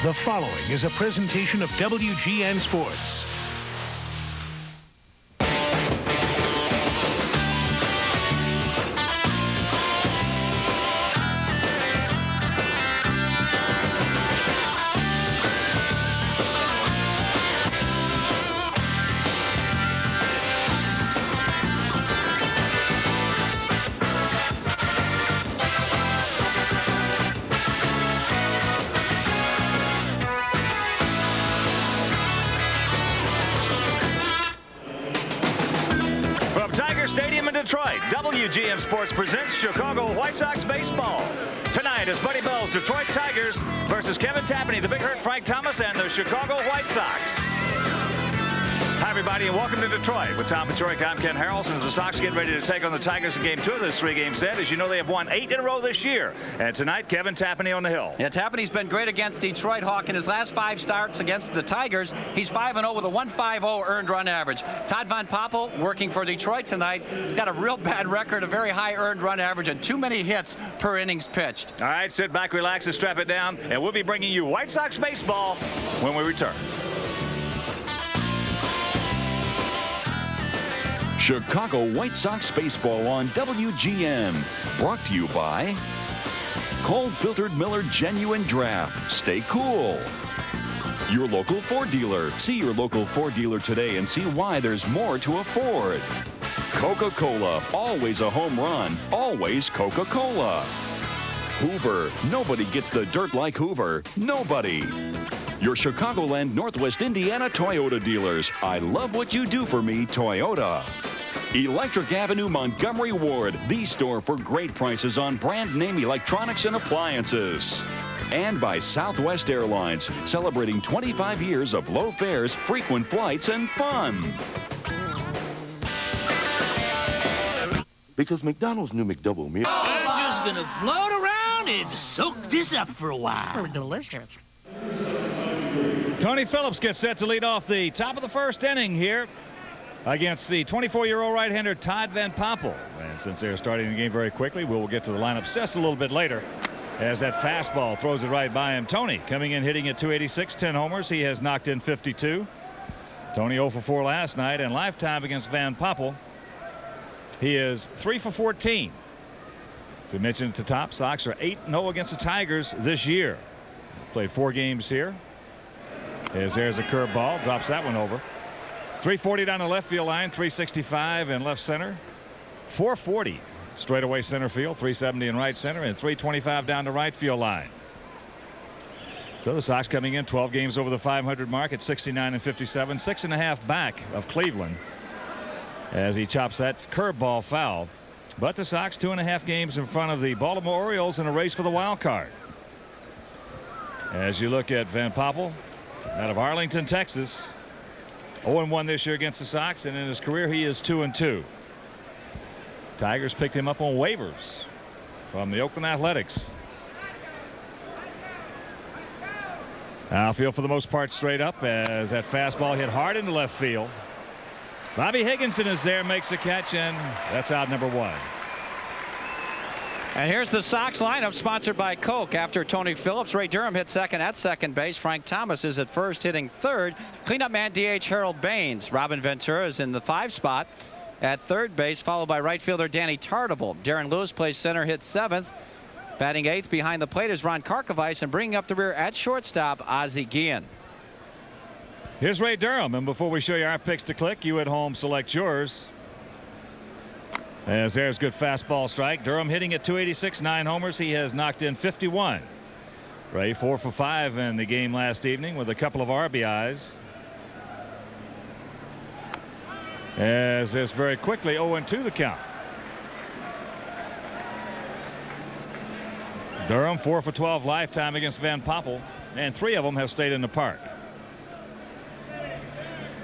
The following is a presentation of WGN Sports. Stadium in Detroit, WGN Sports presents Chicago White Sox baseball. Tonight is Buddy Bell's Detroit Tigers versus Kevin Tapani, the Big Hurt Frank Thomas, and the Chicago White Sox. Hi, everybody, and welcome to Detroit. With Tom Paciorek, I'm Ken Harrelson. As the Sox get ready to take on the Tigers in Game 2 of this three-game set. As you know, they have won 8 in a row this year. And tonight, Kevin Tapani on the hill. Yeah, Tapani's been great against Detroit. Hawk in his last 5 starts against the Tigers. He's 5-0 with a 1.50 earned run average. Todd Von Poppel working for Detroit tonight. He's got a real bad record, a very high earned run average, and too many hits per innings pitched. All right, sit back, relax, and strap it down. And we'll be bringing you White Sox baseball when we return. Chicago White Sox baseball on WGN. Brought to you by Cold Filtered Miller Genuine Draft. Stay cool. Your local Ford dealer. See your local Ford dealer today and see why there's more to afford. Coca-Cola. Always a home run. Always Coca-Cola. Hoover. Nobody gets the dirt like Hoover. Nobody. Your Chicagoland, Northwest Indiana Toyota dealers. I love what you do for me, Toyota. Electric Avenue, Montgomery Ward, the store for great prices on brand name electronics and appliances. And by Southwest Airlines, celebrating 25 years of low fares, frequent flights, and fun. Because McDonald's new McDouble meal. I'm just gonna float around and soak this up for a while. Delicious. Tony Phillips gets set to lead off the top of the first inning here against the 24-year-old right-hander Todd Van Poppel. And since they're starting the game very quickly, we'll get to the lineups just a little bit later as that fastball throws it right by him. Tony coming in hitting at 286, 10 homers. He has knocked in 52. Tony 0 for 4 last night, and lifetime against Van Poppel, he is 3 for 14. We mentioned at the top, Sox are 8-0 against the Tigers this year. Played 4 games here. As there's a curveball, drops that one over. 340 down the left field line, 365 in left center, 440 straightaway center field, 370 in right center, and 325 down the right field line. So the Sox coming in 12 games over the 500 mark at 69 and 57, 6.5 back of Cleveland as he chops that curveball foul. But the Sox 2.5 games in front of the Baltimore Orioles in a race for the wild card. As you look at Van Poppel out of Arlington, Texas, 0-1 this year against the Sox, and in his career he is 2-2. Tigers picked him up on waivers from the Oakland Athletics. Outfield for the most part straight up as that fastball hit hard into left field. Bobby Higginson is there, makes the catch, and that's out number 1. And here's the Sox lineup sponsored by Coke. After Tony Phillips, Ray Durham hit second at second base. Frank Thomas is at first, hitting third. Cleanup man DH Harold Baines. Robin Ventura is in the 5 spot at third base, followed by right fielder Danny Tartable. Darren Lewis plays center, hits 7th. Batting 8th behind the plate is Ron Karkovice, and bringing up the rear at shortstop, Ozzie Guillen. Here's Ray Durham, and before we show you our picks to click, you at home select yours. As there's good fastball strike. Durham hitting at 286, 9 homers. He has knocked in 51. Ray 4 for 5 in the game last evening with a couple of RBIs. As this very quickly 0-2 the count. Durham 4 for 12 lifetime against Van Poppel, and 3 of them have stayed in the park.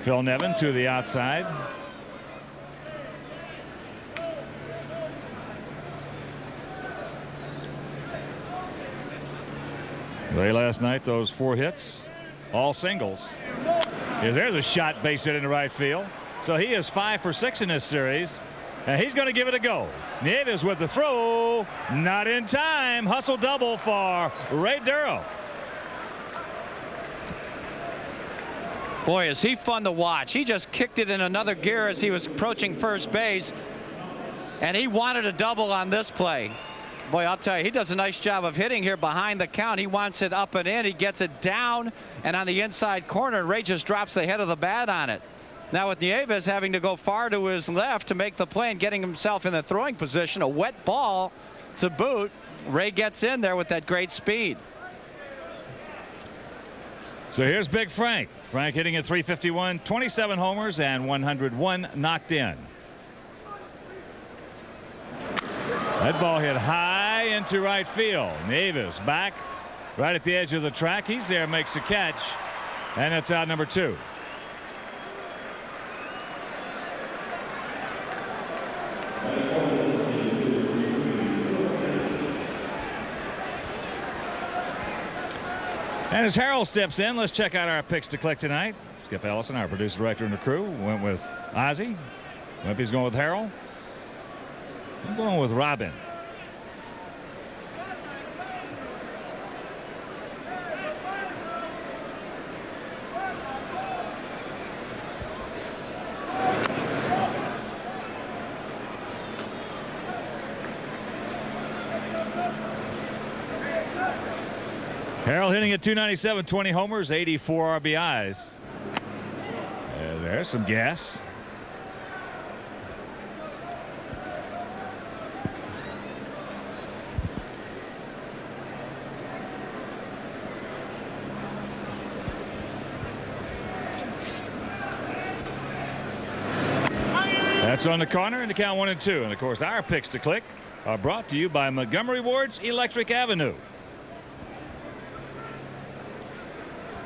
Phil Nevin to the outside. Ray last night, those 4 hits, all singles. There's a shot base hit into right field. So he is 5 for 6 in this series, and he's going to give it a go. Nieves with the throw, not in time. Hustle double for Ray Durham. Boy, is he fun to watch. He just kicked it in another gear as he was approaching first base, and he wanted a double on this play. Boy, I'll tell you, he does a nice job of hitting here behind the count. He wants it up and in. He gets it down and on the inside corner, and Ray just drops the head of the bat on it. Now with Nieves having to go far to his left to make the play and getting himself in the throwing position, a wet ball to boot, Ray gets in there with that great speed. So here's Big Frank. Frank hitting at .351, 27 homers and 101 knocked in. That ball hit high into right field. Nieves back right at the edge of the track. He's there, makes the catch, and it's out number 2. And as Harold steps in, let's check out our picks to click tonight. Skip Ellison, our producer, director, and the crew, went with Ozzie. Wimpy's going with Harold. I'm going with Robin. Harold hitting at .297, 20 homers, 84 RBIs. There's some gas. That's on the corner, and the count 1-2. And of course, our picks to click are brought to you by Montgomery Ward's Electric Avenue.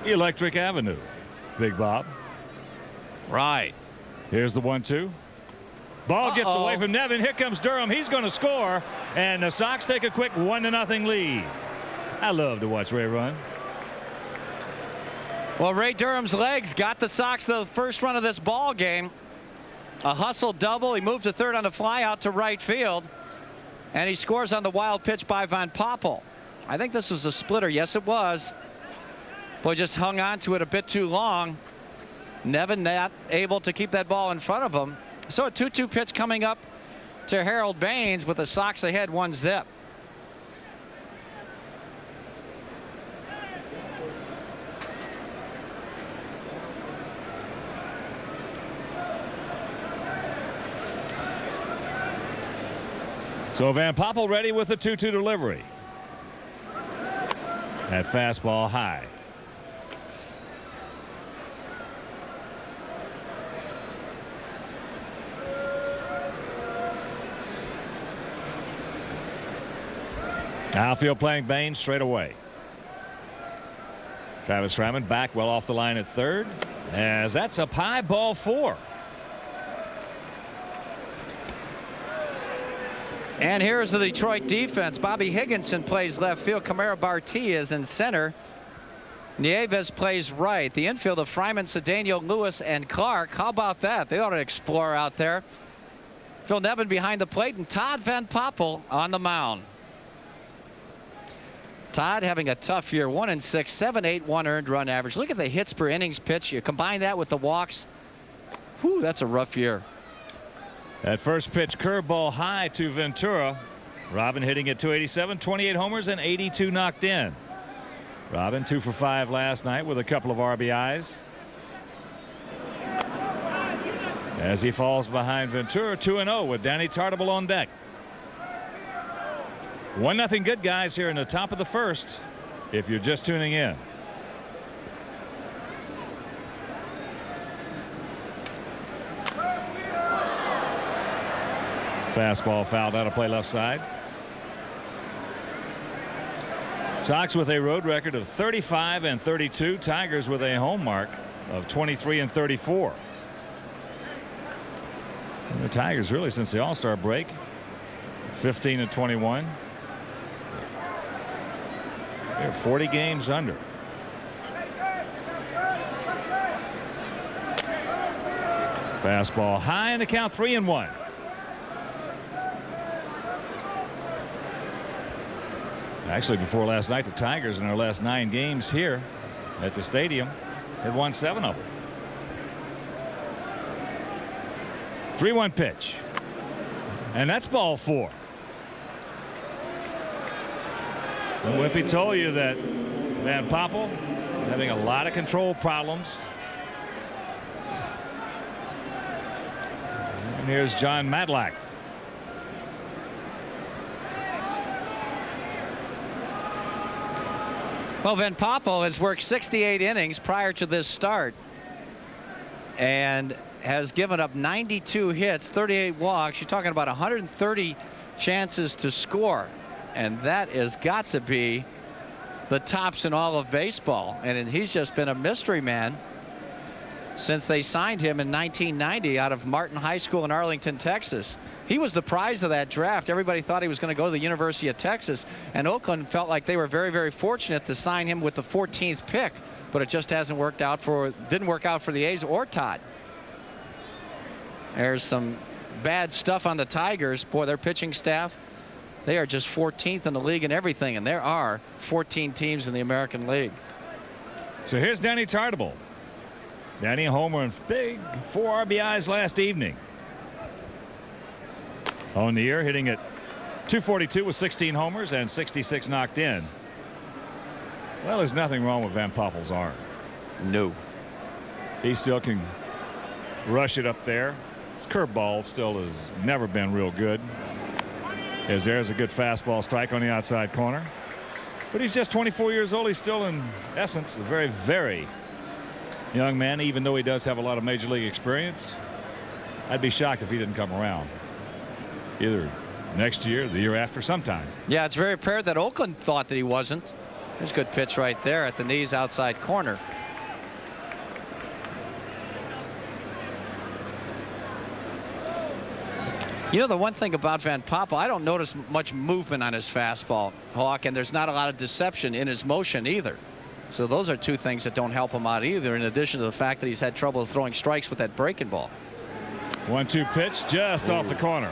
Electric Avenue. Big Bob. Right. Here's the 1-2. Ball gets away from Nevin. Here comes Durham. He's going to score, and the Sox take a quick 1-0 lead. I love to watch Ray run. Well, Ray Durham's legs got the Sox the first run of this ball game. A hustle double. He moved to third on the fly out to right field, and he scores on the wild pitch by Van Poppel. I think this was a splitter. Yes, it was. Boy, just hung on to it a bit too long. Nevin not able to keep that ball in front of him. So a 2-2 pitch coming up to Harold Baines with the Sox ahead 1-0. So Van Poppel ready with the 2-2 delivery. That fastball high. Outfield playing Baines straight away. Travis Fryman back well off the line at third, as that's up high, ball 4. And here's the Detroit defense. Bobby Higginson plays left field. Camara Barti is in center. Nieves plays right. The infield of Fryman, Cedeno, Lewis, and Clark. How about that? They ought to explore out there. Phil Nevin behind the plate, and Todd Van Poppel on the mound. Todd having a tough year. 1-6, 7.81 earned run average. Look at the hits per innings pitch. You combine that with the walks. Whew, that's a rough year. That first pitch curveball high to Ventura. Robin hitting at .287, 28 homers and 82 knocked in. Robin 2 for 5 last night with a couple of RBIs. As he falls behind Ventura, 2-0 with Danny Tartable on deck. 1-0 good guys here in the top of the first if you're just tuning in. Fastball fouled out of play left side. Sox with a road record of 35-32. Tigers with a home mark of 23-34. And the Tigers really since the All-Star break 15-21. They're 40 games under. Fastball high and the count 3-1. Actually, before last night, the Tigers in their last 9 games here at the stadium had won 7 of them. 3-1 pitch. And that's ball 4. And Wimpy told you that Van Poppel having a lot of control problems. And here's John Matlack. Well, Van Poppel has worked 68 innings prior to this start and has given up 92 hits, 38 walks. You're talking about 130 chances to score, and that has got to be the tops in all of baseball. And he's just been a mystery man since they signed him in 1990 out of Martin High School in Arlington, Texas. He was the prize of that draft. Everybody thought he was going to go to the University of Texas, and Oakland felt like they were very, very fortunate to sign him with the 14th pick, but it just didn't work out for the A's or Todd. There's some bad stuff on the Tigers. Boy, their pitching staff, they are just 14th in the league in everything, and there are 14 teams in the American League. So here's Danny Tartabull. Danny a homer and big 4 RBIs last evening. On the year, hitting at .242 with 16 homers and 66 knocked in. Well, there's nothing wrong with Van Poppel's arm. No. He still can rush it up there. His curveball still has never been real good. As there's a good fastball strike on the outside corner. But he's just 24 years old. He's still, in essence, a very, very young man, even though he does have a lot of major league experience. I'd be shocked if he didn't come around. Either next year, the year after, sometime. Yeah, it's very apparent that Oakland thought that he wasn't. There's a good pitch right there at the knees outside corner. You know, the one thing about Van Poppel, I don't notice much movement on his fastball, Hawk, and there's not a lot of deception in his motion either. So those are two things that don't help him out either, in addition to the fact that he's had trouble throwing strikes with that breaking ball. 1-2 pitch just off the corner.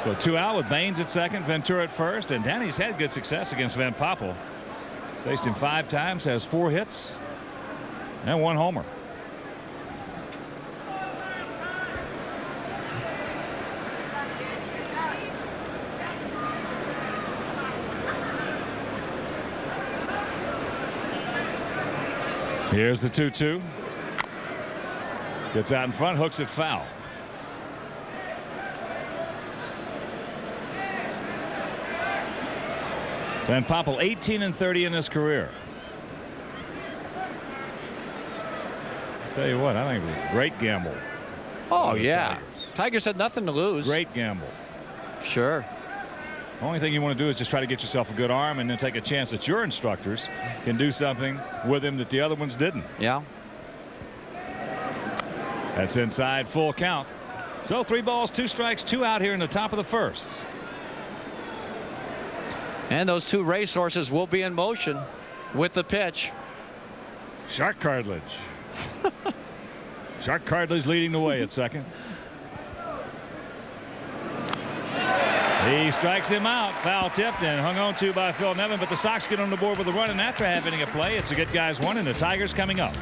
So 2 out with Baines at second, Ventura at first, and Danny's had good success against Van Poppel. Faced him 5 times, has 4 hits and 1 homer. Here's the 2-2. Gets out in front, hooks it foul. Van Poppel 18-30 in his career. Tell you what, I think it was a great gamble. Oh yeah, Tigers had nothing to lose. Great gamble. Sure. The only thing you want to do is just try to get yourself a good arm and then take a chance that your instructors can do something with him that the other ones didn't. Yeah. That's inside, full count. So 3 balls, 2 strikes, 2 out here in the top of the first. And those 2 racehorses will be in motion with the pitch. Shark cartilage. Shark cartilage leading the way at second. He strikes him out, foul tipped and hung on to by Phil Nevin, but the Sox get on the board with a run, and after having a play, it's a get guys 1 and the Tigers coming up.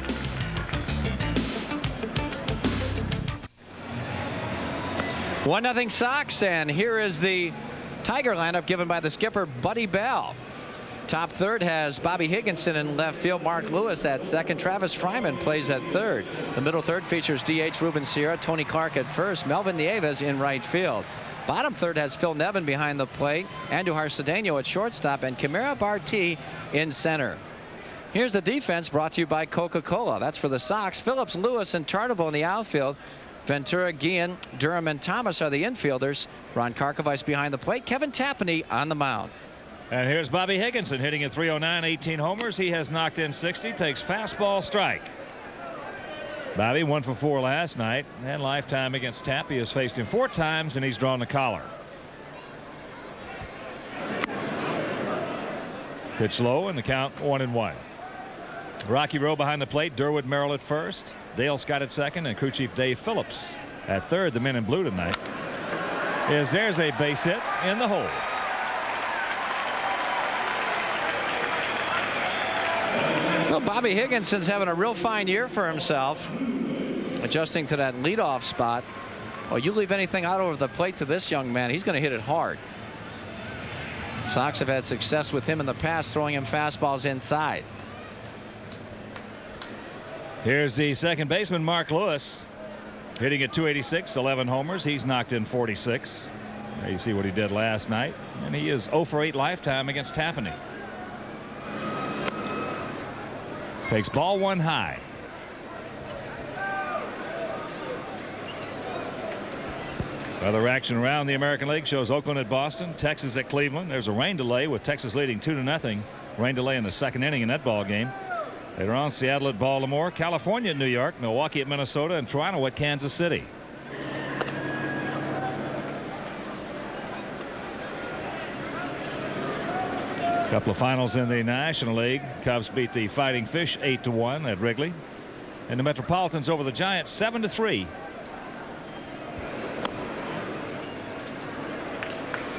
One nothing Sox, and here is the Tiger lineup given by the skipper Buddy Bell. Top third has Bobby Higginson in left field, Mark Lewis at second, Travis Fryman plays at third. The middle third features DH Ruben Sierra, Tony Clark at first, Melvin Nieves in right field. Bottom third has Phil Nevin behind the plate, Andujar Cedeno at shortstop, and Kimera Barti in center. Here's the defense brought to you by Coca-Cola. That's for the Sox. Phillips, Lewis, and Tartabull in the outfield. Ventura, Guillen, Durham, and Thomas are the infielders. Ron Karkovice behind the plate. Kevin Tapani on the mound. And here's Bobby Higginson hitting at .309, 18 homers. He has knocked in 60, takes fastball strike. Bobby 1 for 4 last night, and lifetime against Tapp. He has faced him 4 times, and he's drawn the collar. Pitch low, and the count 1-1. Rocky Rowe behind the plate, Durwood Merrill at first, Dale Scott at second, and crew chief Dave Phillips at third. The men in blue tonight. There's a base hit in the hole. Well, Bobby Higginson's having a real fine year for himself. adjusting to that leadoff spot. Oh, you leave anything out over the plate to this young man, he's going to hit it hard. Sox have had success with him in the past, throwing him fastballs inside. Here's the second baseman, Mark Lewis, hitting at 286, 11 homers. He's knocked in 46. There you see what he did last night, and he is 0 for 8 lifetime against Tapani. Takes ball one high. Other action around the American League shows Oakland at Boston, Texas at Cleveland. There's a rain delay with Texas leading 2-0. Rain delay in the second inning in that ball game. Later on, Seattle at Baltimore, California at New York, Milwaukee at Minnesota, and Toronto at Kansas City. A couple of finals in the National League. Cubs beat the Fighting Fish 8-1 at Wrigley, and the Metropolitans over the Giants 7-3.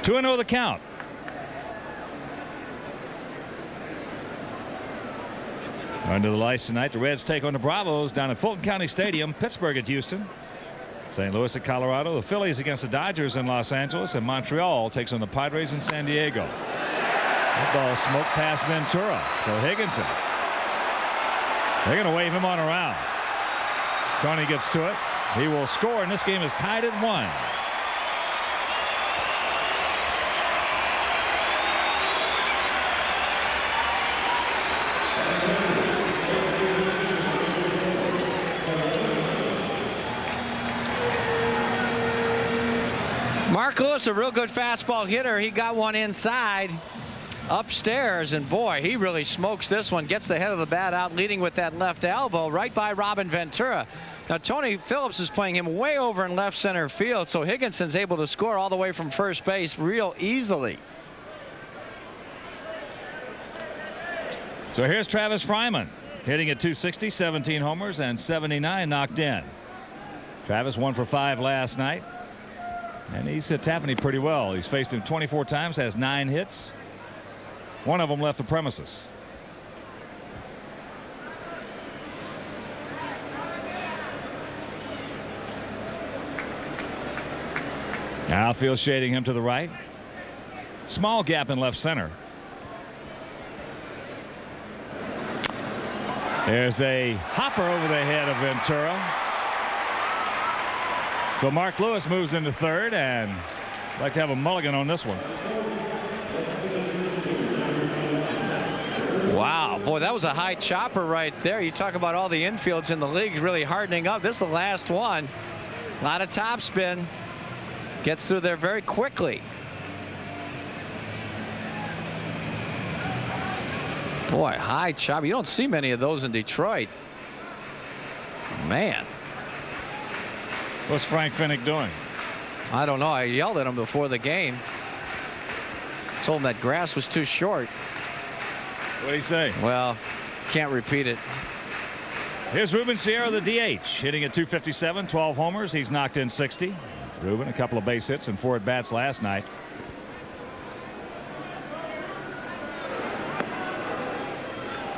2-0 the count. Under the lights tonight, the Reds take on the Bravos down at Fulton County Stadium. Pittsburgh at Houston, St. Louis at Colorado, the Phillies against the Dodgers in Los Angeles, and Montreal takes on the Padres in San Diego. That ball smoked past Ventura. So Higginson, they're going to wave him on around. Tony gets to it. He will score, and this game is tied at 1. Mark Lewis, a real good fastball hitter. He got one inside upstairs, and boy, he really smokes this one. Gets the head of the bat out, leading with that left elbow right by Robin Ventura. Now Tony Phillips is playing him way over in left center field, so Higginson's able to score all the way from first base real easily. So here's Travis Fryman hitting at 260, 17 homers and 79 knocked in. Travis 1 for 5 last night, and he's hit Tapani pretty well. He's faced him 24 times, has 9 hits. One of them left the premises. Outfield shading him to the right. Small gap in left center. There's a hopper over the head of Ventura. So Mark Lewis moves into third, and I'd like to have a mulligan on this one. Wow, boy, that was a high chopper right there. You talk about all the infields in the league really hardening up. This is the last one. A lot of topspin. Gets through there very quickly. Boy, high chopper. You don't see many of those in Detroit. Man. What's Frank Finnick doing? I don't know. I yelled at him before the game. Told him that grass was too short. What did he say? Well, can't repeat it. Here's Ruben Sierra, the DH, hitting at 257, 12 homers. He's knocked in 60. Ruben, a couple of base hits and 4 at bats last night.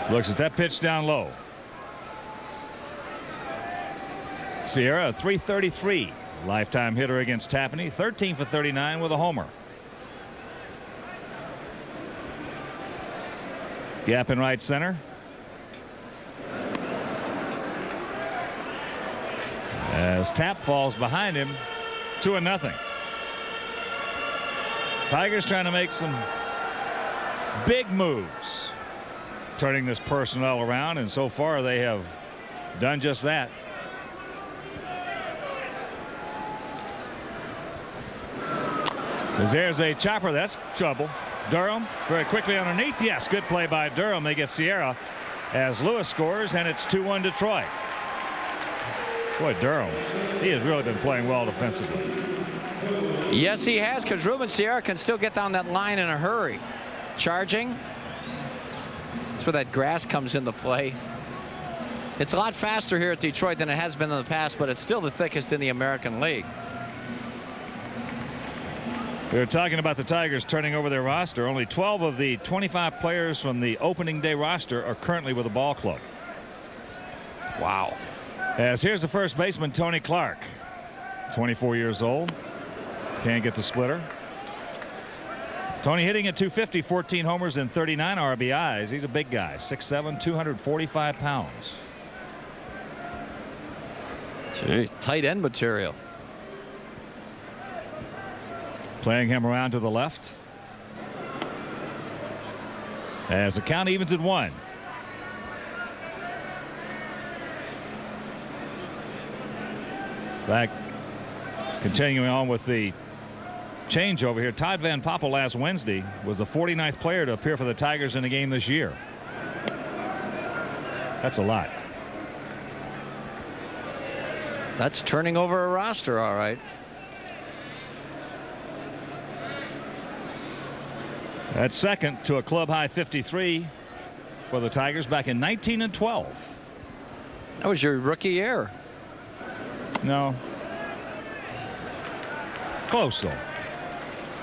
Looks at that pitch down low. Sierra, a 333 lifetime hitter against Tapani, 13 for 39 with a homer. Gap in right center. As Tap falls behind him, 2-0. Tigers trying to make some big moves, turning this personnel around, and so far they have done just that. As there's a chopper, that's trouble. Durham very quickly underneath. Yes, good play by Durham. They get Sierra as Lewis scores, and it's 2-1 Detroit. Boy, Durham, he has really been playing well defensively. Yes, he has, because Ruben Sierra can still get down that line in a hurry. Charging. That's where that grass comes into play. It's a lot faster here at Detroit than it has been in the past, but it's still the thickest in the American League. We were talking about the Tigers turning over their roster. Only 12 of the 25 players from the opening day roster are currently with the ball club. Wow. As here's the first baseman, Tony Clark, 24 years old. Can't get the splitter. Tony hitting at .250, 14 homers and 39 RBIs. He's a big guy, 6'7", 245 pounds. Gee, tight end material. Playing him around to the left. As the count evens at 1. Back, continuing on with the changeover here. Todd Van Poppel last Wednesday was the 49th player to appear for the Tigers in a game this year. That's a lot. That's turning over a roster, all right. That's second to a club high 53 for the Tigers back in 19 and 12. That was your rookie year. No. Close though.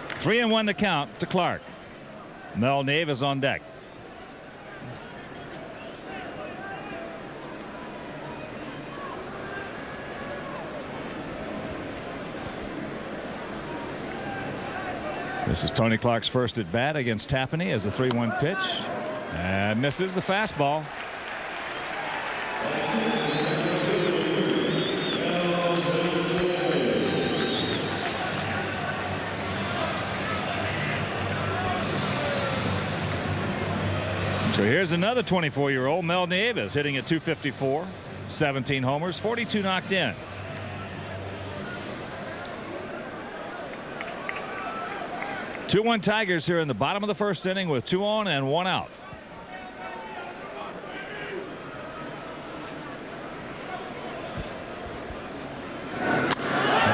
3-1 to count to Clark. Mel Nave is on deck. This is Tony Clark's first at bat against Tapani as a 3-1 pitch. And misses the fastball. So here's another 24-year-old, Mel Nieves, hitting at .254, 17 homers, 42 knocked in. Two-1 Tigers here in the bottom of the first inning with 2 on and 1 out. That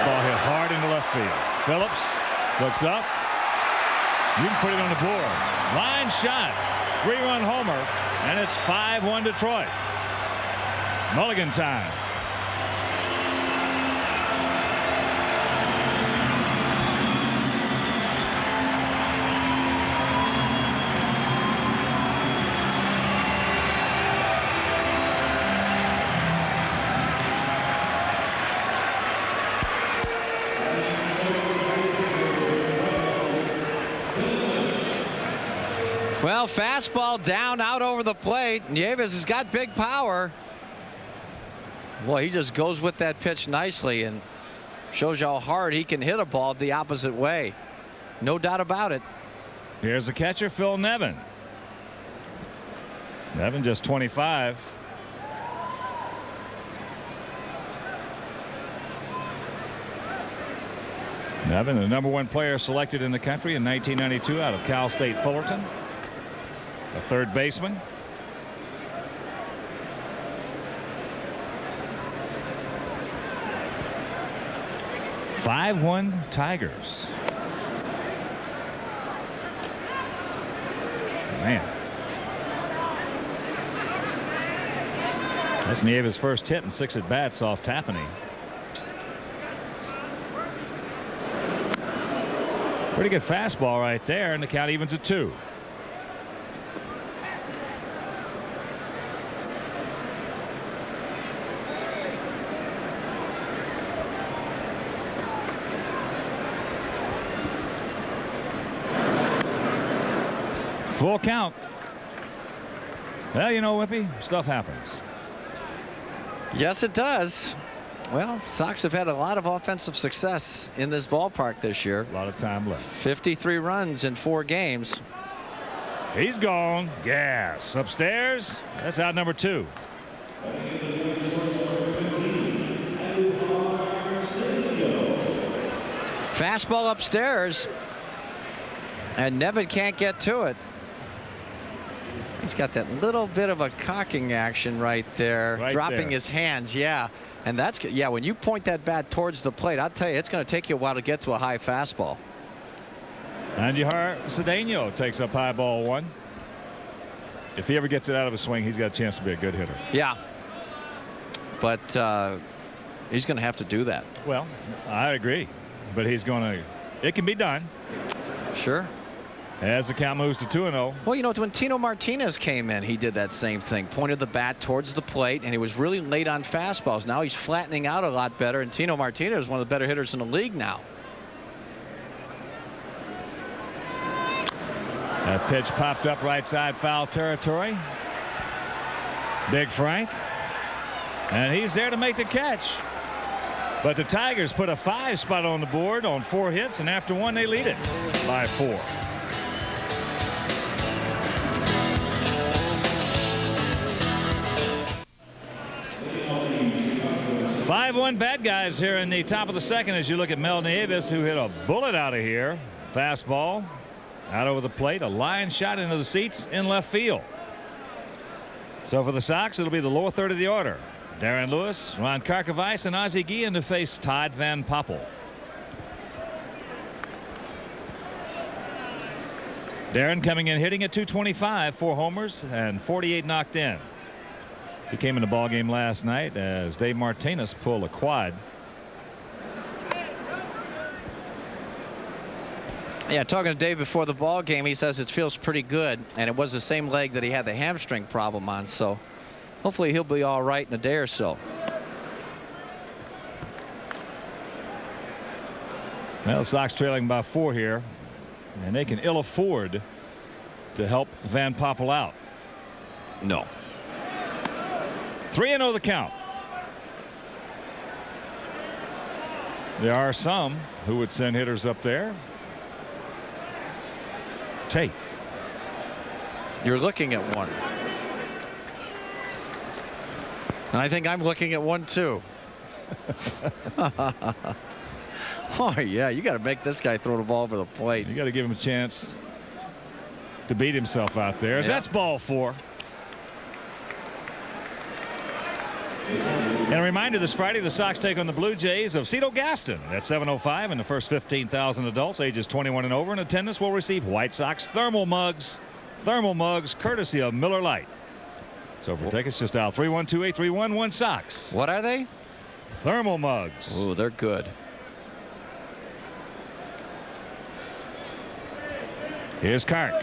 ball hit hard into left field. Phillips looks up. You can put it on the board. Line shot. 3-run homer, and it's 5-1 Detroit. Mulligan time. Well, fastball down, out over the plate. Nieves has got big power. Boy, he just goes with that pitch nicely and shows you how hard he can hit a ball the opposite way. No doubt about it. Here's the catcher, Phil Nevin. Nevin just 25. Nevin, the #1 player selected in the country in 1992 out of Cal State Fullerton. A third baseman. (5-1) Tigers. Man, that's Nieves' first hit and 6 at bats off Tapani. Pretty good fastball right there, and the count evens at 2. Full count. Well, you know, Wimpy, stuff happens. Yes, it does. Well, Sox have had a lot of offensive success in this ballpark this year. A lot of time left. 53 runs in 4 games. He's gone. Gas. Upstairs. That's out number 2. Fastball upstairs. And Nevin can't get to it. He's got that little bit of a cocking action right there, dropping his hands. Yeah. And that's, yeah, when you point that bat towards the plate, I'll tell you, it's going to take you a while to get to a high fastball. Andujar Cedeno takes up high ball 1. If he ever gets it out of a swing, he's got a chance to be a good hitter. Yeah. But he's going to have to do that. Well, I agree. But he's going to, it can be done. Sure. As the count moves to 2-0. Well, you know, when Tino Martinez came in, he did that same thing. Pointed the bat towards the plate, and he was really late on fastballs. Now he's flattening out a lot better, and Tino Martinez is one of the better hitters in the league now. That pitch popped up right side foul territory. Big Frank. And he's there to make the catch. But the Tigers put a 5 spot on the board on 4 hits, and after 1 they lead it by 4. 5-1 bad guys here in the top of the second as you look at Mel Nieves, who hit a bullet out of here. Fastball out over the plate, a line shot into the seats in left field. So for the Sox, it'll be the lower third of the order. Darren Lewis, Ron Karkovice, and Ozzie Guillen to face Todd Van Poppel. Darren coming in hitting at .225, 4 homers and 48 knocked in. He came in the ball game last night as Dave Martinez pulled a quad. Yeah, talking to Dave before the ball game, he says it feels pretty good, and it was the same leg that he had the hamstring problem on, so hopefully he'll be all right in a day or so. Well, the Sox trailing by 4 here, and they can ill afford to help Van Poppel out. No. 3-0 the count. There are some who would send hitters up there. Tate. You're looking at one. And I think I'm looking at one too. Oh yeah, you got to make this guy throw the ball over the plate. You got to give him a chance to beat himself out there. That's ball 4. And a reminder, this Friday the Sox take on the Blue Jays of Cito Gaston at 7:05, and the first 15,000 adults ages 21 and over in attendance will receive White Sox thermal mugs courtesy of Miller Lite. So for tickets, just dial 312-831-1 Sox. What are they? Thermal mugs. Oh, they're good. Here's Kark.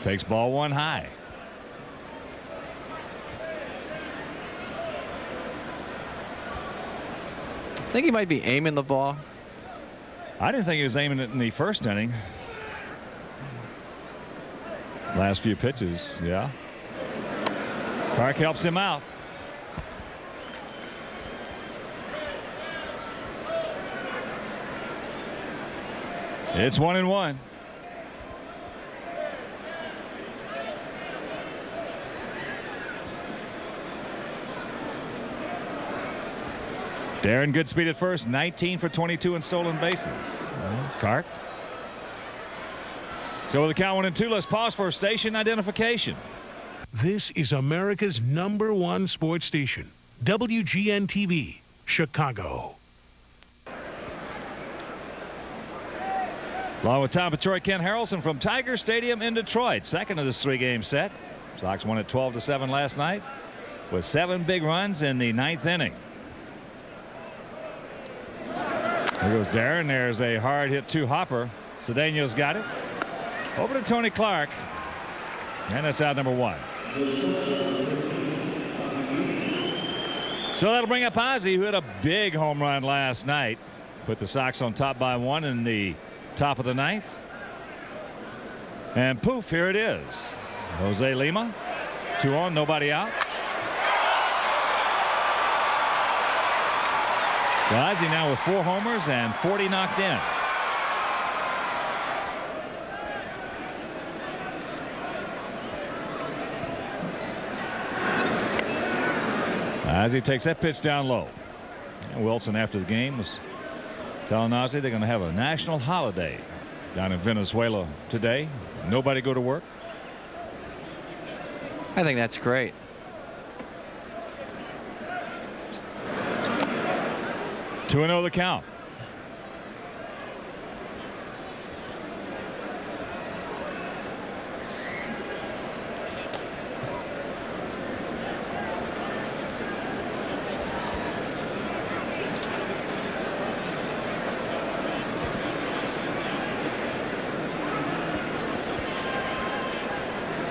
Takes ball 1 high. I think he might be aiming the ball. I didn't think he was aiming it in the first inning. Last few pitches, yeah. Kark helps him out. It's 1-1. Darren Goodspeed at first, 19 for 22 in stolen bases. Kark. So with the count 1-2, let's pause for station identification. This is America's #1 sports station, WGN-TV, Chicago. Along with Tom Patroy, Ken Harrelson from Tiger Stadium in Detroit. Second of this 3-game set. Sox won at 12-7 last night with 7 big runs in the 9th inning. There goes Darren. There's a hard hit to Hopper. Cedeno's got it. Over to Tony Clark. And that's out number 1. So that'll bring up Ozzie, who hit a big home run last night. Put the Sox on top by 1 in the top of the 9th. And poof, here it is. Jose Lima. 2 on, nobody out. So Ozzie now with 4 homers and 40 knocked in. Ozzie takes that pitch down low. And Wilson after the game was telling Ozzie they're going to have a national holiday down in Venezuela today. Nobody go to work. I think that's great. 2-0 the count.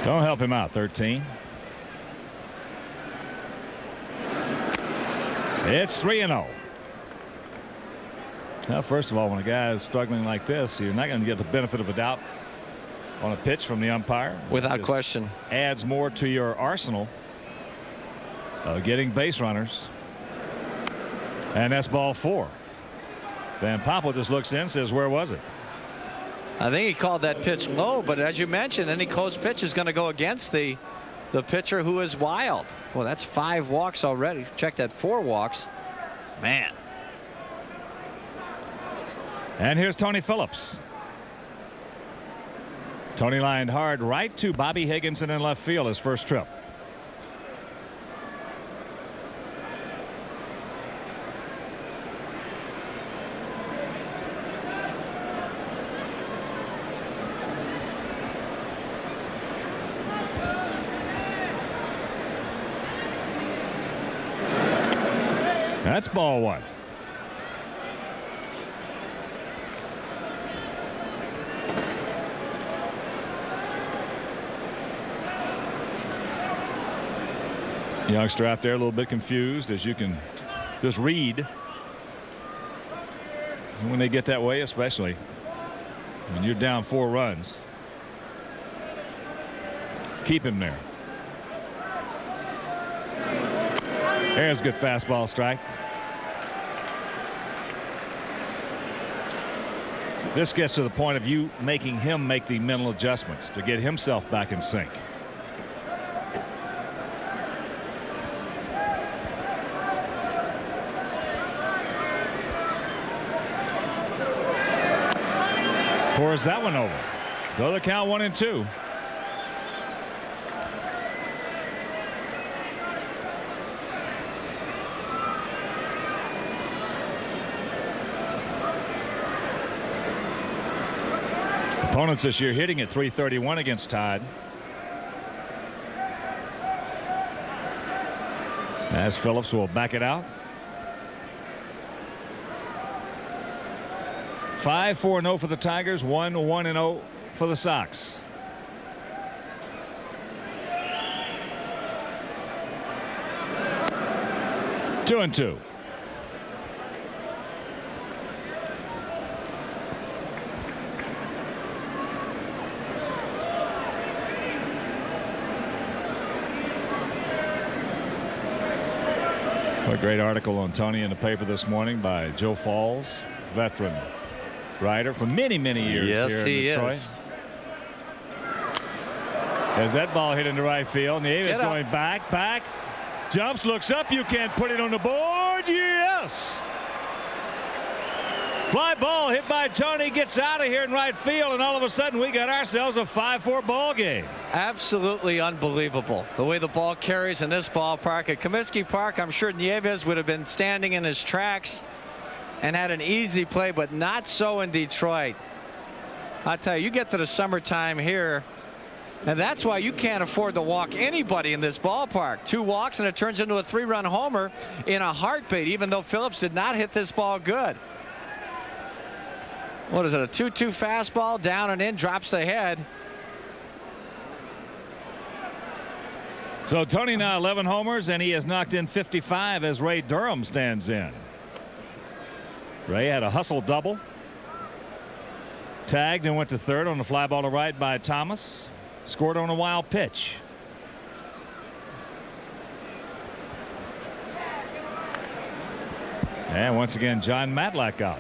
Don't help him out. 13. It's 3-0. Now, first of all, when a guy is struggling like this, you're not going to get the benefit of a doubt on a pitch from the umpire. Without question. Adds more to your arsenal of getting base runners. And that's ball 4. Van Poppel just looks in and says, where was it? I think he called that pitch low, but as you mentioned, any close pitch is going to go against the pitcher who is wild. Well, that's 5 walks already. Check that, 4 walks. Man. And here's Tony Phillips. Tony lined hard right to Bobby Higginson in left field his first trip. That's ball 1. Youngster out there a little bit confused, as you can just read. And when they get that way, especially when you're down 4 runs, keep him there. There's a good fastball strike. This gets to the point of you making him make the mental adjustments to get himself back in sync. Pours that one over. Go the count 1-2. Opponents this year hitting at .331 against Todd. As Phillips will back it out. 5-4-0 for the Tigers, 1-1-0 for the Sox. Two and two. What a great article on Tony in the paper this morning by Joe Falls, veteran writer for many years yes, here in Detroit. Is. As that ball hit into right field, Nieves going back, jumps, looks up, you can't put it on the board. Yes! Fly ball hit by Tony, gets out of here in right field, and all of a sudden we got ourselves a 5-4 ball game. Absolutely unbelievable the way the ball carries in this ballpark. At Comiskey Park, I'm sure Nieves would have been standing in his tracks and had an easy play, but not so in Detroit. I tell you, you get to the summertime here, and that's why you can't afford to walk anybody in this ballpark. 2 walks and it turns into a 3-run homer in a heartbeat, even though Phillips did not hit this ball good. What is it, a 2-2 fastball, down and in, drops the head. So Tony now 11 homers, and he has knocked in 55 as Ray Durham stands in. Ray had a hustle double. Tagged and went to third on the fly ball to right by Thomas. Scored on a wild pitch. And once again, John Matlack out.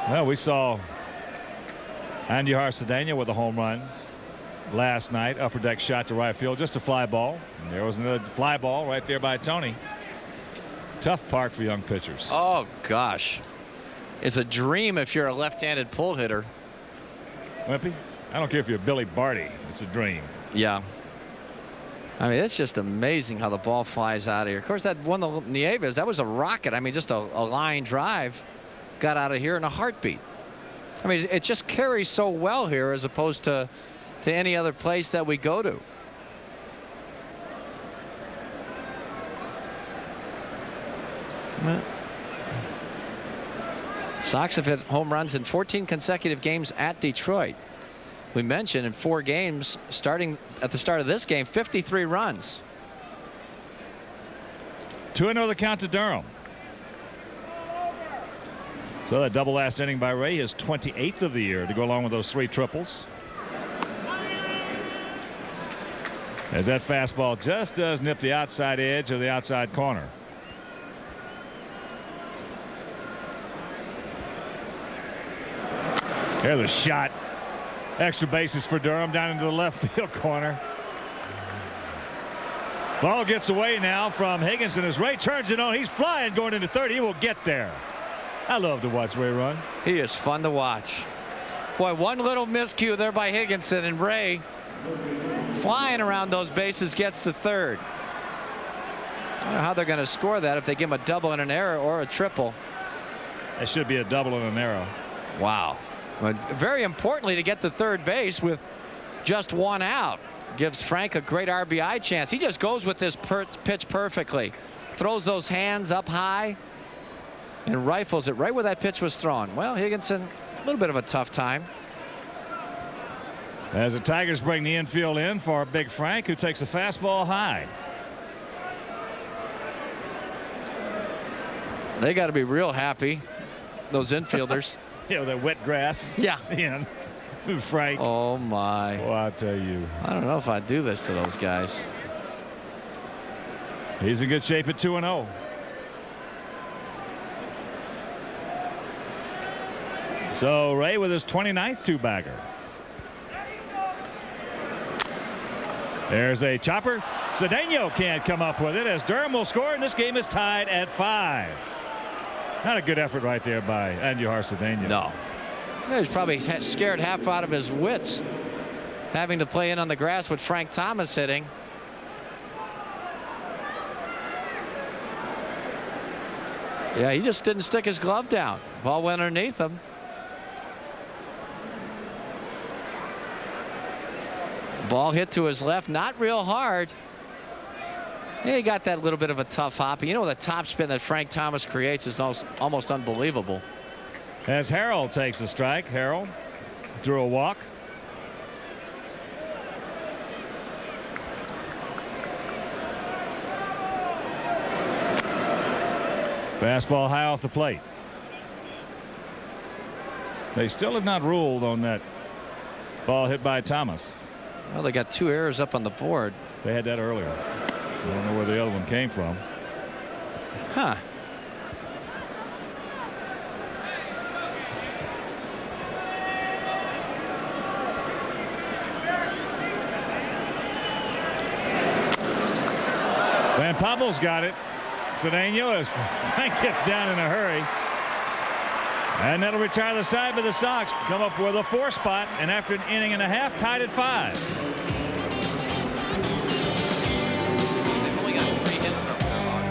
Well, we saw Andujar Cedeno with a home run last night. Upper deck shot to right field, just a fly ball. And there was another fly ball right there by Tony. Tough park for young pitchers. Oh, gosh. It's a dream if you're a left-handed pull hitter. Wimpy, I don't care if you're Billy Barty. It's a dream. Yeah. I mean, it's just amazing how the ball flies out of here. Of course, that one, the Nieves, that was a rocket. I mean, just a line drive. Got out of here in a heartbeat. I mean, it just carries so well here as opposed to any other place that we go to. Well, Sox have hit home runs in 14 consecutive games at Detroit. We mentioned in 4 games, starting at the start of this game, 53 runs. 2-0 the count to Durham. So that double last inning by Ray is 28th of the year to go along with those 3 triples. As that fastball just does nip the outside edge of the outside corner. There's the shot. Extra bases for Durham down into the left field corner. Ball gets away now from Higginson as Ray turns it on. He's flying going into third. He will get there. I love to watch Ray run. He is fun to watch. Boy, one little miscue there by Higginson, and Ray flying around those bases gets to third. I don't know how they're going to score that, if they give him a double and an error or a triple. It should be a double and an error. Wow. But very importantly to get to third base with just 1 out. Gives Frank a great RBI chance. He just goes with this pitch perfectly. Throws those hands up high and rifles it right where that pitch was thrown. Well, Higginson, a little bit of a tough time. As the Tigers bring the infield in for Big Frank, who takes a fastball high. They got to be real happy, those infielders. You know, that wet grass. Yeah. Yeah. Frank. Oh, my. Well, I'll tell you. I don't know if I'd do this to those guys. He's in good shape at 2-0. So Ray with his 29th 2-bagger. There's a chopper. Cedeno can't come up with it as Durham will score, and this game is tied at 5. Not a good effort right there by Andujar Cedeno. No. He's probably scared half out of his wits having to play in on the grass with Frank Thomas hitting. Yeah, he just didn't stick his glove down. Ball went underneath him. Ball hit to his left, not real hard. Yeah, he got that little bit of a tough hop. You know, the top spin that Frank Thomas creates is almost unbelievable. As Harrell takes a strike. Harrell drew a walk. Fastball high off the plate. They still have not ruled on that ball hit by Thomas. Well, they got 2 errors up on the board. They had that earlier. I don't know where the other one came from. Huh. Van Poppel's got it. Cedeno as Frank gets down in a hurry. And that'll retire the side by the Sox. Come up with a 4 spot, and after an inning and a half, tied at 5. They've only got 3 hits so far.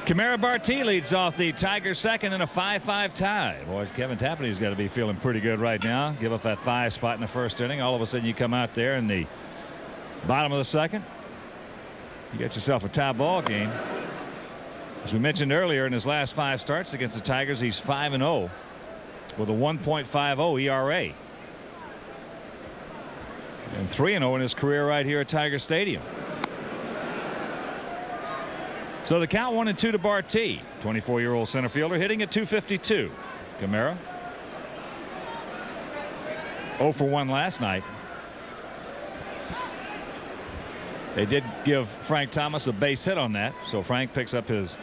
Kamara Barti leads off the Tigers' second in a 5-5 tie. Boy, Kevin Tapani's got to be feeling pretty good right now. Give up that 5 spot in the first inning. All of a sudden you come out there in the bottom of the second. You got yourself a tie ball game. As we mentioned earlier, in his last 5 starts against the Tigers, he's 5-0 with a 1.50 ERA. And 3-0 in his career right here at Tiger Stadium. So the count 1-2 to Barti. 24-year-old center fielder hitting at .252. Kamara 0 for 1 last night. They did give Frank Thomas a base hit on that, so Frank picks up his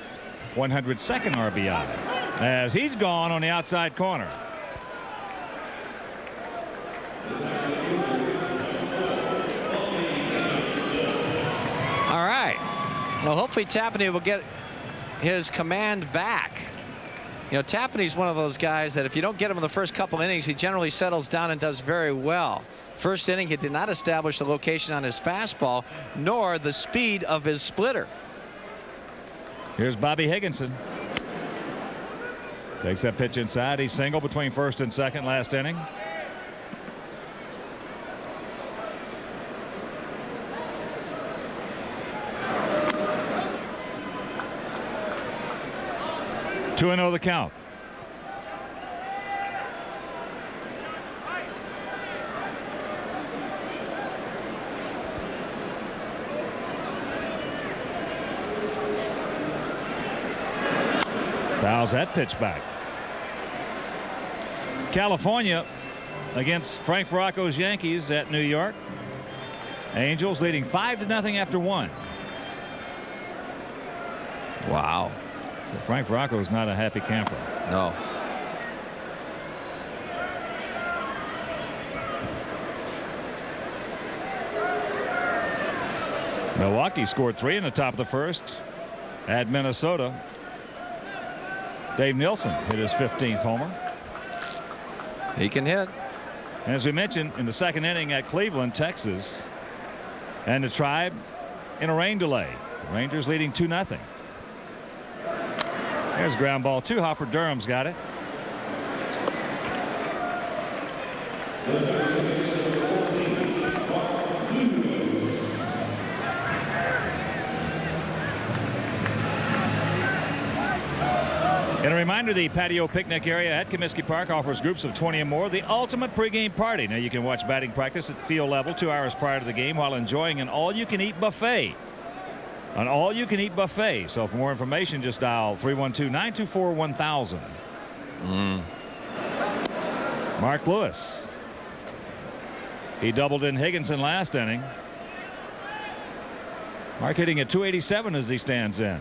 102nd RBI as he's gone on the outside corner. All right. Well, hopefully Tapani will get his command back. You know, Tapani's one of those guys that if you don't get him in the first couple innings, he generally settles down and does very well. First inning, he did not establish the location on his fastball, nor the speed of his splitter. Here's Bobby Higginson. Takes that pitch inside. He's single between first and second last inning. Two 2-0 the count. Fouls that pitch back. California against Frank Veracco's Yankees at New York. Angels leading 5-0 after 1. Wow. Frank Veracco is not a happy camper. No. Milwaukee scored 3 in the top of the first at Minnesota. Dave Nilsson hit his 15th homer. He can hit. And as we mentioned, in the second inning at Cleveland, Texas, and the Tribe in a rain delay. The Rangers leading 2-0. There's ground ball 2. Hopper Durham's got it. And a reminder, the patio picnic area at Comiskey Park offers groups of 20 or more the ultimate pregame party. Now you can watch batting practice at field level 2 hours prior to the game while enjoying an all-you-can-eat buffet. An all-you-can-eat buffet. So for more information, just dial 312-924-1000. Mark Lewis. He doubled in Higginson last inning. Mark hitting at .287 as he stands in.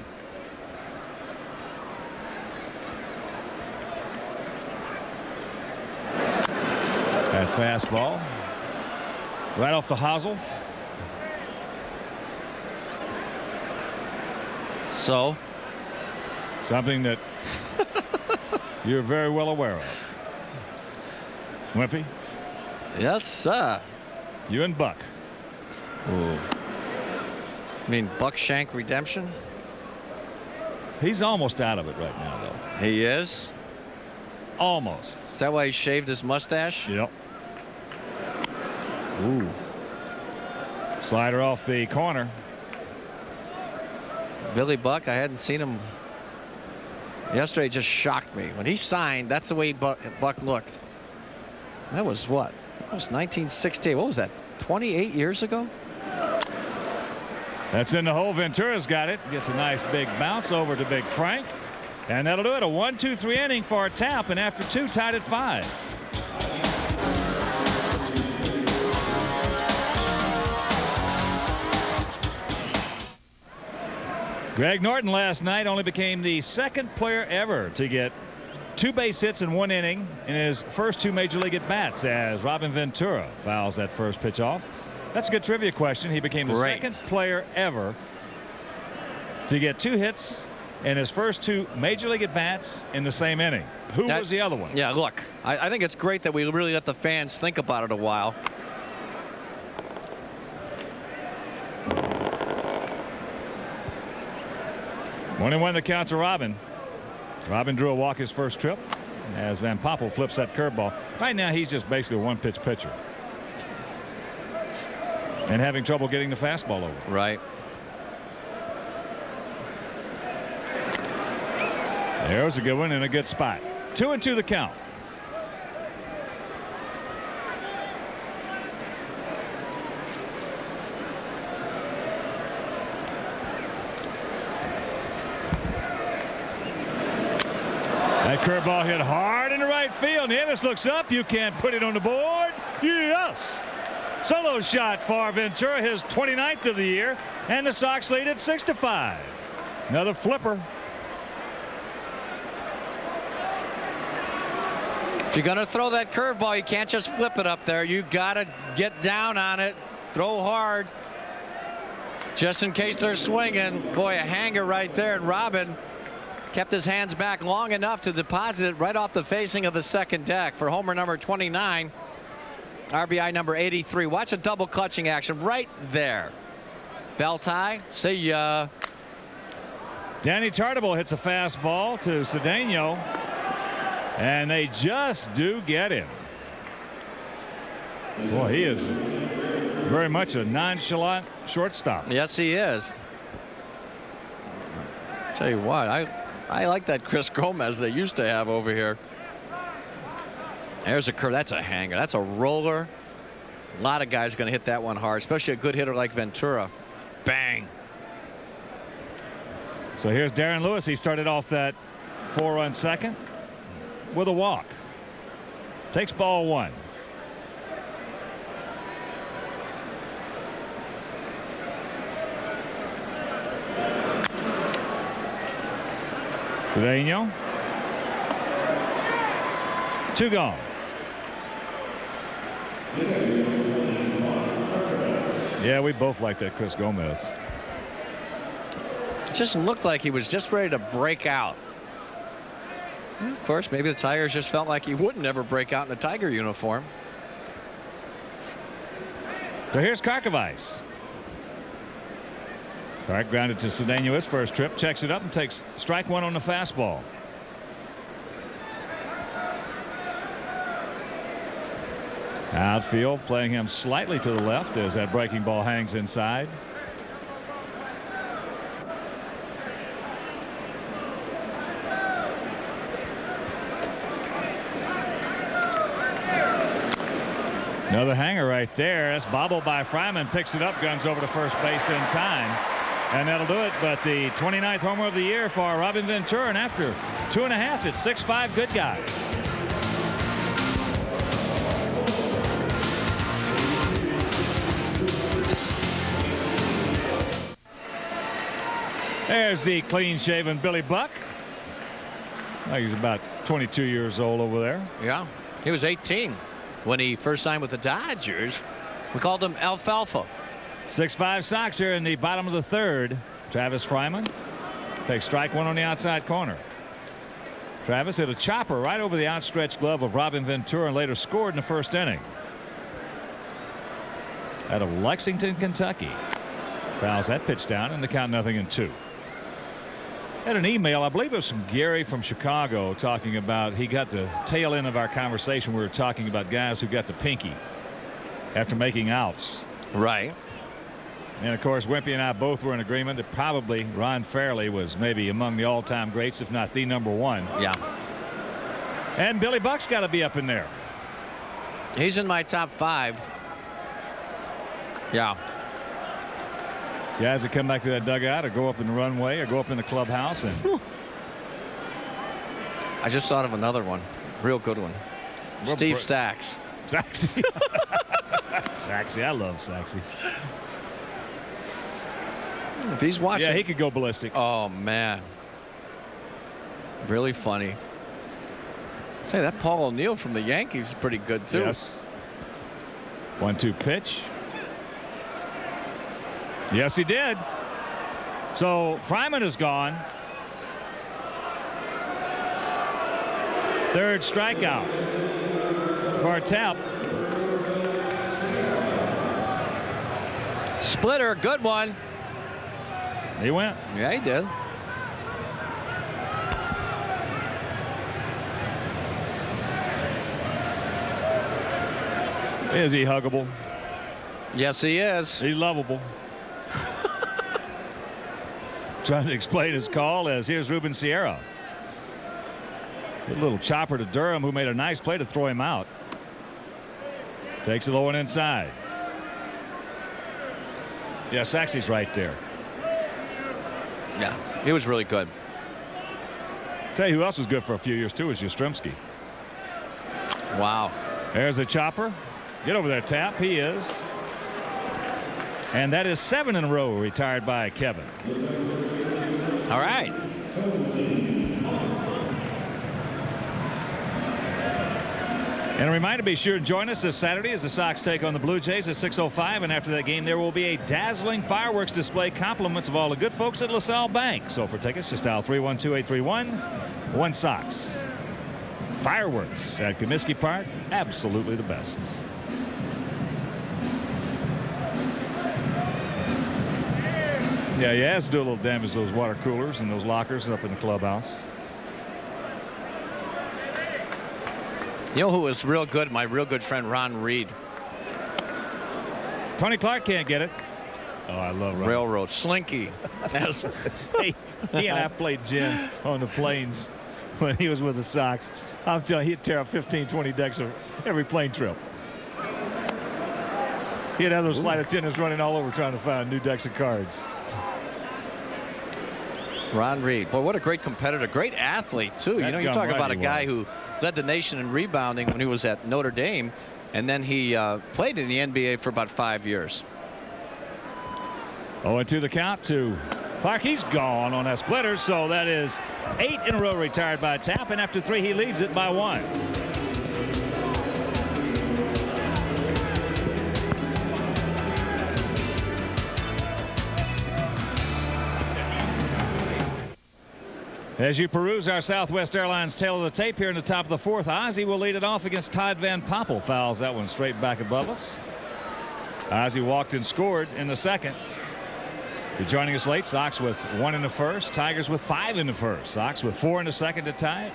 That fastball right off the hosel. So something that you're very well aware of. Wimpy. Yes, sir. You and Buck. Ooh. I mean Buck Shank redemption. He's almost out of it right now, though. He is. Almost. Is that why he shaved his mustache? Yep. Ooh. Slider off the corner. Billy Buck, I hadn't seen him yesterday. Just shocked me when he signed. That's the way Buck looked. That was what? That was 1968. What was that? 28 years ago. That's in the hole. Ventura's got it. Gets a nice big bounce over to Big Frank. And that'll do it. A 1-2-3 inning for a tap. And after 2, tied at 5. Greg Norton last night only became the second player ever to get 2 base hits in 1 inning in his first 2 major league at bats as Robin Ventura fouls that first pitch off. That's a good trivia question. He became the second player ever to get 2 hits in his first 2 major league at bats in the same inning. Who was the other one? Yeah, look, I think it's great that we really let the fans think about it a while. One and 1 the count to Robin. Robin drew a walk his first trip as Van Poppel flips that curveball. Right now he's just basically a 1-pitch pitcher and having trouble getting the fastball over. Right. There's a good one in a good spot. 2-2 the count. That curveball hit hard into right field. Ennis looks up. You can't put it on the board. Yes. Solo shot for Ventura, his 29th of the year, and the Sox lead at 6-5. Another flipper. If you're going to throw that curveball, you can't just flip it up there. You got to get down on it, throw hard, just in case they're swinging. Boy, a hanger right there, and Robin kept his hands back long enough to deposit it right off the facing of the second deck for homer number 29. RBI number 83. Watch a double clutching action right there. Bell tie. See ya. Danny Tartable hits a fastball to Cedeno, and they just do get him. Boy, he is very much a nonchalant shortstop. Yes, he is. Tell you what, I like that Chris Gomez they used to have over here. There's a curve. That's a hanger. That's a roller. A lot of guys are going to hit that one hard, especially a good hitter like Ventura. Bang. So here's Darren Lewis. He started off that 4-run second with a walk. Takes ball one. Cedeno. 2 gone. Yeah, we both like that Chris Gomez. It just looked like he was just ready to break out. And of course, maybe the Tigers just felt like he would never break out in a Tiger uniform. So here's Karkovice. Clark grounded to Cedeno his first trip, checks it up and takes strike one on the fastball. Outfield playing him slightly to the left as that breaking ball hangs inside. Another hanger right there. That's bobbled by Fryman. Picks it up, guns over to first base in time. And that'll do it. But the 29th homer of the year for Robin Ventura. And after 2.5, it's 6-5 good guys. There's the clean-shaven Billy Buck. He's about 22 years old over there. Yeah, he was 18 when he first signed with the Dodgers. We called him Alfalfa. 6-5 Sox here in the bottom of the third. Travis Fryman takes strike one on the outside corner. Travis hit a chopper right over the outstretched glove of Robin Ventura and later scored in the first inning. Out of Lexington, Kentucky. Fouls that pitch down and the count 0-2. Had an email, I believe it was from Gary from Chicago, talking about he got the tail end of our conversation. We were talking about guys who got the pinky after making outs. Right. And of course, Wimpy and I both were in agreement that probably Ron Fairley was maybe among the all-time greats, if not the #1. Yeah. And Billy Buck's got to be up in there. He's in my top 5. Yeah. Guys that come back to that dugout or go up in the runway or go up in the clubhouse. And I just thought of another one. Real good one. Steve Stax. Saxy. Saxy. I love Saxy. If he's watching. Yeah, he could go ballistic. Oh, man. Really funny. I'll tell you, that Paul O'Neill from the Yankees is pretty good, too. Yes. 1-2 pitch. Yes, he did. So Fryman is gone. Third strikeout for Tap. Splitter, good one. He went. Yeah, he did. Is he huggable? Yes, he is. He's lovable. Trying to explain his call as here's Ruben Sierra. A little chopper to Durham, who made a nice play to throw him out. Takes the low one inside. Yeah, Saxy's right there. Yeah, he was really good. Tell you who else was good for a few years too is Yastrzemski. Wow. There's a chopper. Get over there, Tap. He is. And that is 7 in a row retired by Kevin. All right. And a reminder, be sure to join us this Saturday as the Sox take on the Blue Jays at 6:05. And after that game, there will be a dazzling fireworks display, compliments of all the good folks at LaSalle Bank. So for tickets, just dial 312-831-1 Sox. Fireworks at Comiskey Park, absolutely the best. Yeah, he has to do a little damage to those water coolers and those lockers up in the clubhouse. You know who was real good? My real good friend Ron Reed. Tony Clark can't get it. Oh, I love Ron. Railroad. Slinky. he and I played gin on the plains when he was with the Sox. I'm telling you, he'd tear up 15, 20 decks of every plane trip. He'd have those flight attendants running all over trying to find new decks of cards. Ron Reed. Boy, what a great competitor. Great athlete, too. You know, you talk about a guy who led the nation in rebounding when he was at Notre Dame. And then he played in the NBA for about 5 years. 0-2 the count to Clark. He's gone on that splitter. So that is 8 in a row retired by Tapp. And after 3, he leads it by 1. As you peruse our Southwest Airlines tail of the tape here in the top of the 4th, Ozzie will lead it off against Tide Van Poppel. Fouls that one straight back above us. Ozzie walked and scored in the 2nd. You're joining us late. Sox with 1 in the 1st. Tigers with 5 in the 1st. Sox with 4 in the 2nd to tie it.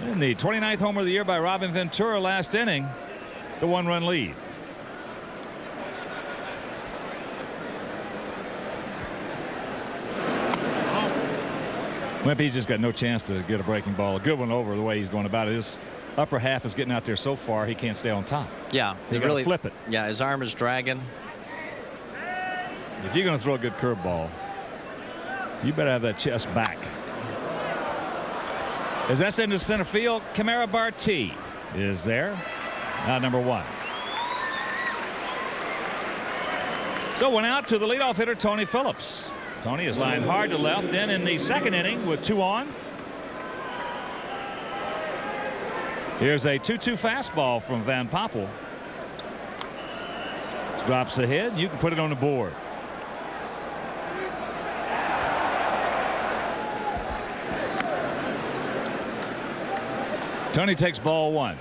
And the 29th homer of the year by Robin Ventura last inning. The 1-run lead. Wimpy's just got no chance to get a breaking ball. A good one over the way he's going about it. His upper half is getting out there so far he can't stay on top. Yeah, he really flip it. Yeah, his arm is dragging. If you're going to throw a good curveball, you better have that chest back. As that's into center field, Camara Barti is there. Now number 1. So 1 out to the leadoff hitter, Tony Phillips. Tony is lined hard to left. Then in the 2nd inning with 2 on. Here's a 2-2 fastball from Van Poppel. Drops the head. You can put it on the board. Tony takes ball 1.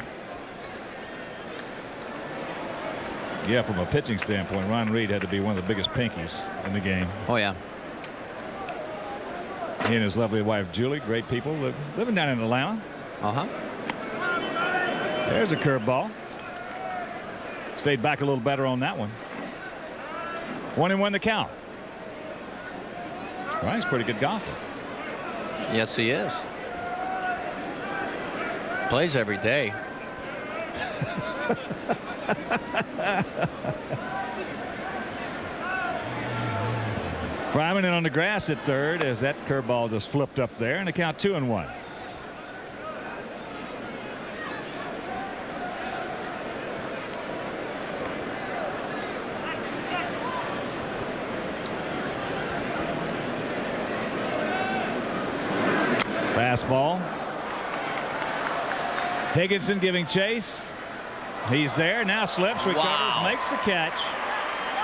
Yeah, from a pitching standpoint, Ron Reed had to be one of the biggest pinkies in the game. Oh, yeah. He and his lovely wife Julie, great people, living down in Atlanta. There's a curveball. Stayed back a little better on that one. 1-1 the count. Well, he's a pretty good golfer. Yes, he is. Plays every day. Fryman in on the grass at 3rd as that curveball just flipped up there, and the count 2-1. Fastball. Higginson giving chase. He's there now, slips, recovers, makes the catch.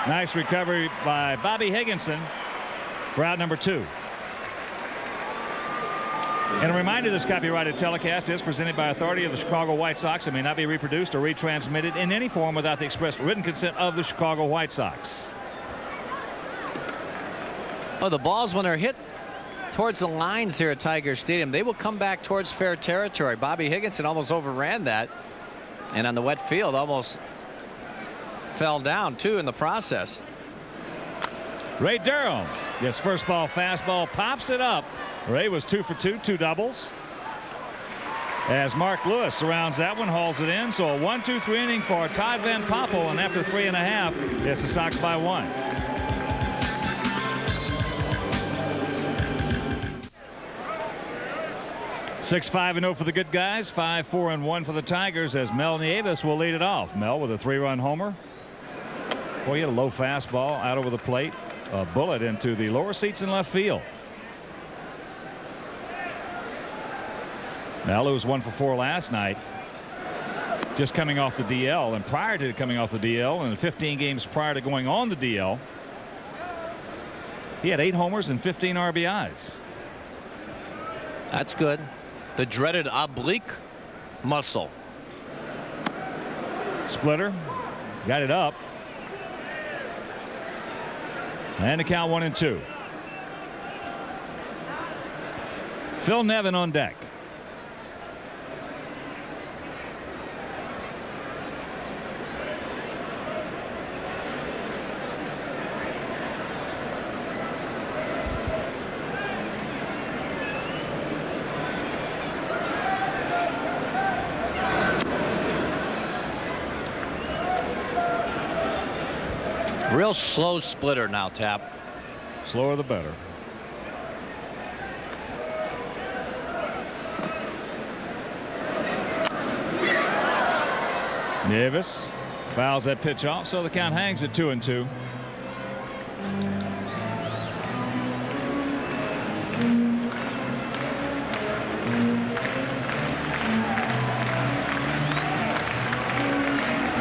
Nice recovery by Bobby Higginson for out number 2. And a reminder, this copyrighted telecast is presented by authority of the Chicago White Sox and may not be reproduced or retransmitted in any form without the express written consent of the Chicago White Sox. Oh, the balls, when they're hit towards the lines here at Tiger Stadium, they will come back towards fair territory. Bobby Higginson almost overran that, and on the wet field almost fell down too in the process. Ray Durham gets first ball fastball, pops it up. Ray was 2 for 2, 2 doubles. As Mark Lewis surrounds that one, hauls it in. So a 1-2-3 inning for Tide Van Poppel, and after 3.5, it's the Sox by 1. Six 5-0 for the good guys, 5-4-1 for the Tigers, as Mel Nieves will lead it off. Mel with a 3-run homer. Boy, he had a low fastball out over the plate, a bullet into the lower seats in left field. Mel, who was 1 for 4 last night, just coming off the DL, and prior to coming off the DL, and the 15 games prior to going on the DL, he had 8 homers and 15 RBIs. That's good. The dreaded oblique muscle. Splitter got it up, and the count 1-2. Phil Nevin on deck. Real slow splitter now, Tap. Slower the better. Davis fouls that pitch off, so the count hangs at 2-2.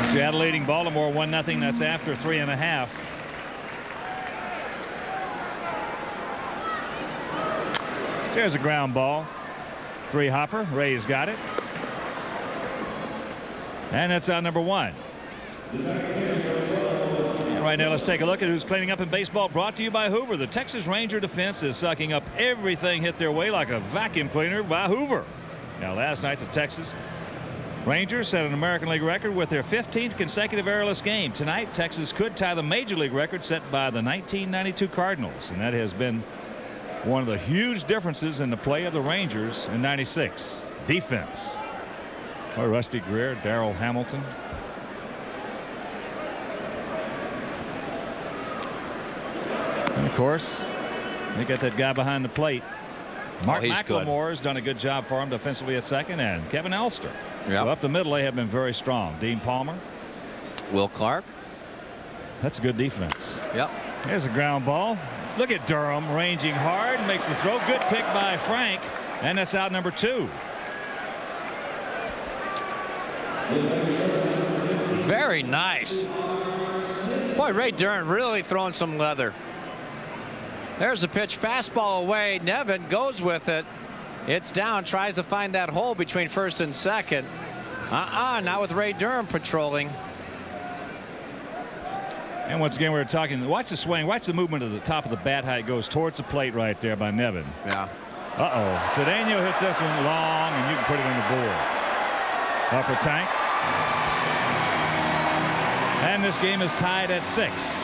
Seattle leading Baltimore 1-0. That's after 3.5. So here's a ground ball. 3-hopper. Ray's got it. And that's out number 1. And right now let's take a look at who's cleaning up in baseball, brought to you by Hoover. The Texas Ranger defense is sucking up everything hit their way like a vacuum cleaner by Hoover. Now last night the Texas Rangers set an American League record with their 15th consecutive errorless game. Tonight Texas could tie the Major League record set by the 1992 Cardinals, and that has been one of the huge differences in the play of the Rangers in '96. Defense. Or Rusty Greer, Darrell Hamilton. And of course they got that guy behind the plate. Mark McLemore has done a good job for him defensively at second, and Kevin Elster. Yep. So up the middle they have been very strong. Dean Palmer. Will Clark. That's a good defense. Yep. Here's a ground ball. Look at Durham ranging hard, makes the throw. Good pick by Frank, and that's out number 2. Very nice. Boy, Ray Durham really throwing some leather. There's the pitch, fastball away. Nevin goes with it. It's down, tries to find that hole between first and second. Not with Ray Durham patrolling. And once again, we're talking, watch the swing, watch the movement of the top of the bat, how it goes towards the plate right there by Nevin. Yeah. Cedeno hits this one long, and you can put it on the board. Upper tank. And this game is tied at 6.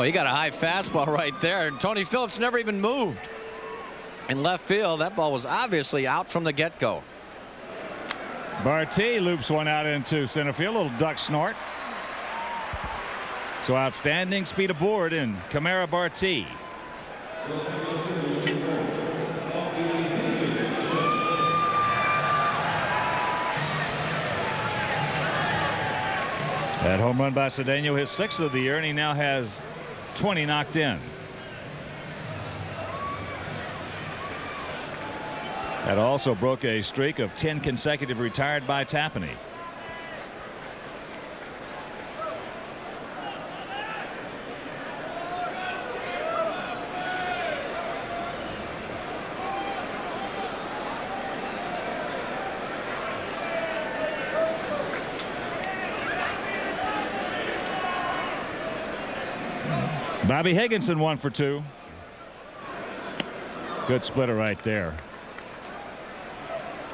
He got a high fastball right there, and Tony Phillips never even moved. In left field, that ball was obviously out from the get-go. Barty loops one out into center field, a little duck snort. So outstanding speed aboard in Camara Barty. That home run by Cedeno, his 6th of the year, and he now has 20 knocked in. That also broke a streak of 10 consecutive retired by Tapani. Bobby Higginson 1 for 2. Good splitter right there.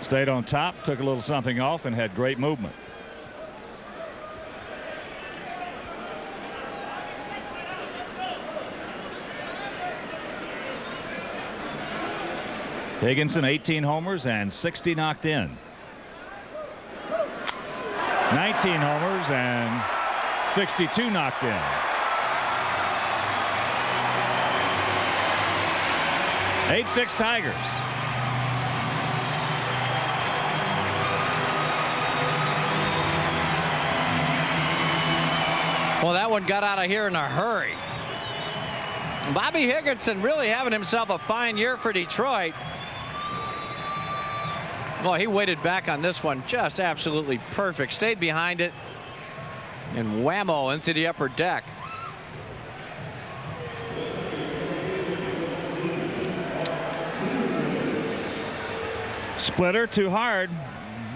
Stayed on top, took a little something off, and had great movement. Higginson 18 homers and 60 knocked in. 19 homers and 62 knocked in. 8-6 Tigers. Well, that one got out of here in a hurry. Bobby Higginson really having himself a fine year for Detroit. Well, he waited back on this one just absolutely perfect. Stayed behind it and whammo into the upper deck. Splitter too hard.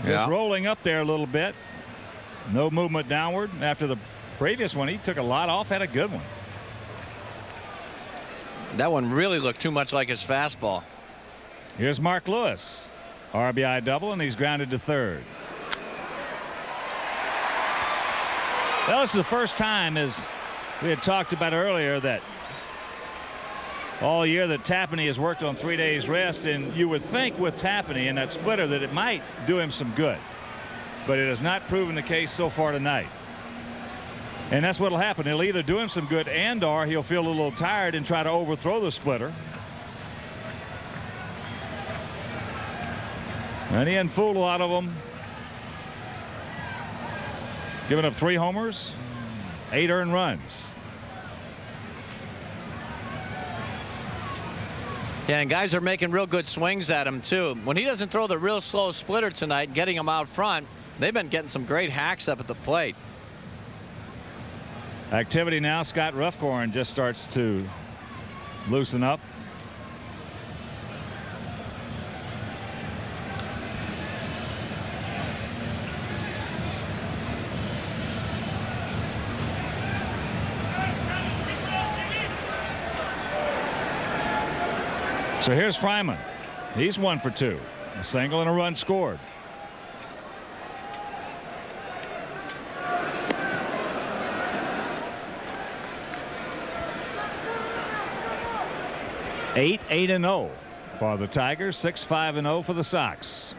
Just rolling up there a little bit. No movement downward. After the previous one, he took a lot off, had a good one. That one really looked too much like his fastball. Here's Mark Lewis. RBI double, and he's grounded to third. Well, this is the first time, as we had talked about earlier, that all year that Tapani has worked on 3 days rest, and you would think with Tapani and that splitter that it might do him some good, but it has not proven the case so far tonight. And that's what will happen. It'll either do him some good and or he'll feel a little tired and try to overthrow the splitter. And he hadn't fooled a lot of them. Giving up 3 homers, 8 earned runs. Yeah, and guys are making real good swings at him too. When he doesn't throw the real slow splitter tonight, getting him out front, they've been getting some great hacks up at the plate. Activity now. Scott Ruffcorn just starts to loosen up. So here's Fryman. He's 1 for 2. A single and a run scored. Eight 8-0 for the Tigers. 6-5-0 for the Sox.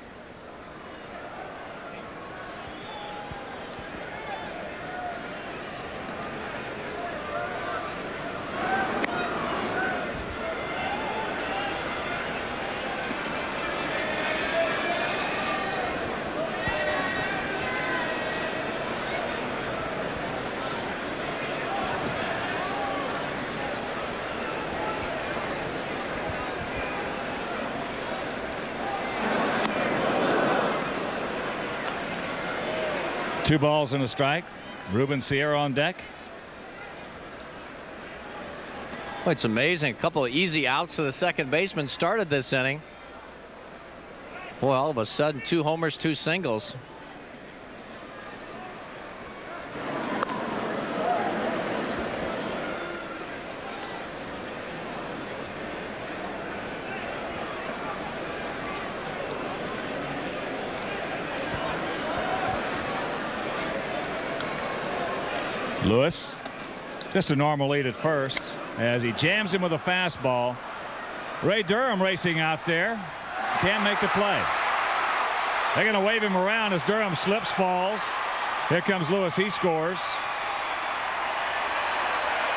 Two balls and a strike. Ruben Sierra on deck. Well, it's amazing. A couple of easy outs to the second baseman started this inning. Boy, all of a sudden 2 homers, 2 singles. Lewis, just a normal lead at first as he jams him with a fastball. Ray Durham racing out there. Can't make the play. They're going to wave him around as Durham slips, falls. Here comes Lewis. He scores.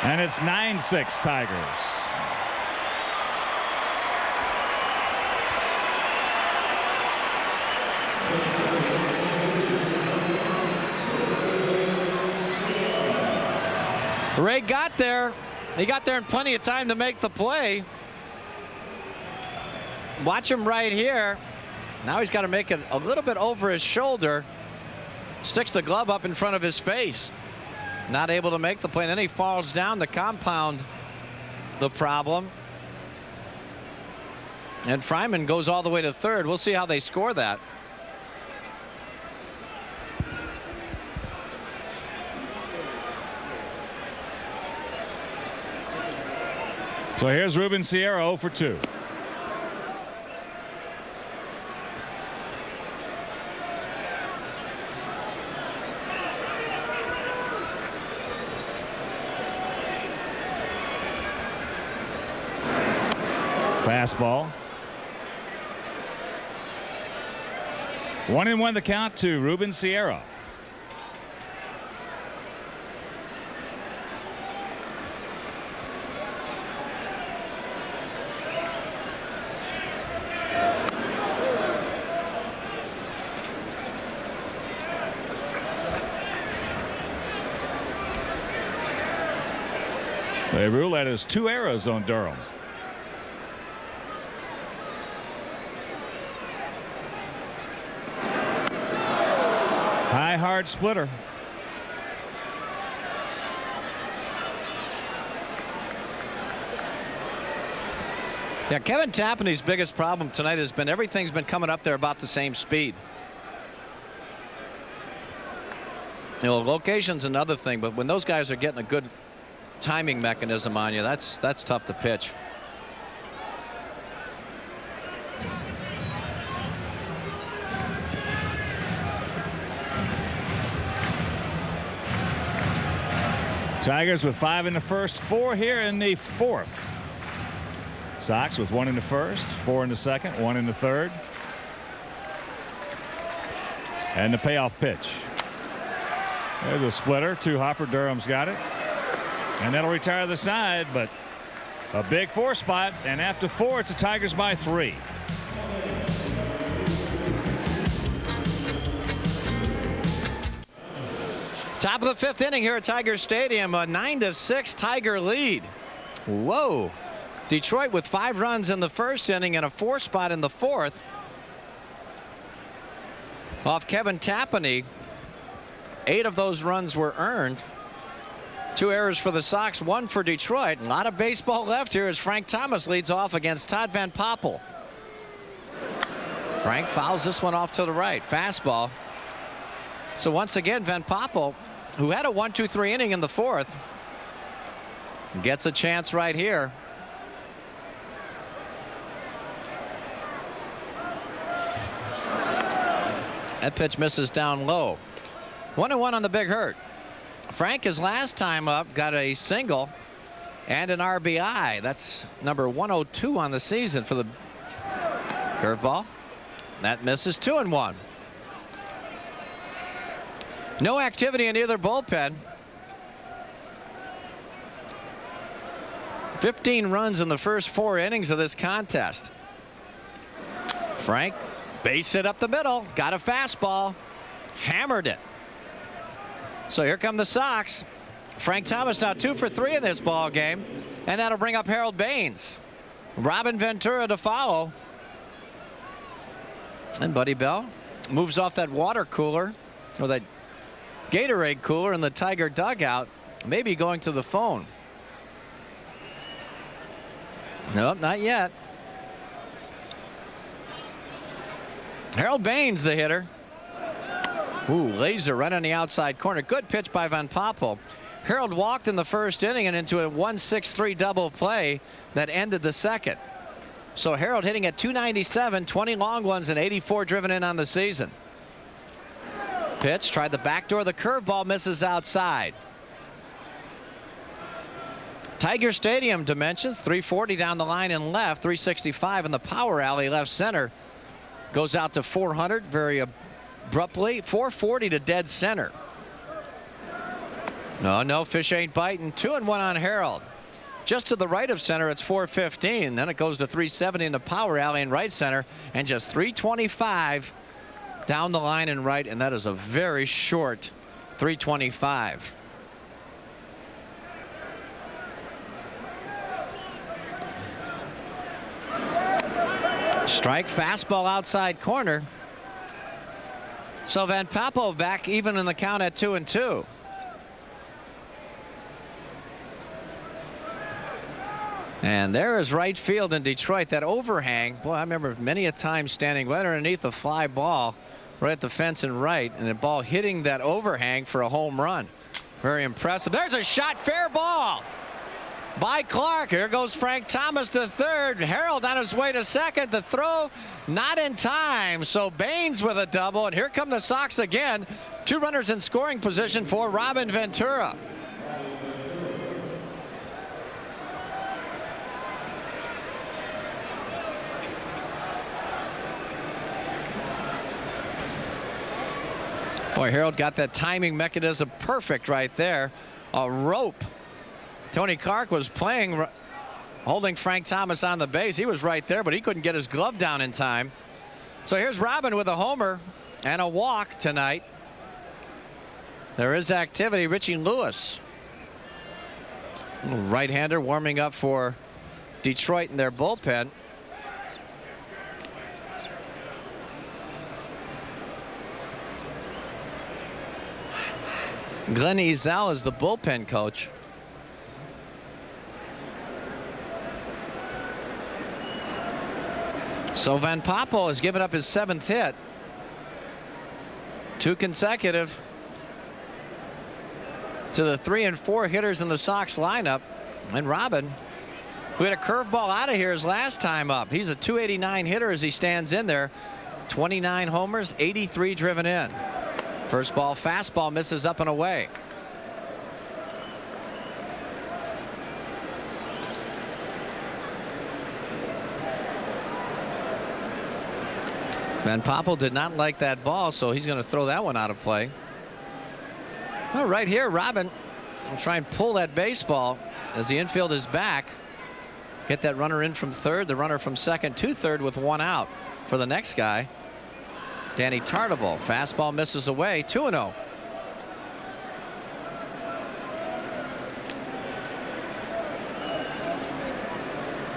And it's 9-6 Tigers. Ray got there. He got there in plenty of time to make the play. Watch him right here. Now he's got to make it a little bit over his shoulder. Sticks the glove up in front of his face. Not able to make the play. And then he falls down to compound the problem. And Fryman goes all the way to third. We'll see how they score that. So here's Ruben Sierra 0 for 2. Fastball. 1-1 the count to Ruben Sierra. They rule that as 2 errors on Durham. High hard splitter. Yeah, Kevin Tapani's biggest problem tonight has been everything's been coming up there about the same speed. You know, location's another thing, but when those guys are getting a good timing mechanism on you, that's tough to pitch. Tigers with 5 in the first, 4 here in the fourth. Sox with 1 in the first, 4 in the second, 1 in the third. And the payoff pitch. There's a splitter. 2 hopper. Durham's got it. And that'll retire the side, but a big 4 spot. And after 4, it's the Tigers by 3. Top of the 5th inning here at Tiger Stadium. A 9-6 Tiger lead. Whoa. Detroit with 5 runs in the first inning and a 4 spot in the 4th. Off Kevin Tapani. 8 of those runs were earned. 2 errors for the Sox, 1 for Detroit. A lot of baseball left here as Frank Thomas leads off against Todd Van Poppel. Frank fouls this one off to the right. Fastball. So once again, Van Poppel, who had a 1-2-3 inning in the 4th, gets a chance right here. That pitch misses down low. 1-1 on the Big Hurt. Frank, his last time up, got a single and an RBI. That's number 102 on the season for the curveball. That misses. 2-1. No activity in either bullpen. 15 runs in the first 4 innings of this contest. Frank, base hit up the middle, got a fastball, hammered it. So here come the Sox. Frank Thomas now 2 for 3 in this ball game, and that'll bring up Harold Baines. Robin Ventura to follow. And Buddy Bell moves off that water cooler, or that Gatorade cooler in the Tiger dugout, maybe going to the phone. Nope, not yet. Harold Baines, the hitter. Ooh, laser right on the outside corner. Good pitch by Van Poppel. Harold walked in the first inning and into a 1-6-3 double play that ended the second. So Harold hitting at 297, 20 long ones, and 84 driven in on the season. Pitch, tried the backdoor. The curveball misses outside. Tiger Stadium dimensions, 340 down the line and left, 365 in the power alley left center. Goes out to 400 very abruptly. 440 to dead center. No, fish ain't biting. 2-1 on Harold. Just to the right of center, it's 415. Then it goes to 370 in the power alley in right center, and just 325 down the line and right, and that is a very short 325. Strike, fastball outside corner. So Van Poppel back even in the count at 2-2. And there is right field in Detroit. That overhang, boy, I remember many a time standing right underneath a fly ball right at the fence and right, and the ball hitting that overhang for a home run. Very impressive. There's a shot, fair ball by Clark. Here goes Frank Thomas to third. Harold on his way to second. The throw not in time. So Baines with a double, and here come the Sox again. 2 runners in scoring position for Robin Ventura. Boy, Harold got that timing mechanism perfect right there. A rope. Tony Clark was playing, holding Frank Thomas on the base. He was right there, but he couldn't get his glove down in time. So here's Robin with a homer and a walk tonight. There is activity. Richie Lewis, right-hander, warming up for Detroit in their bullpen. Glenn Ezell is the bullpen coach. So Van Poppel has given up his 7th hit. 2 consecutive to the 3 and 4 hitters in the Sox lineup. And Robin, who had a curveball out of here his last time up. He's a 289 hitter as he stands in there. 29 homers, 83 driven in. First ball, fastball misses up and away. Van Poppel did not like that ball, so he's going to throw that one out of play. Well, right here, Robin will try and pull that baseball as the infield is back. Get that runner in from third, the runner from second to third with one out for the next guy. Danny Tartabull. Fastball misses away. 2-0.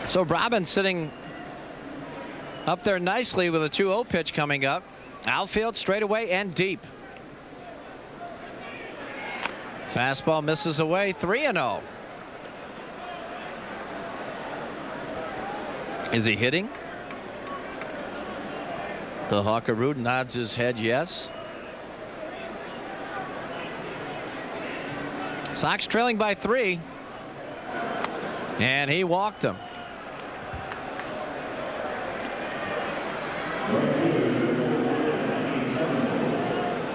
So Robin sitting up there nicely with a 2-0 pitch coming up. Outfield, straightaway, and deep. Fastball misses away. 3-0. Is he hitting? The Hawkaroo nods his head yes. Sox trailing by 3. And he walked him.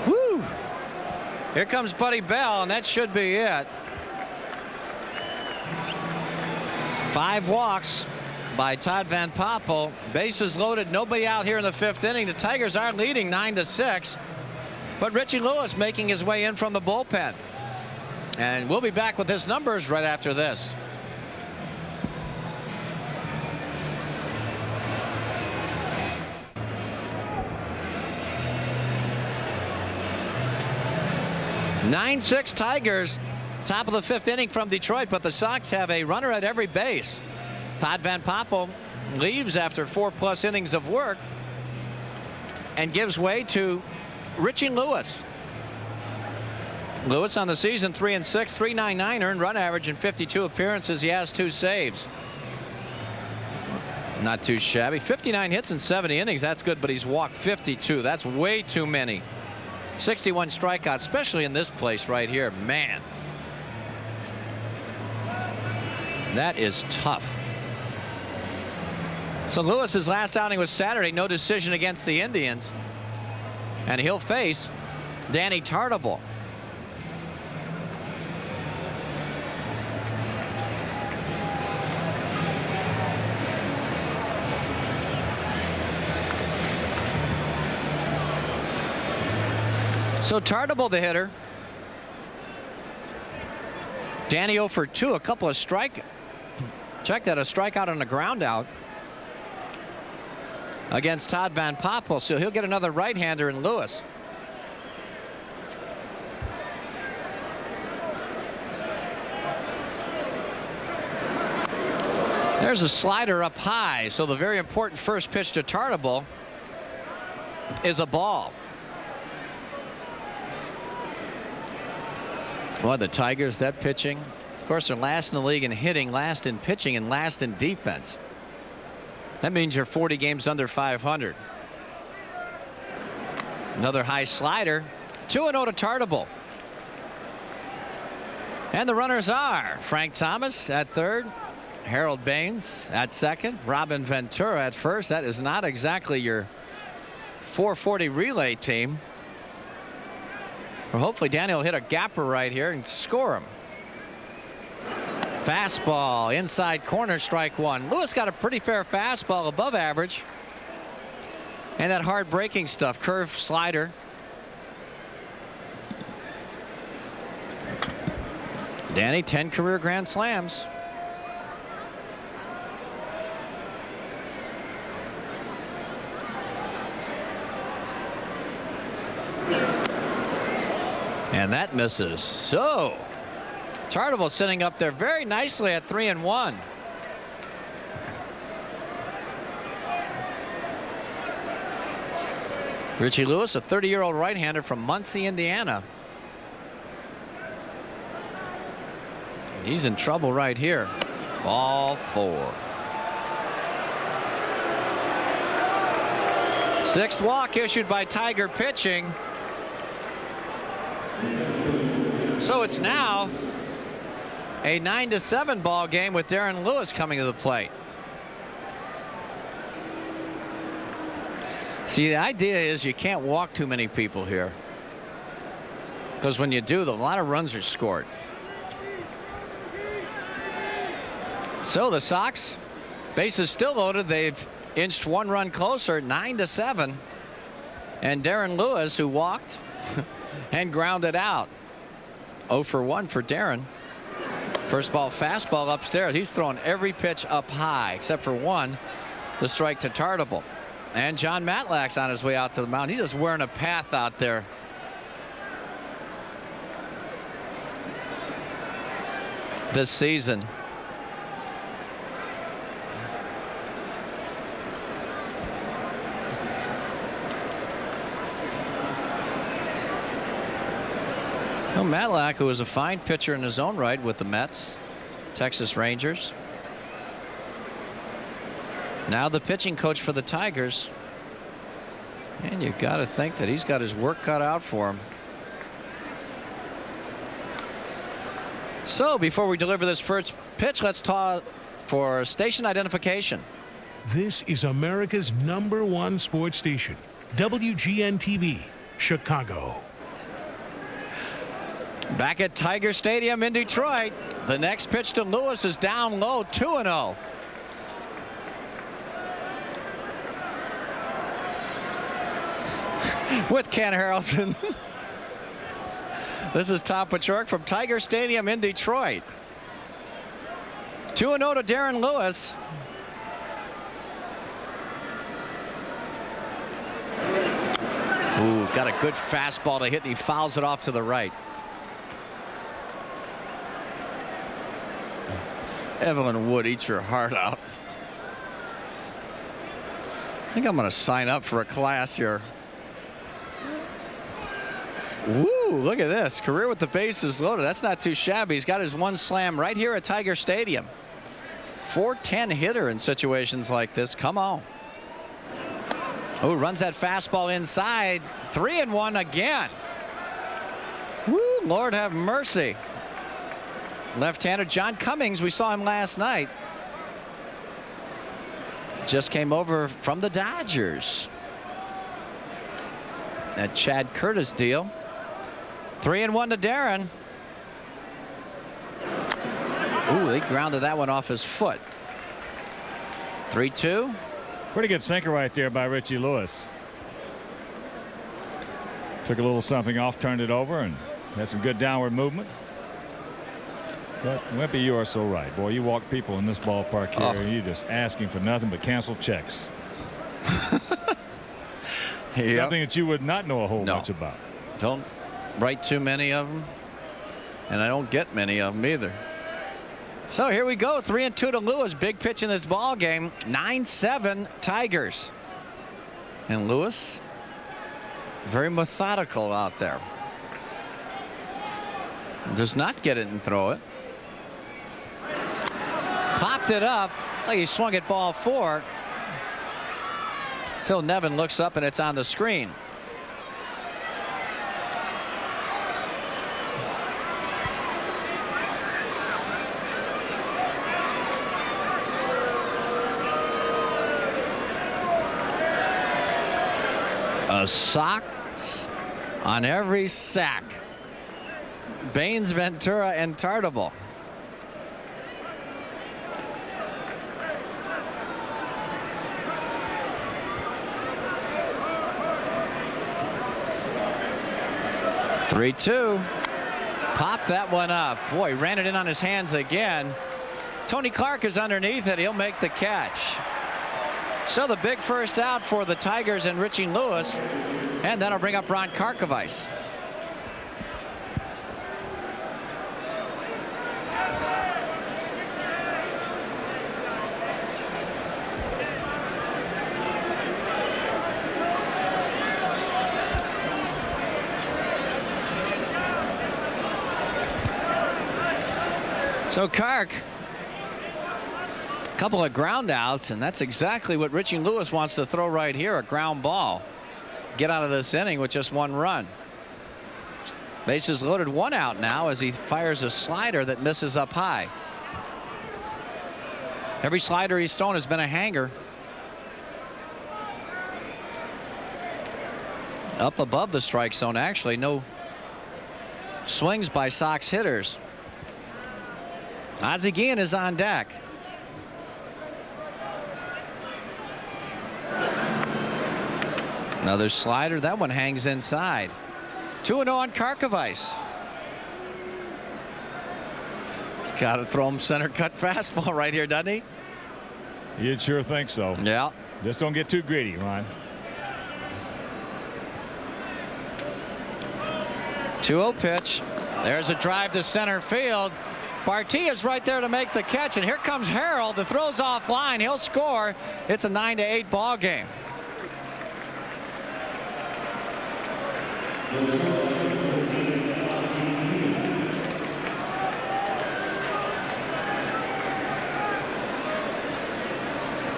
Woo! Here comes Buddy Bell, and that should be it. 5 walks by Todd Van Poppel. Bases loaded, nobody out here in the 5th inning. The Tigers are leading 9-6, but Richie Lewis making his way in from the bullpen. And we'll be back with his numbers right after this. Nine-6 Tigers, top of the 5th inning from Detroit, but the Sox have a runner at every base. Todd Van Poppel leaves after 4+ innings of work and gives way to Richie Lewis. Lewis on the season 3-6, 3.99 earned run average in 52 appearances. He has 2 saves. Not too shabby. 59 hits in 70 innings. That's good, but he's walked 52. That's way too many. 61 strikeouts, especially in this place right here. Man, that is tough. So Lewis's last outing was Saturday. No decision against the Indians. And he'll face Danny Tartabull. So Tartabull, the hitter. Danny 0 for 2, a couple of check that, a strikeout and a ground out against Todd Van Poppel. So he'll get another right-hander in Lewis. There's a slider up high. So the very important first pitch to Tartabull is a ball. Well, the Tigers, that pitching, of course, they're last in the league in hitting, last in pitching, and last in defense. That means you're 40 games under 500. Another high slider. 2-0 to Tartabull. And the runners are Frank Thomas at third, Harold Baines at second, Robin Ventura at first. That is not exactly your 440 relay team. Well, hopefully Danny will hit a gapper right here and score him. Fastball inside corner, strike 1. Lewis got a pretty fair fastball, above average. And that hard breaking stuff, curve, slider. Danny, 10 career grand slams. And that misses. So Tartabull sitting up there very nicely at 3-1. Richie Lewis, a 30-year-old right-hander from Muncie, Indiana. He's in trouble right here. Ball 4. 6th walk issued by Tiger pitching. So it's now a 9-7 ball game with Darren Lewis coming to the plate. See, the idea is you can't walk too many people here, because when you do, a lot of runs are scored. So the Sox, bases still loaded. They've inched 1 run closer, 9-7. And Darren Lewis, who walked and grounded out. 0 for 1 for Darren. First ball fastball upstairs. He's throwing every pitch up high except for one, the strike to Tartable. And John Matlack's on his way out to the mound. He's just wearing a path out there. This season. Well, Matlack, who was a fine pitcher in his own right with the Mets, Texas Rangers. Now the pitching coach for the Tigers. And you've got to think that he's got his work cut out for him. So before we deliver this first pitch, let's talk for station identification. This is America's #1 sports station, WGN-TV, Chicago. Back at Tiger Stadium in Detroit, the next pitch to Lewis is down low, 2-0. With Ken Harrelson. This is Tom Pachork from Tiger Stadium in Detroit. 2-0 to Darren Lewis. Ooh, got a good fastball to hit, and he fouls it off to the right. Evelyn Wood eats your heart out. I think I'm going to sign up for a class here. Woo, look at this. Career with the bases loaded. That's not too shabby. He's got his one slam right here at Tiger Stadium. .410 hitter in situations like this. Come on. Oh, runs that fastball inside. 3-1 again. Woo, Lord have mercy. Left-hander John Cummings, we saw him last night. Just came over from the Dodgers. That Chad Curtis deal. 3-1 to Darren. Ooh, he grounded that one off his foot. 3-2. Pretty good sinker right there by Richie Lewis. Took a little something off, turned it over, and had some good downward movement. But Wimpy, you are so right. Boy, you walk people in this ballpark here, and you're just asking for nothing but canceled checks. Yep. Something that you would not know a whole much about. Don't write too many of them, and I don't get many of them either. So here we go, 3-2 to Lewis. Big pitch in this ball game. 9-7 Tigers. And Lewis, very methodical out there. Does not get it and throw it. Popped it up like he swung at ball 4. Phil Nevin looks up and it's on the screen. A sock on every sack. Baines, Ventura, and Tartable. Three-two. Pop that one up. Boy, ran it in on his hands again. Tony Clark is underneath it. He'll make the catch. So the big first out for the Tigers and Richie Lewis, and that'll bring up Ron Karkovice. So Kark, a couple of ground outs, and that's exactly what Richie Lewis wants to throw right here, a ground ball. Get out of this inning with just one run. Bases loaded, 1 out now as he fires a slider that misses up high. Every slider he's thrown has been a hanger. Up above the strike zone, actually. No swings by Sox hitters. Ozzie Guillen is on deck. Another slider. That one hangs inside. 2-0 on Karkovice. He's got to throw him center cut fastball right here, doesn't he? You'd sure think so. Yeah. Just don't get too greedy, Ron. 2-0 pitch. There's a drive to center field. Bartia's right there to make the catch, and here comes Harold. The throw's offline. He'll score. It's a 9-8 ball game.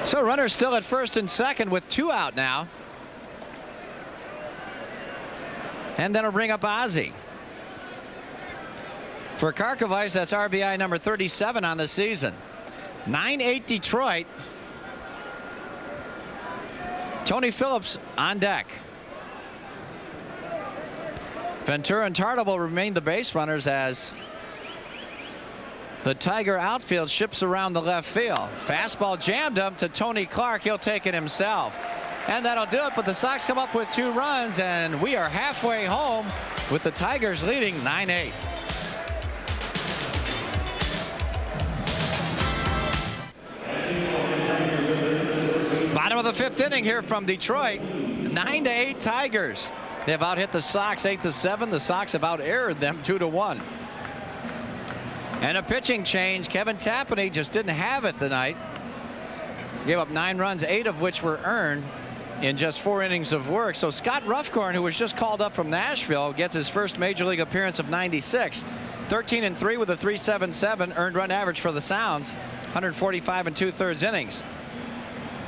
So runners still at first and second with 2 out now. And then it'll bring up Ozzie. For Karkovice, that's RBI number 37 on the season. 9-8 Detroit. Tony Phillips on deck. Ventura and Tardo remain the base runners as the Tiger outfield ships around the left field. Fastball jammed him to Tony Clark. He'll take it himself. And that'll do it, but the Sox come up with 2 runs, and we are halfway home with the Tigers leading 9-8. Bottom of the 5th inning here from Detroit. 9-8 Tigers. They've out-hit the Sox 8-7. The Sox have out-erred them 2-1. And a pitching change. Kevin Tapani just didn't have it tonight. Gave up 9 runs, 8 of which were earned in just 4 innings of work. So Scott Ruffcorn, who was just called up from Nashville, gets his first major league appearance of 96. 13-3 with a 3.77 earned run average for the Sounds. 145 2/3 innings.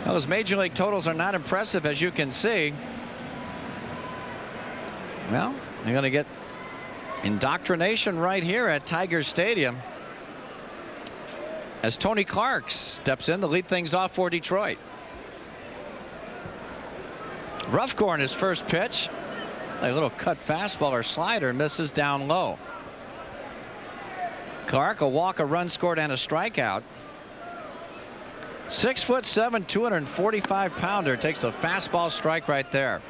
Now, those major league totals are not impressive, as you can see. Well, they're going to get indoctrination right here at Tiger Stadium as Tony Clark steps in to lead things off for Detroit. Ruffcorn, his first pitch, a little cut fastball or slider, misses down low. Clark, a walk, a run scored, and a strikeout. 6'7", 245-pounder takes a fastball strike right there.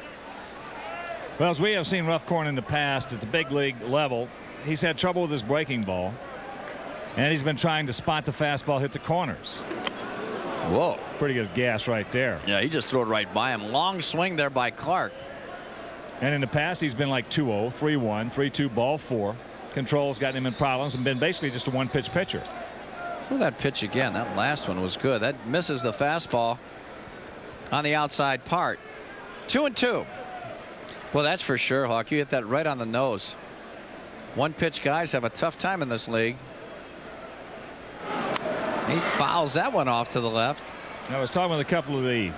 Well, as we have seen Ruffcorn in the past at the big league level, he's had trouble with his breaking ball, and he's been trying to spot the fastball hit the corners. Whoa. Pretty good gas right there. Yeah, he just threw it right by him. Long swing there by Clark. And in the past, he's been like 2-0, 3-1, 3-2, ball 4. Control's gotten him in problems and been basically just a one-pitch pitcher. Throw that pitch again. That last one was good. That misses the fastball on the outside part. 2-2. Well, that's for sure, Hawk. You hit that right on the nose. One-pitch guys have a tough time in this league. He fouls that one off to the left. I was talking with a couple of the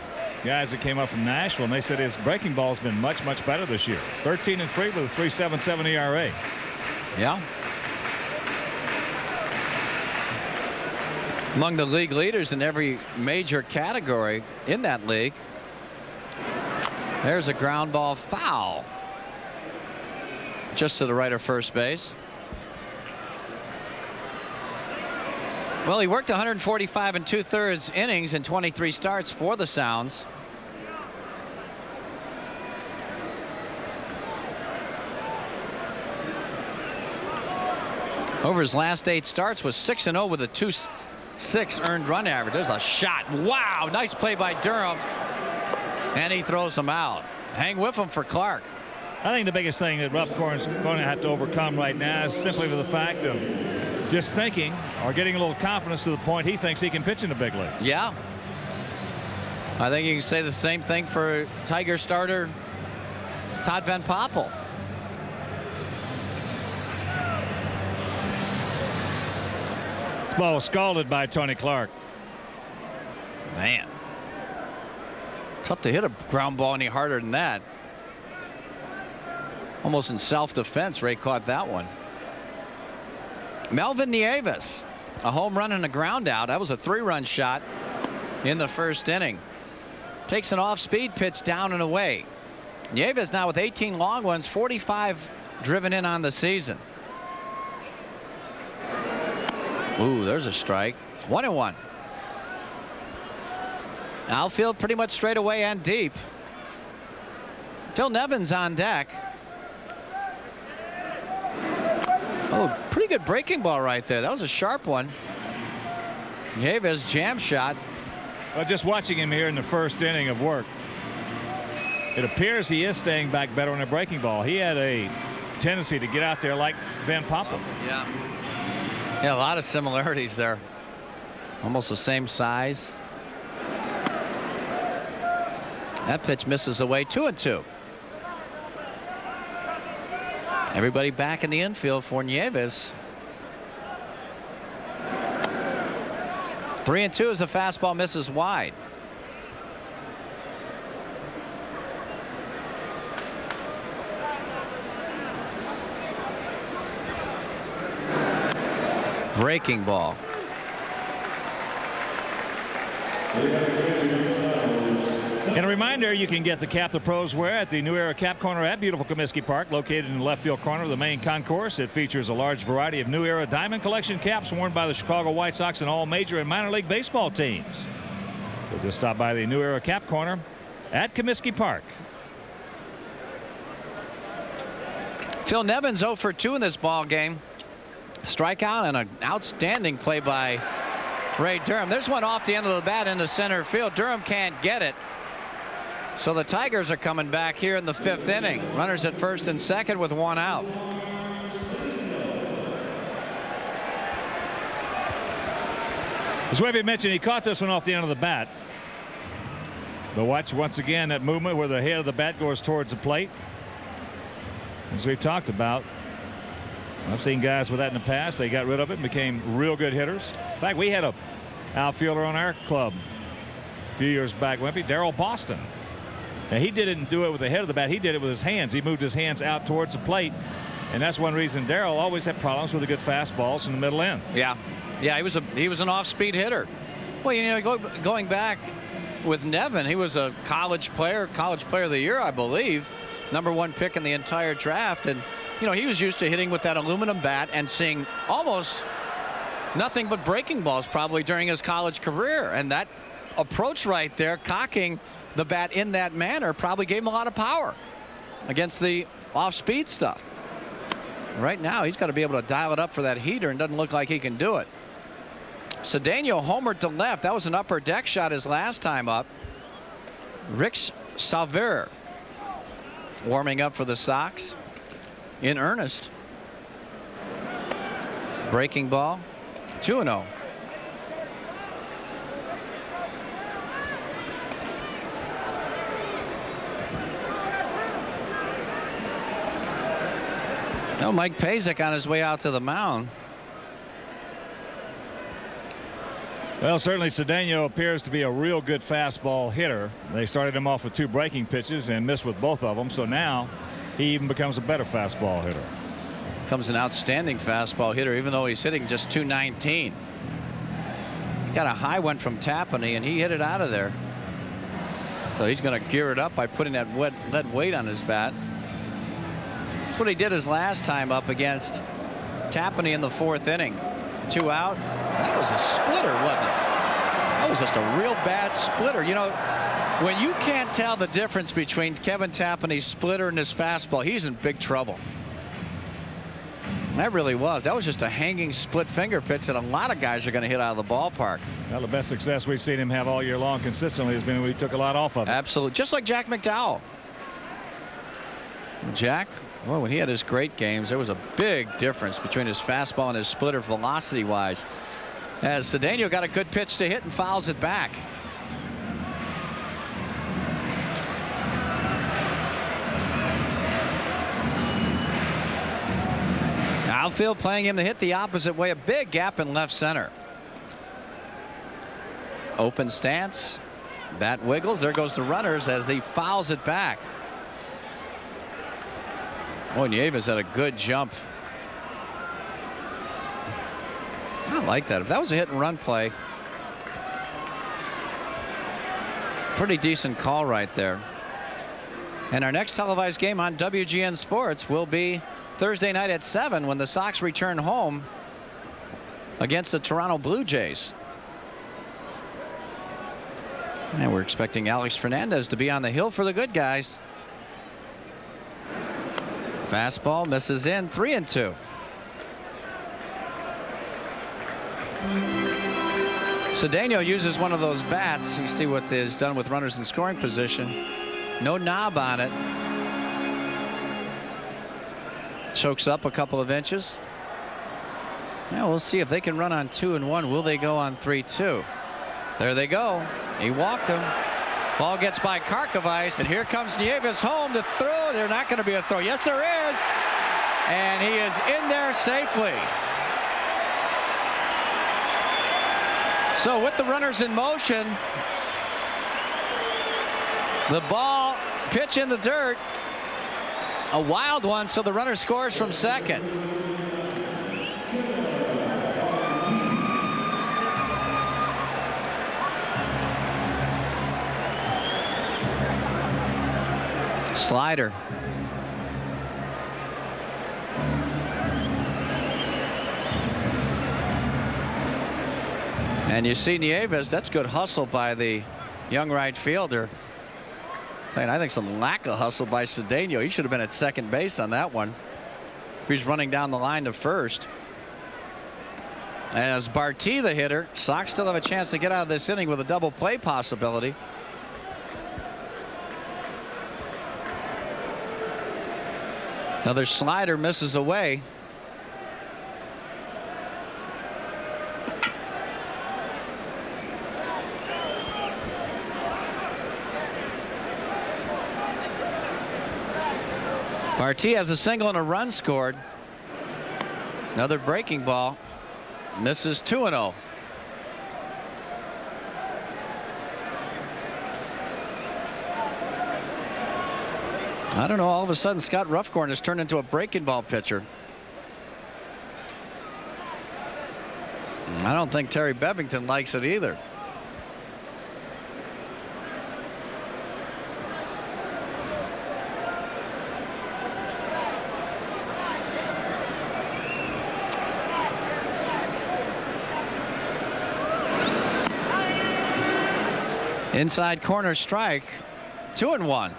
guys that came up from Nashville, and they said his breaking ball has been much, much better this year. 13-3 with a 3.77 ERA. Yeah. Among the league leaders in every major category in that league. There's a ground ball foul. Just to the right of first base. Well, he worked 145 2/3 innings in 23 starts for the Sounds. Over his last 8 starts was 6-0 with a 2.6 earned run average. There's a shot. Wow, nice play by Durham. And he throws him out. Hang with him for Clark. I think the biggest thing that Ruffcorn's going to have to overcome right now is simply the fact of just thinking or getting a little confidence to the point he thinks he can pitch in the big leagues. Yeah. I think you can say the same thing for Tiger starter Todd Van Poppel. Ball was scalded by Tony Clark. Man. Tough to hit a ground ball any harder than that. Almost in self-defense, Ray caught that one. Melvin Nieves, a home run and a ground out. That was a 3-run shot in the first inning. Takes an off-speed pitch down and away. Nieves now with 18 long ones, 45 driven in on the season. Ooh, there's a strike. 1-1. Outfield pretty much straight away and deep. Phil Nevins on deck. Oh, pretty good breaking ball right there. That was a sharp one. Nieves jam shot. Well, just watching him here in the first inning of work, it appears he is staying back better on a breaking ball. He had a tendency to get out there like Van Poppel. Yeah, a lot of similarities there. Almost the same size. That pitch misses away. 2-2. Everybody back in the infield for Nieves. 3-2 as a fastball misses wide. Breaking ball. And a reminder, you can get the cap the pros wear at the New Era Cap Corner at beautiful Comiskey Park, located in the left field corner of the main concourse. It features a large variety of New Era Diamond Collection caps worn by the Chicago White Sox and all major and minor league baseball teams. So just stop by the New Era Cap Corner at Comiskey Park. Phil Nevins 0 for 2 in this ball game. Strikeout and an outstanding play by Ray Durham. There's one off the end of the bat into center field. Durham can't get it. So the Tigers are coming back here in the 5th inning. Runners at first and second with 1 out. As Webby mentioned, he caught this one off the end of the bat. But watch once again that movement where the head of the bat goes towards the plate. As we've talked about, I've seen guys with that in the past. They got rid of it and became real good hitters. In fact, we had a outfielder on our club a few years back, Wimpy, Darrell Boston. And he didn't do it with the head of the bat. He did it with his hands. He moved his hands out towards the plate. And that's one reason Darrell always had problems with the good fastballs in the middle end. Yeah, he was an off-speed hitter. Well, you know, going back with Nevin, he was a college player of the year, I believe. #1 pick in the entire draft. And, you know, he was used to hitting with that aluminum bat and seeing almost nothing but breaking balls probably during his college career. And that approach right there, cocking the bat in that manner, probably gave him a lot of power against the off-speed stuff. Right now, he's got to be able to dial it up for that heater, and doesn't look like he can do it. Cedeno homered to left. That was an upper deck shot his last time up. Rick Salver warming up for the Sox in earnest. Breaking ball. 2-0. Oh, Mike Pazek on his way out to the mound. Well, certainly Cedeno appears to be a real good fastball hitter. They started him off with 2 breaking pitches and missed with both of them. So now he even becomes a better fastball hitter. Becomes an outstanding fastball hitter, even though he's hitting just 219. He got a high one from Tapani, and he hit it out of there. So he's going to gear it up by putting that lead weight on his bat. That's what he did his last time up against Tapani in the 4th inning. 2 out. That was a splitter, wasn't it? That was just a real bad splitter. You know, when you can't tell the difference between Kevin Tapani's splitter and his fastball, he's in big trouble. That really was. That was just a hanging split finger pitch that a lot of guys are going to hit out of the ballpark. Well, the best success we've seen him have all year long consistently has been when we took a lot off of it. Absolutely. Just like Jack McDowell. Jack, well, when he had his great games, there was a big difference between his fastball and his splitter velocity wise. As Cedeno got a good pitch to hit and fouls it back. Outfield playing him to hit the opposite way. A big gap in left center. Open stance. Bat wiggles. There goes the runners as he fouls it back. Oh, Nieves had a good jump. I like that. If that was a hit and run play, pretty decent call right there. And our next televised game on WGN Sports will be Thursday night at 7 when the Sox return home against the Toronto Blue Jays. And we're expecting Alex Fernandez to be on the hill for the good guys. Fastball misses in, 3-2. Cedeno uses one of those bats. You see what is done with runners in scoring position. No knob on it. Chokes up a couple of inches. Now we'll see if they can run on 2-1. Will they go on 3-2? There they go. He walked him. Ball gets by Karkovice, and here comes Nieves home to throw. There's not going to be a throw. Yes, there is. And he is in there safely. So with the runners in motion, the ball, pitch in the dirt, a wild one, so the runner scores from second. Slider. And you see Nieves, that's good hustle by the young right fielder. I think some lack of hustle by Cedeno. He should have been at second base on that one. He's running down the line to first. As Barty, the hitter, Sox still have a chance to get out of this inning with a double play possibility. Another slider misses away. Barty has a single and a run scored. Another breaking ball. Misses 2-0. I don't know, all of a sudden Scott Ruffcorn has turned into a breaking ball pitcher. I don't think Terry Bevington likes it either. Inside corner strike, 2-1.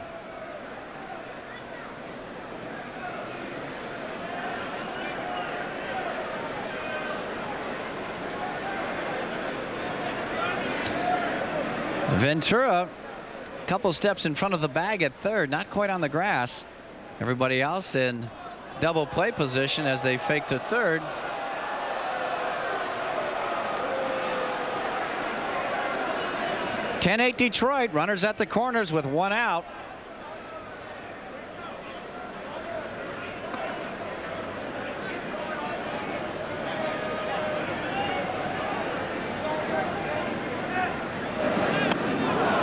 Ventura, a couple steps in front of the bag at third, not quite on the grass. Everybody else in double play position as they fake to third. (10-8) Detroit. Runners at the corners with one out.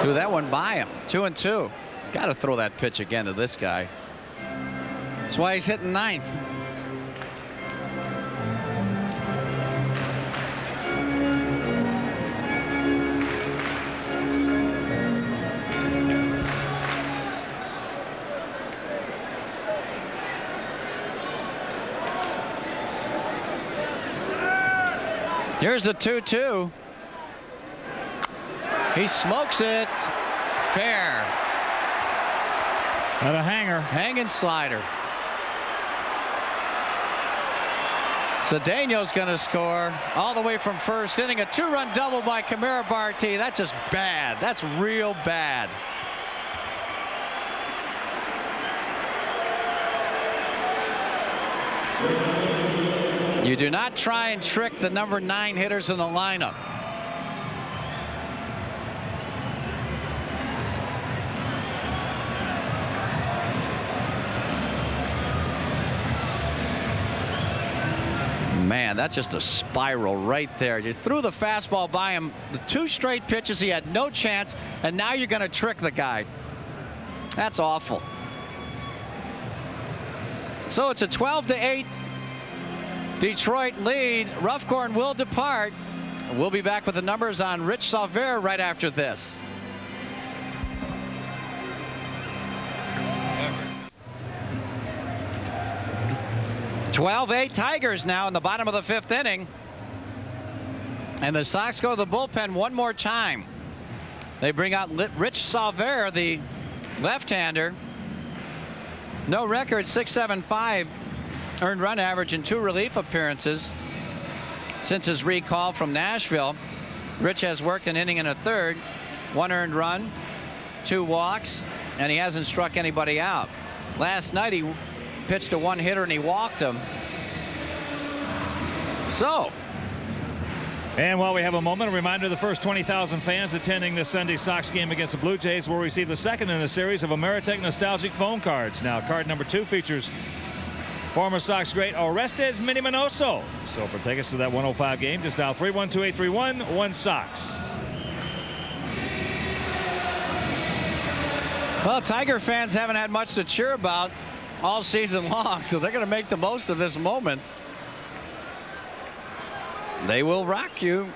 Threw that one by him. 2-2. Got to throw that pitch again to this guy. That's why he's hitting ninth. Here's the 2-2. He smokes it. Fair. And a hanger. Hanging slider. Cedeno's going to score all the way from first inning. A two-run double by Kamara Barty. That's just bad. That's real bad. You do not try and trick the number 9 hitters in the lineup. Man, that's just a spiral right there. You threw the fastball by him. The 2 straight pitches, he had no chance, and now you're going to trick the guy. That's awful. So it's a 12-8 Detroit lead. Ruffcorn will depart. We'll be back with the numbers on Rich Salver right after this. (12-8) Tigers now in the bottom of the 5th inning. And the Sox go to the bullpen one more time. They bring out Rich Salver, the left-hander. No record, 6.75 earned run average in 2 relief appearances since his recall from Nashville. Rich has worked an inning and a third, 1 earned run, 2 walks, and he hasn't struck anybody out. Last night he pitched a 1-hitter and he walked him. So. And while we have a moment, a reminder, the first 20,000 fans attending this Sunday Sox game against the Blue Jays will receive the second in a series of Ameritech Nostalgic phone cards. Now, card number 2 features former Sox great Orestes Miniminoso. So for tickets to that 105 game, just dial 312-831-1-SOX. Well, Tiger fans haven't had much to cheer about all season long, so they're going to make the most of this moment. They will rock you.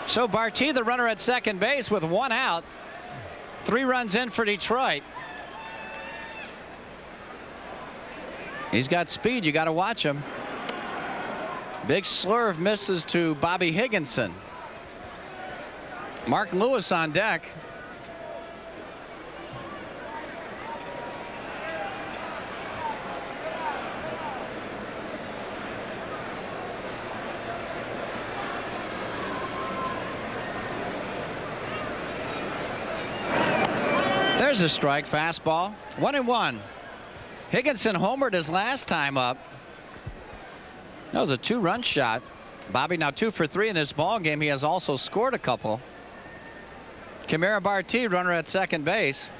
So Barty, the runner at second base with 1 out. 3 runs in for Detroit. He's got speed. You got to watch him. Big slurve misses to Bobby Higginson. Mark Lewis on deck. There's a strike, fastball, 1-1. Higginson homered his last time up. That was a 2-run shot. Bobby now 2 for 3 in this ball game. He has also scored a couple. Kimera Barty, runner at second base.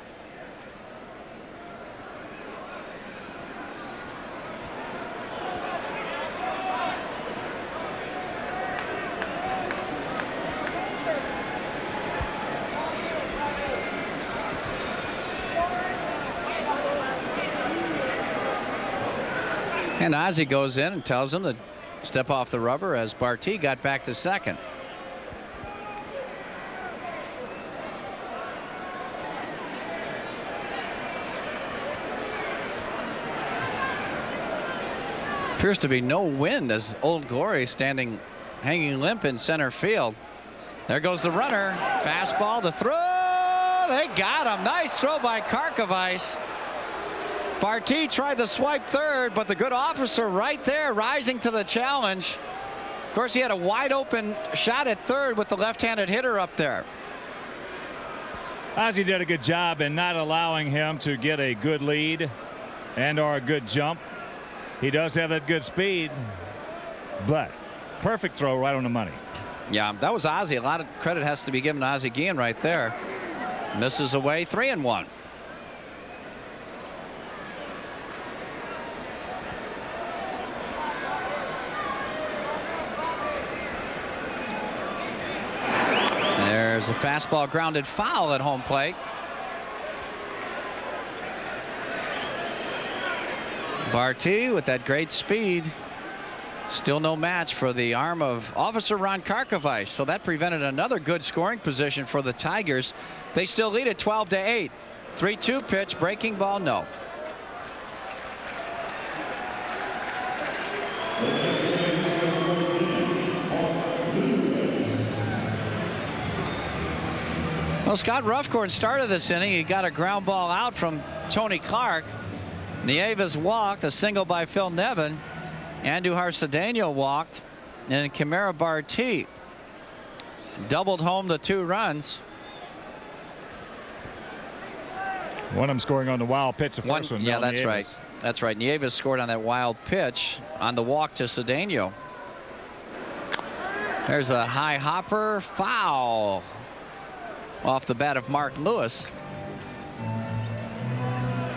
And Ozzie goes in and tells him to step off the rubber as Barty got back to second. Appears to be no wind as Old Glory standing hanging limp in center field. There goes the runner. Fastball, the throw. They got him. Nice throw by Karkovice. Barty tried to swipe third, but the good officer right there rising to the challenge. Of course, he had a wide open shot at third with the left-handed hitter up there. Ozzie did a good job in not allowing him to get a good lead and or a good jump. He does have that good speed, but perfect throw right on the money. Yeah, that was Ozzie. A lot of credit has to be given to Ozzie Guillen right there. Misses away, 3-1. There's a fastball grounded foul at home plate. Barty with that great speed. Still no match for the arm of Officer Ron Karkovice. So that prevented another good scoring position for the Tigers. They still lead at 12-8. 3-2 pitch, breaking ball, no. Well, Scott Ruffcorn started this inning. He got a ground ball out from Tony Clark. Nieves walked, a single by Phil Nevin. Andujar Cedeno walked, and Kimera Barty doubled home the 2 runs. One of them scoring on the wild pitch, the first one. Yeah, that's Nieves. right. That's right. Nieves scored on that wild pitch on the walk to Cedeno. There's a high hopper, foul off the bat of Mark Lewis.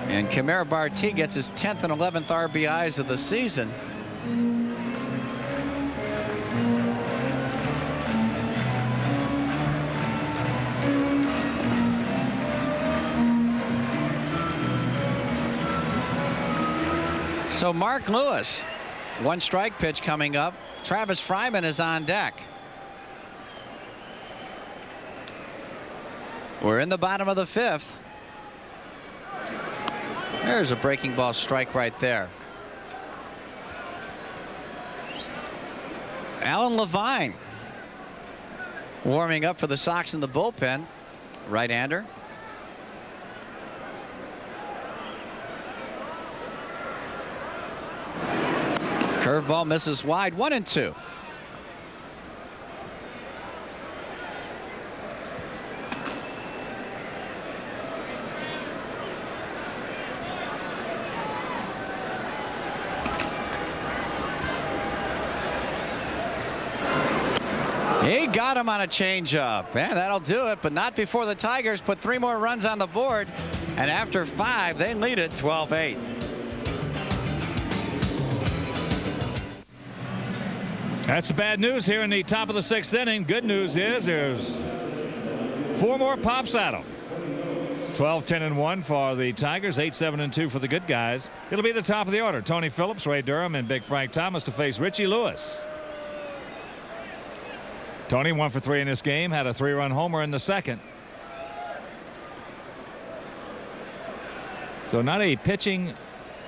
And Kimera Barty gets his 10th and 11th RBIs of the season. So Mark Lewis, 1 strike pitch coming up. Travis Fryman is on deck. We're in the bottom of the 5th. There's a breaking ball strike right there. Alan Levine warming up for the Sox in the bullpen. Right-hander. Curveball misses wide. 1-2. He got him on a changeup. Man, that'll do it, but not before the Tigers put 3 more runs on the board. And after 5, they lead it 12-8. That's the bad news here in the top of the 6th inning. Good news is there's 4 more pops at them. 12-10-1 for the Tigers, 8-7-2 for the good guys. It'll be the top of the order. Tony Phillips, Ray Durham, and Big Frank Thomas to face Richie Lewis. Tony 1 for 3 in this game, had a 3-run homer in the second. So not a pitching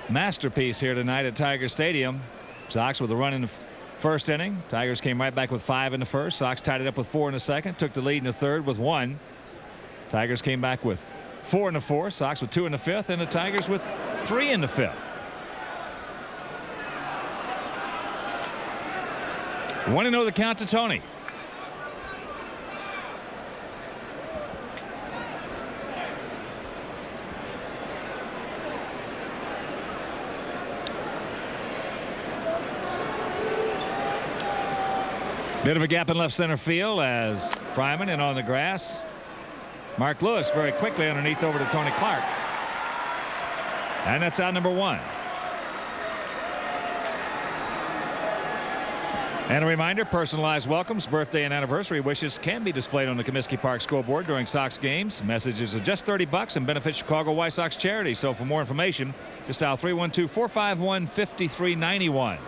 masterpiece here tonight at Tiger Stadium. Sox with a run in the first inning. Tigers came right back with 5 in the first. Sox tied it up with 4 in the second. Took the lead in the third with 1. Tigers came back with 4 in the fourth. Sox with 2 in the fifth. And the Tigers with 3 in the fifth. 1-0 the count to Tony. Bit of a gap in left center field as Fryman in on the grass. Mark Lewis very quickly underneath over to Tony Clark. And that's out number 1. And a reminder, personalized welcomes, birthday and anniversary wishes can be displayed on the Comiskey Park scoreboard during Sox games. Messages are just $30 and benefit Chicago White Sox charity. So for more information, just dial 312-451-5391.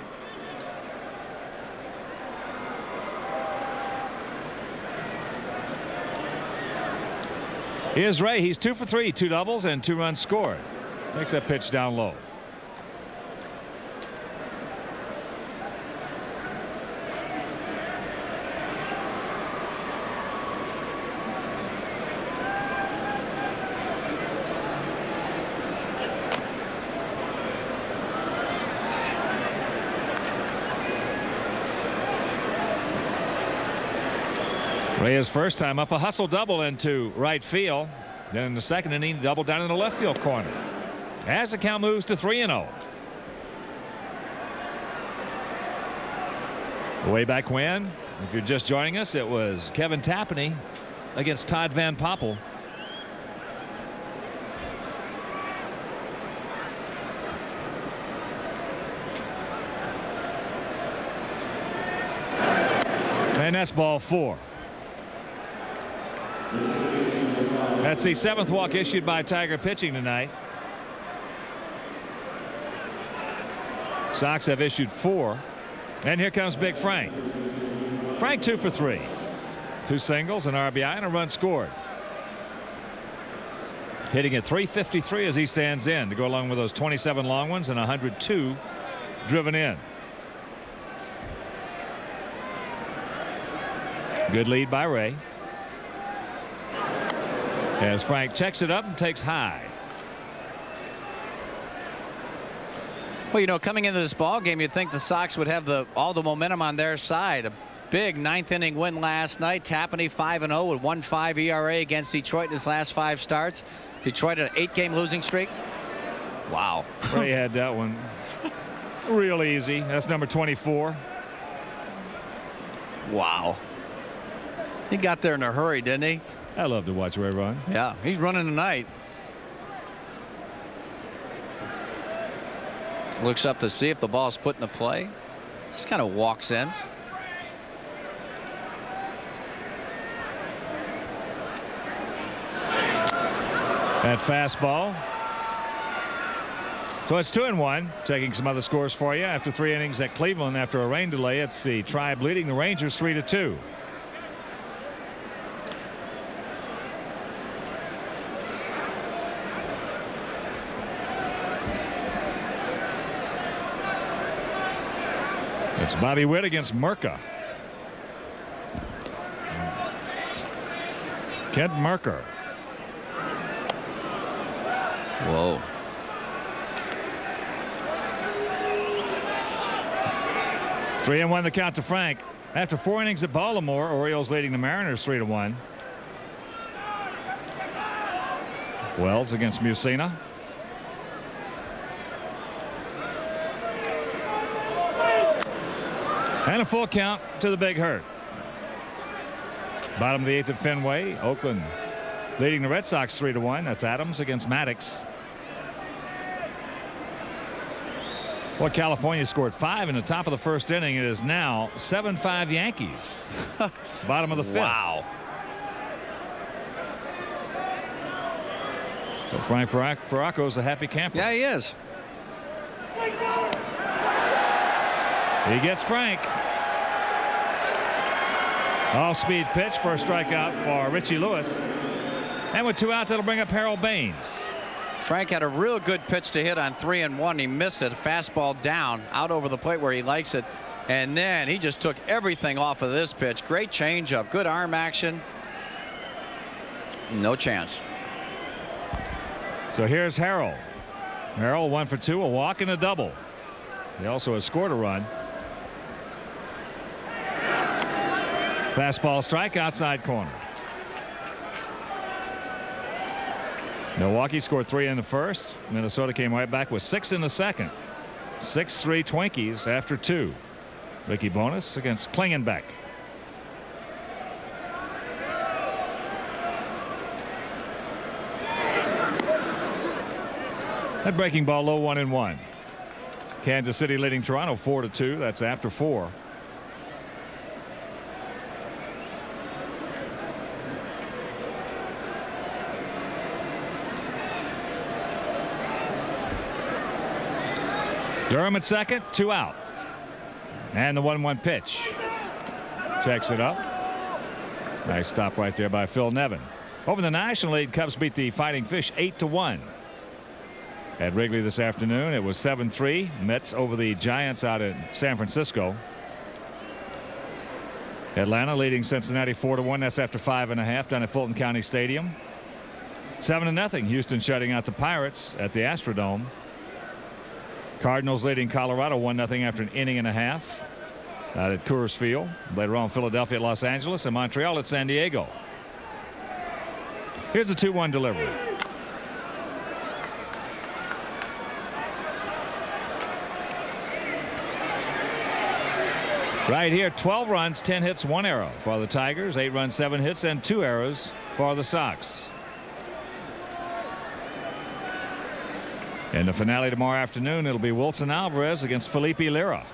Here's Ray. He's 2 for 3, 2 doubles and 2 runs scored. Makes that pitch down low. Reyes first time up, a hustle double into right field. Then in the second inning, double down in the left field corner. As the count moves to 3-0. Way back when, if you're just joining us, it was Kevin Tapani against Todd Van Poppel. And that's ball 4. That's the 7th walk issued by Tiger pitching tonight. Sox have issued 4. And here comes Big Frank. Frank 2 for 3. 2 singles, an RBI, and a run scored. Hitting at .353 as he stands in to go along with those 27 long ones and 102 driven in. Good lead by Ray. As Frank checks it up and takes high. Well, you know, coming into this ball game, you'd think the Sox would have all the momentum on their side. A big 9th inning win last night. Tapani 5-0 with 1.5 ERA against Detroit in his last 5 starts. Detroit had an 8-game losing streak. Wow. Ray had that one real easy. That's number 24. Wow. He got there in a hurry, didn't he? I love to watch Ray run. Yeah, he's running tonight. Looks up to see if the ball's put into play. Just kind of walks in. That fastball. So it's 2-1. Taking some other scores for you after 3 innings at Cleveland after a rain delay. It's the Tribe leading the Rangers 3-2. It's Bobby Witt against Merker. Kent Merker. Whoa. 3-1 the count to Frank. After 4 innings at Baltimore, Orioles leading the Mariners 3-1. Wells against Musina. And a full count to the Big Hurt. Bottom of the 8th at Fenway. Oakland leading the Red Sox 3-1. That's Adams against Maddox. Well, California scored 5 in the top of the first inning. It is now 7-5 Yankees. Bottom of the 5th. Wow. So Frank Farraco's a happy camper. Yeah, he is. He gets Frank. Off-speed pitch for a strikeout for Richie Lewis. And with 2 out, that'll bring up Harold Baines. Frank had a real good pitch to hit on 3-1. He missed it. Fastball down, out over the plate where he likes it. And then he just took everything off of this pitch. Great changeup, good arm action. No chance. So here's Harold. Harold 1 for 2, a walk and a double. He also has scored a run. Fastball strike outside corner. Milwaukee scored 3 in the first. Minnesota came right back with 6 in the second. 6-3 Twinkies after 2. Ricky Bonas against Klingenbeck. That breaking ball low, 1-1. Kansas City leading Toronto 4-2. That's after 4. Durham at second, 2 out. And the 1-1 pitch. Checks it up. Nice stop right there by Phil Nevin. Over the National League, Cubs beat the Fighting Fish 8-1. At Wrigley this afternoon, it was 7-3. Mets over the Giants out in San Francisco. Atlanta leading Cincinnati 4-1. That's after 5.5 down at Fulton County Stadium. 7-0. Houston shutting out the Pirates at the Astrodome. Cardinals leading Colorado 1-0 after an inning and a half out at Coors Field. Later on, Philadelphia at Los Angeles and Montreal at San Diego. Here's a 2-1 delivery. Right here, 12 runs, 10 hits, 1 error for the Tigers. 8 runs, 7 hits, and 2 errors for the Sox. In the finale tomorrow afternoon, it'll be Wilson Alvarez against Felipe Lira.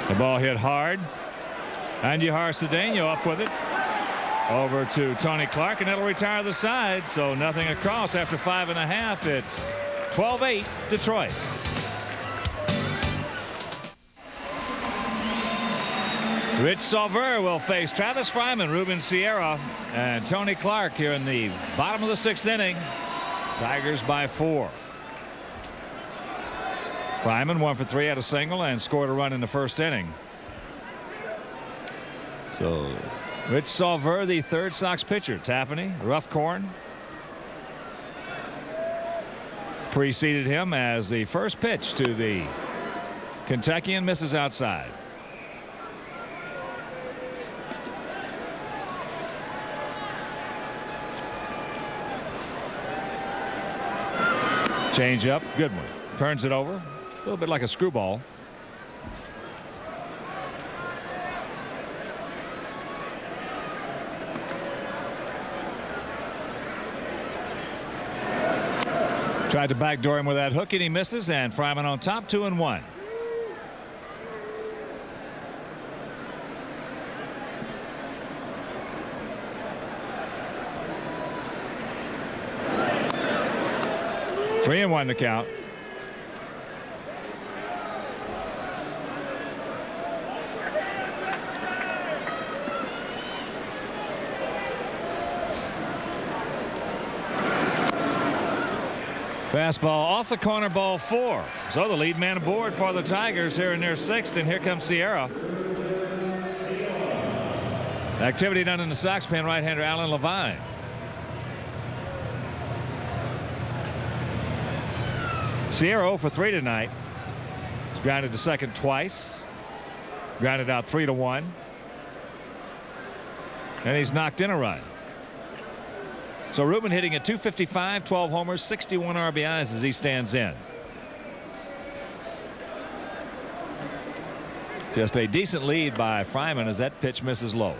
The ball hit hard. Andujar Cedeno up with it. Over to Tony Clark, and it'll retire the side. So nothing across after 5.5. It's 12-8 Detroit. Rich Sauver will face Travis Fryman, Ruben Sierra, and Tony Clark here in the bottom of the 6th inning. Tigers by 4. Fryman 1 for 3, had a single and scored a run in the first inning. So Rich Sauver, the 3rd Sox pitcher. Tapani, Rough Corn preceded him as the first pitch to the Kentuckian misses outside. Change up, good one. Turns it over. A little bit like a screwball. Tried to backdoor him with that hook, and he misses, and Fryman on top, 2-1. Three and 1 to count. Fastball off the corner, ball 4. So the lead man aboard for the Tigers here in their 6th, and here comes Sierra. Activity done in the Sox pen, right-hander Alan Levine. Sierra 0 for 3 tonight. He's grounded to second twice. Grounded out 3-1. And he's knocked in a run. So Ruben hitting at .255, 12 homers, 61 RBIs as he stands in. Just a decent lead by Fryman as that pitch misses low.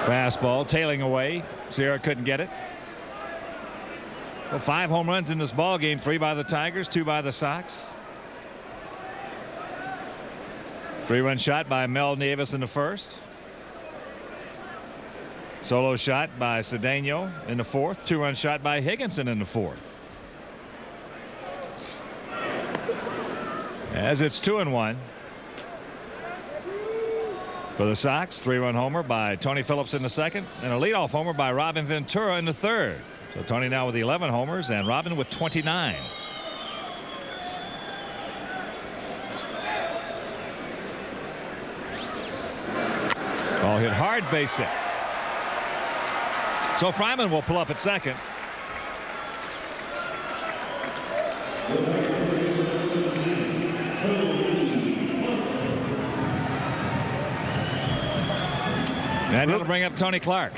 Fastball tailing away. Sierra couldn't get it. Well, 5 home runs in this ball game. 3 by the Tigers, 2 by the Sox. 3-run shot by Mel Nieves in the first. Solo shot by Cedeno in the fourth. 2-run shot by Higginson in the fourth. As it's 2-1. For the Sox, 3-run homer by Tony Phillips in the second, and a leadoff homer by Robin Ventura in the third. So Tony now with 11 homers and Robin with 29. Ball hit hard, base hit. So Fryman will pull up at second. And it'll bring up Tony Clark.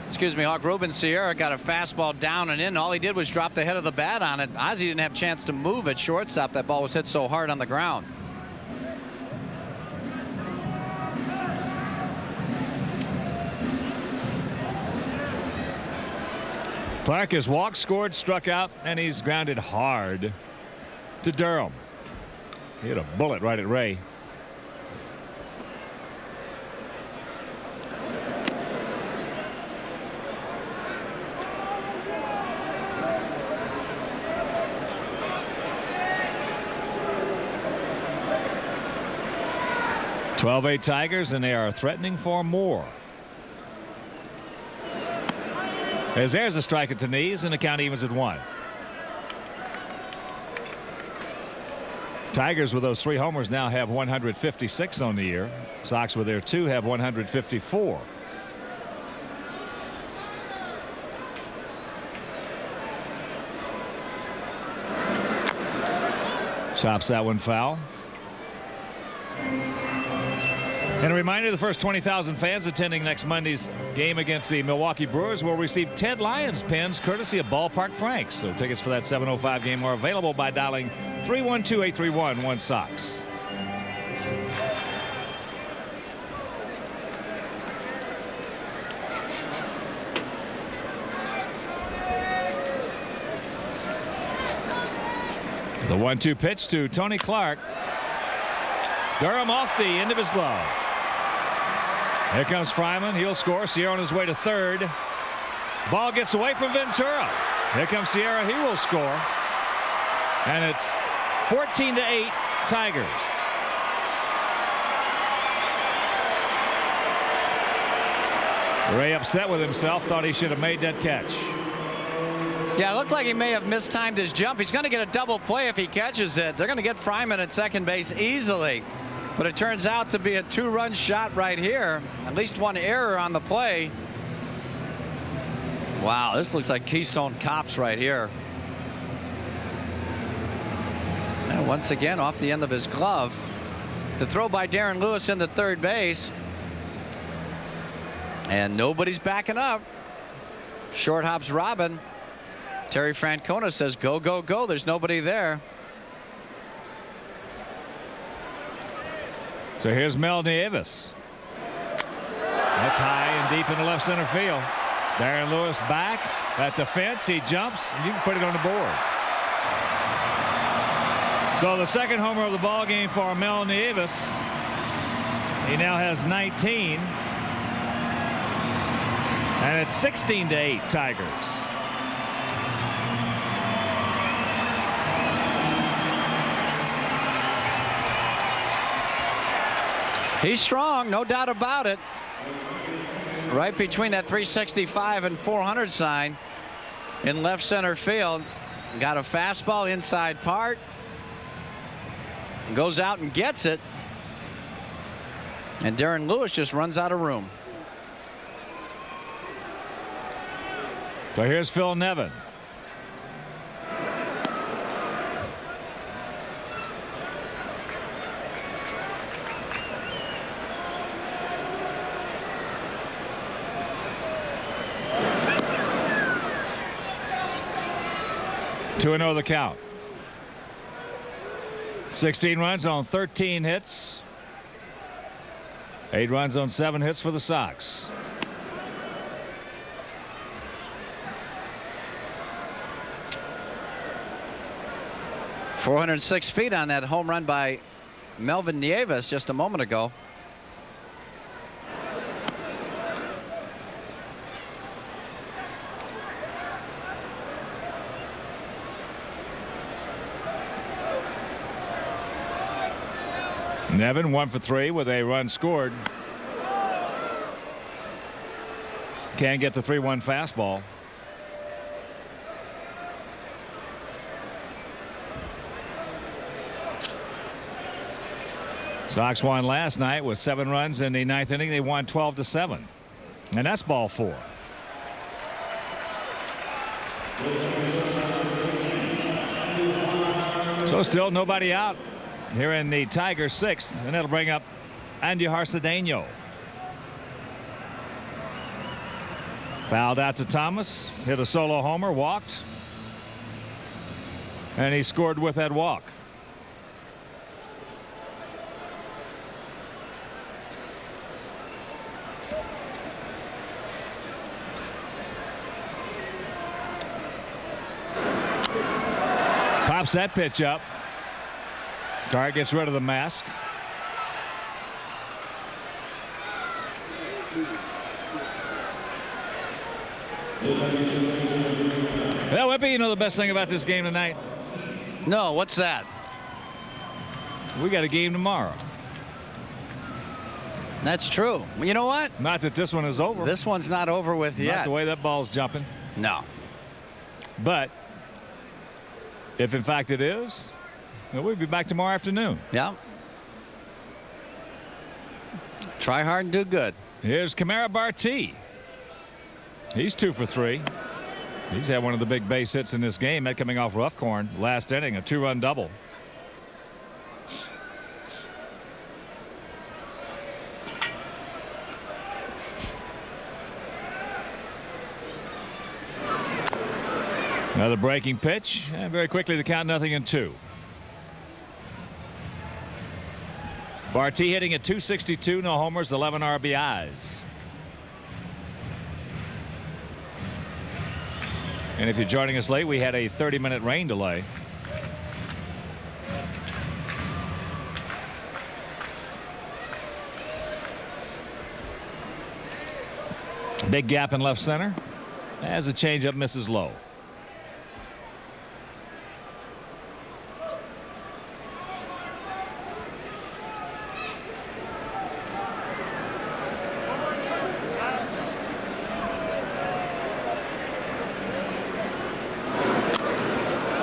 Excuse me, Hawk. Ruben Sierra got a fastball down and in. All he did was drop the head of the bat on it. Ozzie didn't have a chance to move at shortstop. That ball was hit so hard on the ground. Clark has walked, scored, struck out, and he's grounded hard to Durham. He hit a bullet right at Ray. .12-8 Tigers, and they are threatening for more. As there's a strike at the knees, and the count evens at 1. Tigers with those 3 homers now have 156 on the year. Sox with their 2 have 154. Chops that one foul. And a reminder, the first 20,000 fans attending next Monday's game against the Milwaukee Brewers will receive Ted Lyons pins courtesy of Ballpark Franks. So tickets for that 7:05 game are available by dialing 312-831-1-SOX. The 1-2 pitch to Tony Clark. Durham off the end of his glove. Here comes Fryman. He'll score. Sierra on his way to third. Ball gets away from Ventura. Here comes Sierra. He will score. And it's 14-8 Tigers. Ray upset with himself. Thought he should have made that catch. Yeah, it looked like he may have mistimed his jump. He's going to get a double play if he catches it. They're going to get Fryman at second base easily. But it turns out to be a 2-run shot right here. At least 1 error on the play. Wow, this looks like Keystone Cops right here. And once again off the end of his glove. The throw by Darren Lewis into third base. And nobody's backing up. Short hops Robin. Terry Francona says go, go, go. There's nobody there. So here's Mel Nieves. That's high and deep in the left center field. Darren Lewis back at the fence. He jumps, and you can put it on the board. So the second homer of the ball game for Mel Nieves. He now has 19. And it's 16-8 Tigers. He's strong, no doubt about it. Right between that 365 and 400 sign in left center field. Got a fastball inside part. Goes out and gets it. And Darren Lewis just runs out of room. So here's Phil Nevin. Two and 0 the count. 16 runs on 13 hits. 8 runs on 7 hits for the Sox. .406 feet on that home run by Melvin Nieves just a moment ago. Nevin 1 for 3 with a run scored. Can't get the 3-1 fastball. Sox won last night with 7 runs in the 9th inning. They won 12-7. And that's ball 4. So still nobody out here in the Tigers' 6th, and that'll bring up Andy Jarcedeño. Fouled out to Thomas, hit a solo homer, walked, and he scored with that walk. Pops that pitch up. Carr gets rid of the mask. Well, Wimpy, you know the best thing about this game tonight? No, what's that? We got a game tomorrow. That's true. You know what? Not that this one is over. This one's not over with yet. Not the way that ball's jumping. No. But if in fact it is, we'll be back tomorrow afternoon. Yeah. Try hard and do good. Here's Kamara Barti. He's 2 for 3. He's had one of the big base hits in this game, that coming off Roughcorn last inning, a 2-run double. Another breaking pitch, and very quickly the count 0-2. Barti hitting at .262, no homers, 11 RBIs. And if you're joining us late, we had a 30-minute rain delay. Big gap in left center. As a changeup misses low.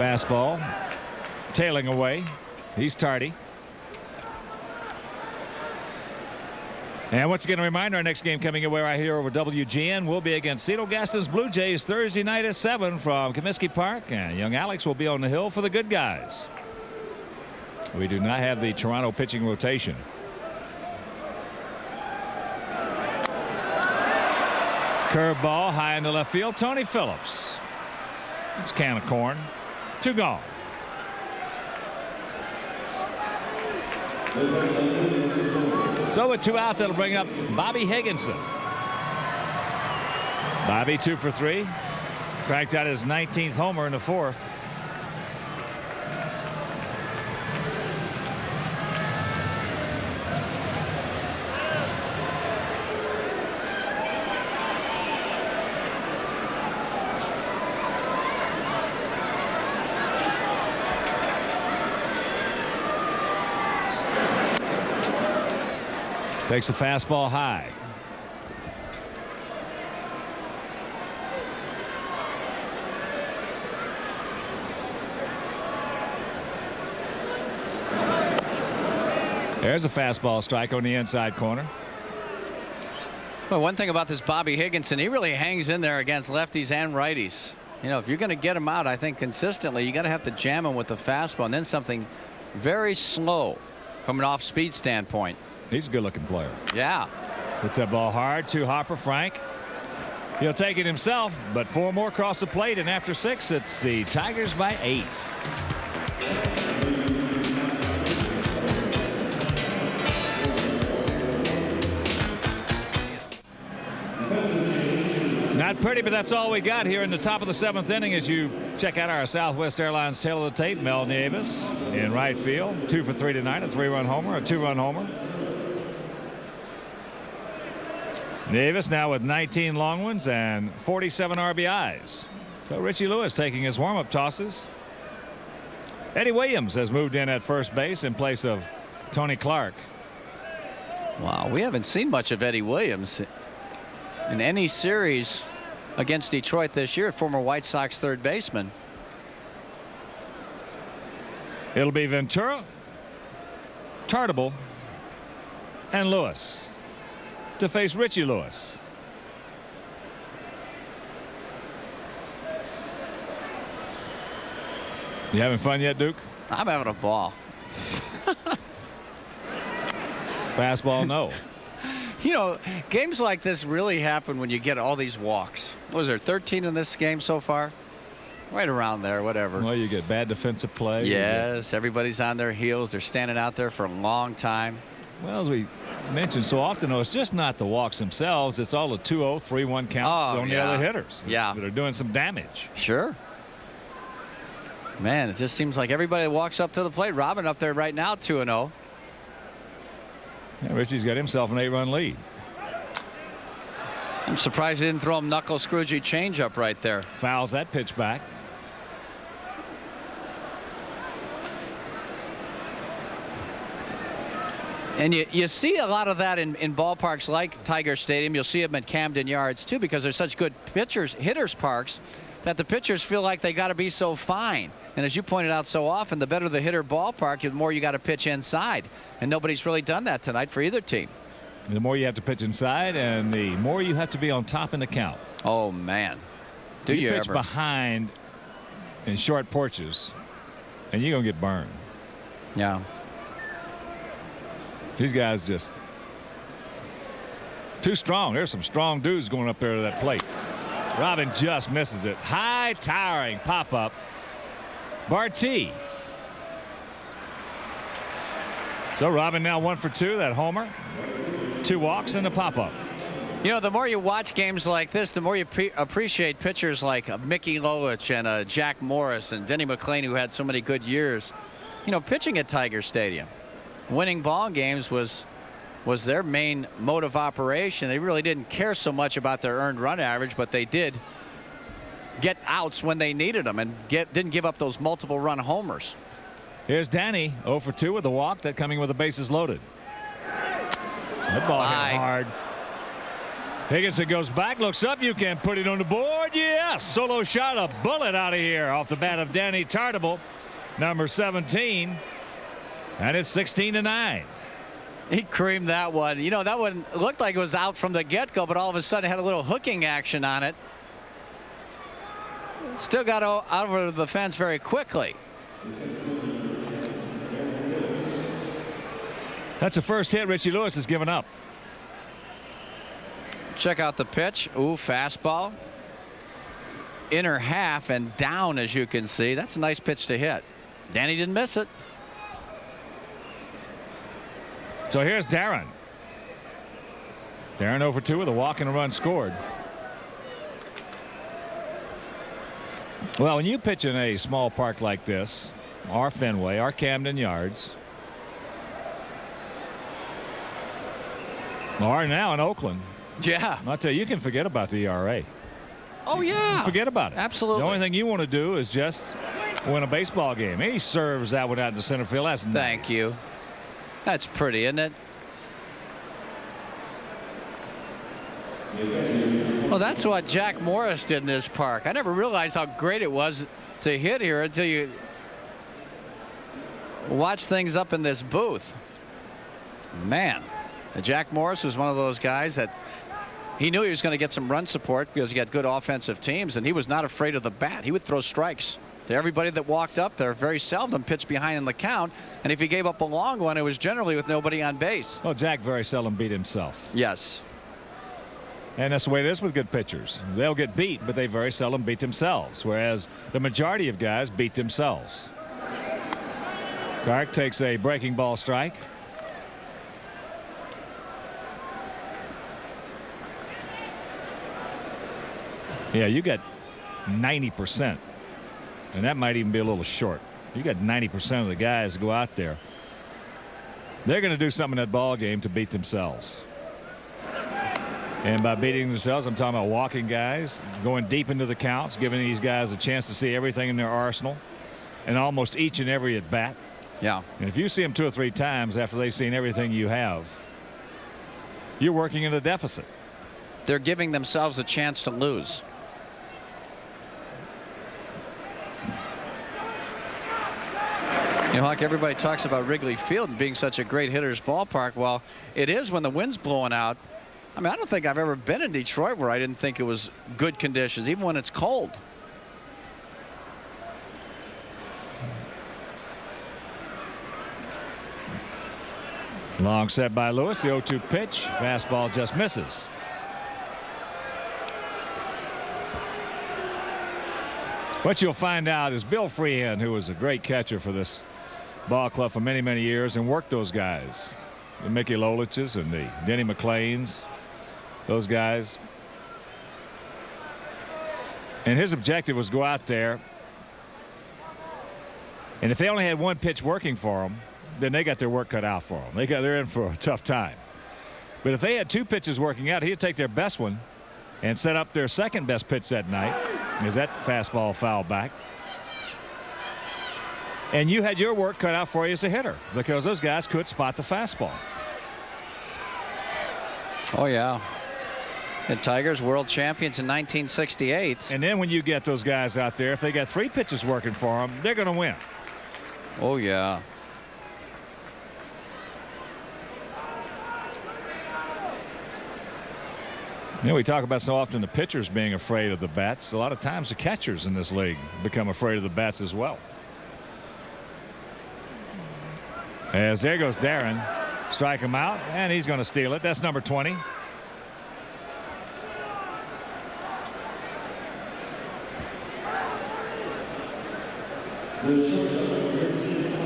Fastball tailing away. He's tardy. And once again, a reminder, our next game coming away right here over WGN will be against Cedar Gaston's Blue Jays Thursday night at 7 from Comiskey Park. And young Alex will be on the hill for the good guys. We do not have the Toronto pitching rotation. Curveball high into left field. Tony Phillips. It's a can of corn. 2 gone. So with 2 out, that'll bring up Bobby Higginson. Bobby 2 for 3. Cracked out his 19th homer in the 4th. Takes the fastball high. There's a fastball strike on the inside corner. Well, one thing about this Bobby Higginson, he really hangs in there against lefties and righties. You know, if you're going to get him out, I think consistently, you got to have to jam him with the fastball and then something very slow from an off-speed standpoint. He's a good-looking player. Yeah. Puts that ball hard to Hopper Frank. He'll take it himself, but 4 more across the plate, and after 6, it's the Tigers by 8. Not pretty, but that's all we got here in the top of the 7th inning as you check out our Southwest Airlines tail of the tape. Mel Nieves in right field, 2 for 3 tonight, a 3-run homer, a 2-run homer. Nieves now with 19 long ones and 47 RBIs. So Richie Lewis taking his warm-up tosses. Eddie Williams has moved in at first base in place of Tony Clark. Wow, we haven't seen much of Eddie Williams in any series against Detroit this year. Former White Sox third baseman. It'll be Ventura, Tartable, and Lewis to face Richie Lewis. You having fun yet, Duke? I'm having a ball. Fastball, no. You know, games like this really happen when you get all these walks. What was there, 13 in this game so far? Right around there, whatever. Well, you get bad defensive play. Yes, everybody's on their heels. They're standing out there for a long time. Well, as we mentioned so often, though, it's just not the walks themselves. It's all the 2-0, 3-1 counts on the other hitters that are doing some damage. Sure. Man, it just seems like everybody walks up to the plate. Robin up there right now, 2-0. Yeah, Richie's got himself an 8-run lead. I'm surprised he didn't throw him knuckle Scroogey changeup right there. Fouls that pitch back. And you see a lot of that in ballparks like Tiger Stadium. You'll see them at Camden Yards too, because they're such good hitters parks that the pitchers feel like they got to be so fine. And as you pointed out so often, the better the hitter ballpark, the more you got to pitch inside. And nobody's really done that tonight for either team. The more you have to pitch inside, and the more you have to be on top in the count. Oh man, do you pitch ever behind in short porches, and you're gonna get burned. Yeah. These guys just too strong. There's some strong dudes going up there to that plate. Robin just misses it. High towering pop up. Barty. So Robin now 1 for 2. That homer, 2 walks and a pop up. You know, the more you watch games like this, the more you appreciate pitchers like Mickey Lolich and Jack Morris and Denny McClain, who had so many good years. You know, pitching at Tiger Stadium, winning ball games was their main mode of operation. They really didn't care so much about their earned run average, but they did get outs when they needed them and didn't give up those multiple run homers. Here's Danny 0 for 2 with a walk, that coming with the bases loaded. That ball hit hard. Higginson goes back, looks up. You can put it on the board. Yes, solo shot, a bullet out of here off the bat of Danny Tartable, number 17, and it's 16-9. He creamed that one. You know, that one looked like it was out from the get-go, but all of a sudden it had a little hooking action on it. Still got out over the fence very quickly. That's the first hit Richie Lewis has given up. Check out the pitch. Ooh, fastball. Inner half and down, as you can see. That's a nice pitch to hit. Danny didn't miss it. So here's Darren. Darren 0 for 2 with a walk and a run scored. Well, when you pitch in a small park like this, our Fenway, our Camden Yards, or now in Oakland, yeah, I'll tell you, you can forget about the ERA. Oh yeah, forget about it. Absolutely. The only thing you want to do is just win a baseball game. He serves that one out to center field. That's nice. Thank you. That's pretty, isn't it? Well, that's what Jack Morris did in this park. I never realized how great it was to hit here until you watch things up in this booth. Man, Jack Morris was one of those guys that he knew he was going to get some run support because he had good offensive teams, and he was not afraid of the bat. He would throw strikes to everybody that walked up there. Very seldom pitched behind in the count, and if he gave up a long one, it was generally with nobody on base. Well, Jack very seldom beat himself. Yes. And that's the way it is with good pitchers. They'll get beat, but they very seldom beat themselves, whereas the majority of guys beat themselves. Clark takes a breaking ball strike. Yeah, you got 90%, and that might even be a little short. You got 90% of the guys go out there. They're going to do something in that ball game to beat themselves. And by beating themselves, I'm talking about walking guys, going deep into the counts, giving these guys a chance to see everything in their arsenal, and almost each and every at bat. Yeah. And if you see them 2 or 3 times after they've seen everything you have, you're working in a deficit. They're giving themselves a chance to lose. You know, Hawk, everybody talks about Wrigley Field being such a great hitter's ballpark. Well, it is when the wind's blowing out. I mean, I don't think I've ever been in Detroit where I didn't think it was good conditions, even when it's cold. Long set by Lewis. The 0-2 pitch. Fastball just misses. What you'll find out is Bill Freehan, who was a great catcher for this ball club for many, many years and worked those guys. The Mickey Loliches and the Denny McClains. Those guys. And his objective was go out there, and if they only had one pitch working for them, then they got their work cut out for them. They're in for a tough time. But if they had 2 pitches working out, he'd take their best one and set up their second best pitch that night. Is that fastball foul back? And you had your work cut out for you as a hitter because those guys could spot the fastball. Oh, yeah. The Tigers world champions in 1968. And then when you get those guys out there, if they got 3 pitches working for them, they're going to win. Oh, yeah. You know, we talk about so often the pitchers being afraid of the bats. A lot of times the catchers in this league become afraid of the bats as well. As there goes Darren. Strike him out, and he's going to steal it. That's number 20.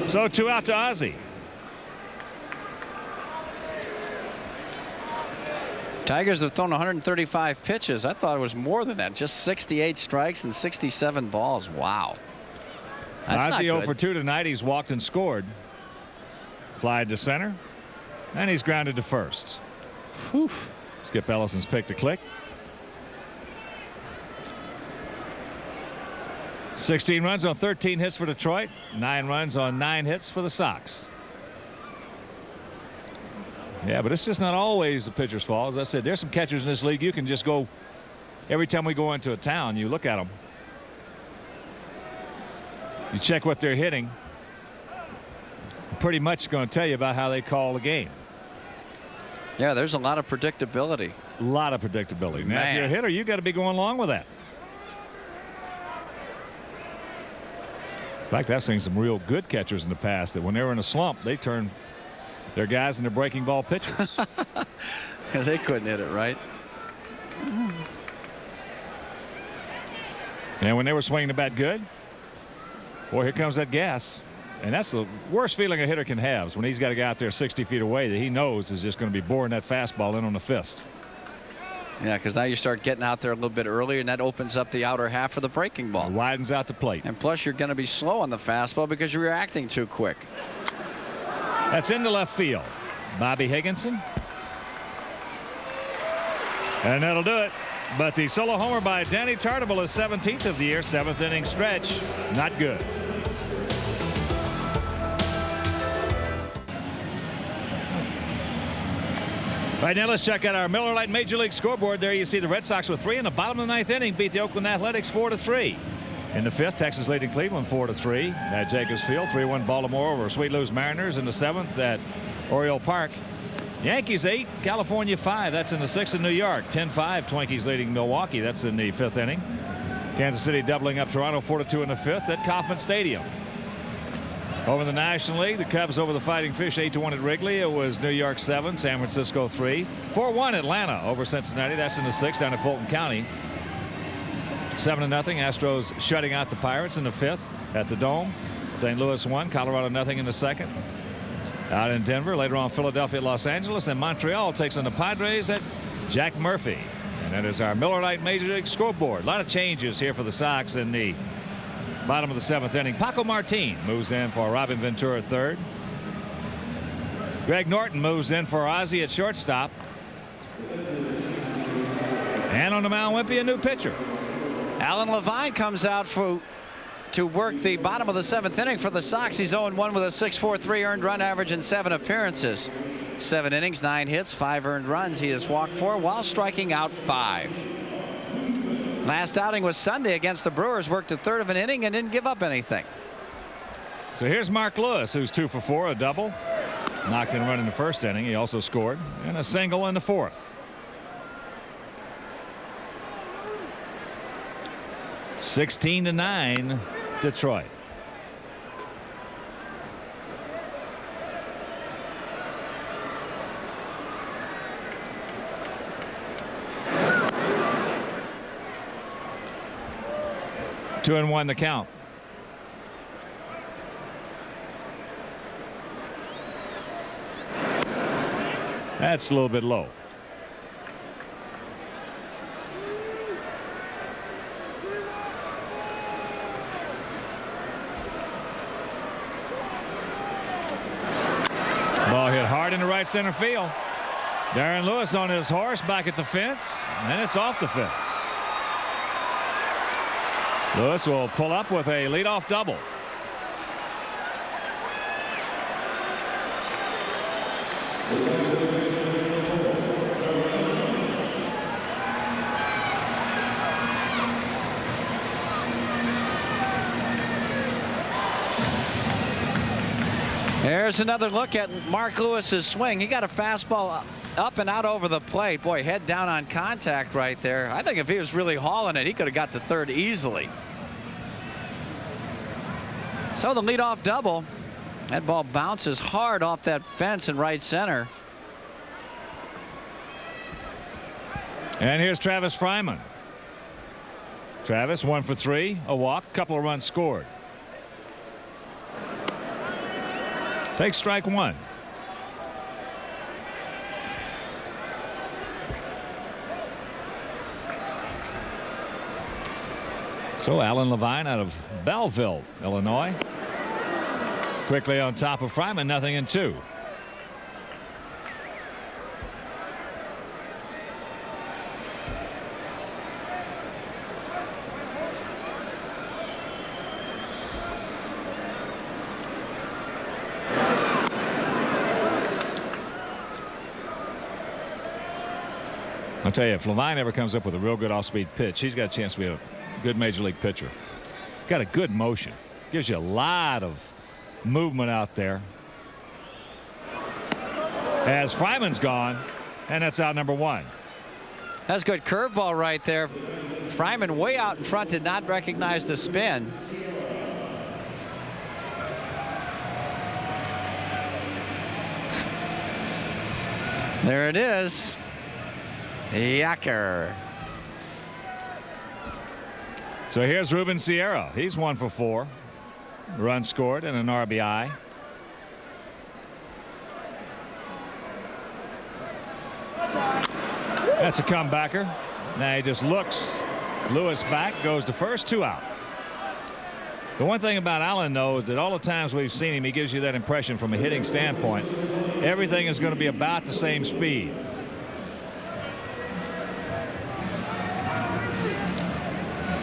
So 2 out to Ozzie. Tigers have thrown 135 pitches. I thought it was more than that. Just 68 strikes and 67 balls. Wow. That's Ozzie not 0 good. for 2 tonight. He's walked and scored. Fly to center. And he's grounded to first. Whew. Skip Ellison's pick to click. 16 runs on 13 hits for Detroit. 9 runs on 9 hits for the Sox. Yeah, but it's just not always the pitcher's fault. As I said, there's some catchers in this league you can just go every time we go into a town, you look at them. You check what they're hitting. Pretty much going to tell you about how they call the game. Yeah, there's a lot of predictability. A lot of predictability. Now, if you're a hitter, you got to be going along with that. In fact, I've seen some real good catchers in the past that when they were in a slump, they turn their guys into breaking ball pitchers. Because they couldn't hit it right. And when they were swinging the bat good, boy, here comes that gas. And that's the worst feeling a hitter can have is when he's got a guy out there 60 feet away that he knows is just going to be boring that fastball in on the fist. Yeah, because now you start getting out there a little bit earlier, and that opens up the outer half of the breaking ball. It widens out the plate. And plus, you're going to be slow on the fastball because you're reacting too quick. That's into left field. Bobby Higginson. And that'll do it. But the solo homer by Danny Tartable is 17th of the year. 7th inning stretch. Not good. Right now, let's check out our Miller Lite Major League scoreboard. There you see the Red Sox with 3 in the bottom of the 9th inning. Beat the Oakland Athletics 4-3. In the 5th, Texas leading Cleveland 4-3 at Jacobs Field. 3-1 Baltimore over Sweet Lou's Mariners in the 7th at Oriole Park. Yankees 8, California 5. That's in the 6th in New York. 10-5, Twinkies leading Milwaukee. That's in the 5th inning. Kansas City doubling up Toronto 4-2 in the 5th at Kauffman Stadium. Over in the National League, the Cubs over the Fighting Fish 8-1 at Wrigley. It was New York 7, San Francisco 3. 4-1 Atlanta over Cincinnati. That's in the 6th down at Fulton County. 7-0 Astros shutting out the Pirates in the 5th at the Dome. St. Louis 1, Colorado nothing in the 2nd. Out in Denver, later on Philadelphia at Los Angeles, and Montreal takes on the Padres at Jack Murphy. And that is our Miller Lite Major League scoreboard. A lot of changes here for the Sox in the bottom of the 7th inning. Paco Martin moves in for Robin Ventura at 3rd. Greg Norton moves in for Ozzie at shortstop. And on the mound, Wimpy, a new pitcher. Alan Levine comes out to work the bottom of the 7th inning for the Sox. He's 0-1 with a 6.43 earned run average in 7 appearances. 7 innings, 9 hits, 5 earned runs. He has walked 4 while striking out 5. Last outing was Sunday against the Brewers. Worked a 1/3 of an inning and didn't give up anything. So here's Mark Lewis, who's 2 for 4, a double. Knocked in a run in the 1st inning. He also scored, and a single in the 4th. (16-9) Detroit. Two and 1 the count. That's a little bit low. Ball hit hard into right center field. Darren Lewis on his horse back at the fence, and it's off the fence. Lewis will pull up with a leadoff double. There's another look at Mark Lewis's swing. He got a fastball up and out over the plate. Boy, head down on contact right there. I think if he was really hauling it, he could have got to 3rd easily. So the leadoff double. That ball bounces hard off that fence in right center. And here's Travis Fryman. Travis 1 for 3, a walk, couple of runs scored. Takes strike 1. So Alan Levine out of Belleville, Illinois. Quickly on top of Fryman, 0-2. I'll tell you, if Levine ever comes up with a real good off-speed pitch, he's got a chance to be a good major league pitcher. Got a good motion. Gives you a lot of movement out there. As Fryman's gone, and that's out number 1. That's good curveball right there. Fryman way out in front, did not recognize the spin. There it is. Yacker. So here's Ruben Sierra. He's 1 for 4. Run scored and an RBI. That's a comebacker. Now he just looks Lewis back, goes to first, 2 out. The one thing about Allen, though, is that all the times we've seen him, he gives you that impression from a hitting standpoint. Everything is going to be about the same speed.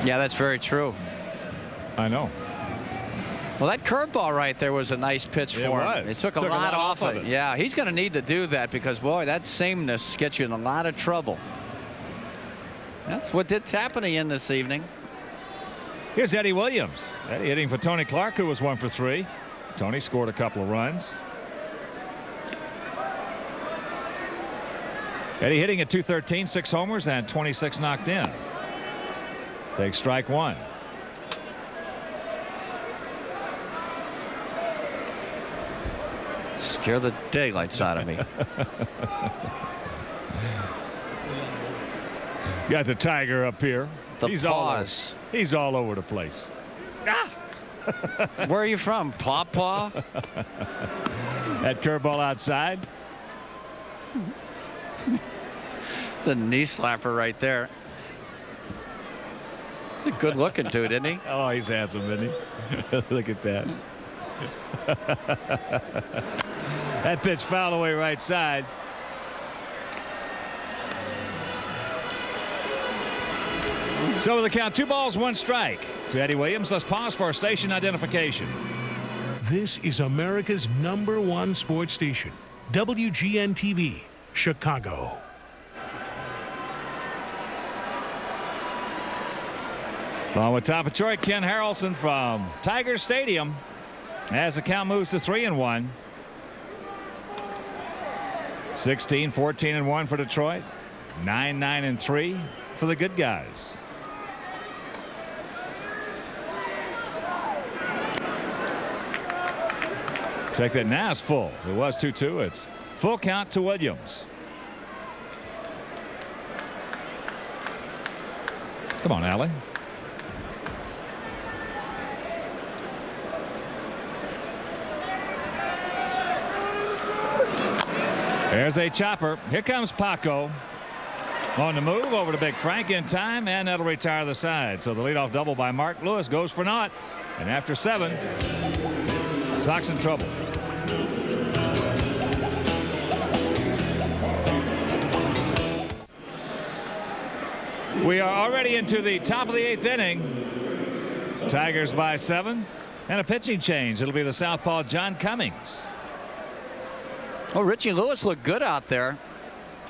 Yeah, that's very true. I know. Well, that curveball right there was a nice pitch for him. It took a lot off of it. Yeah, he's going to need to do that because, boy, that sameness gets you in a lot of trouble. That's what did Tapani in this evening. Here's Eddie Williams. Eddie hitting for Tony Clark, who was 1 for 3. Tony scored a couple of runs. Eddie hitting at .213, 6 homers and 26 knocked in. Take strike 1. Scare the daylights out of me. Got the Tiger up here. He's pause. He's all over the place. Ah! Where are you from, Pawpaw? That curveball outside. It's a knee slapper right there. He's a good looking dude, isn't he? Oh, he's handsome, isn't he? Look at that. That pitch fouled away right side. So with the count, 2 balls, 1 strike to Eddie Williams. Let's pause for our station identification. This is America's #1 sports station, WGN-TV, Chicago. Along with Tom Detroit, Ken Harrelson from Tiger Stadium as the count moves to 3-1. 16, 14-1 for Detroit. 9, 9-3 for the good guys. Check that now. It's full. It was 2-2. It's full count to Williams. Come on, Allie. There's a chopper. Here comes Paco. On the move over to Big Frank in time, and that'll retire the side. So the leadoff double by Mark Lewis goes for naught. And after 7, Sox in trouble. We are already into the top of the 8th inning. Tigers by 7, and a pitching change. It'll be the southpaw John Cummings. Well, Richie Lewis looked good out there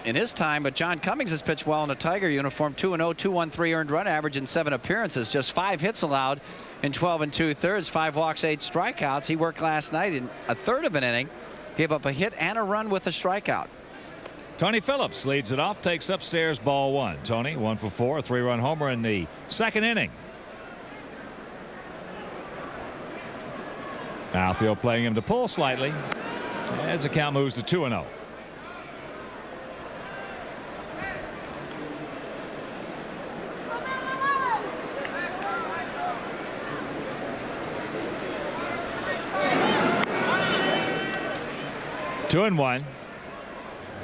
in his time, but John Cummings has pitched well in a Tiger uniform. 2-0, 2.13 earned run average in 7 appearances. Just 5 hits allowed in 12 2/3, 5 walks, 8 strikeouts. He worked last night in a third of an inning, gave up a hit and a run with a strikeout. Tony Phillips leads it off, takes upstairs, ball 1. Tony 1 for 4, a 3-run homer in the 2nd inning. Outfield playing him to pull slightly as the count moves to 2-0. Two and 1.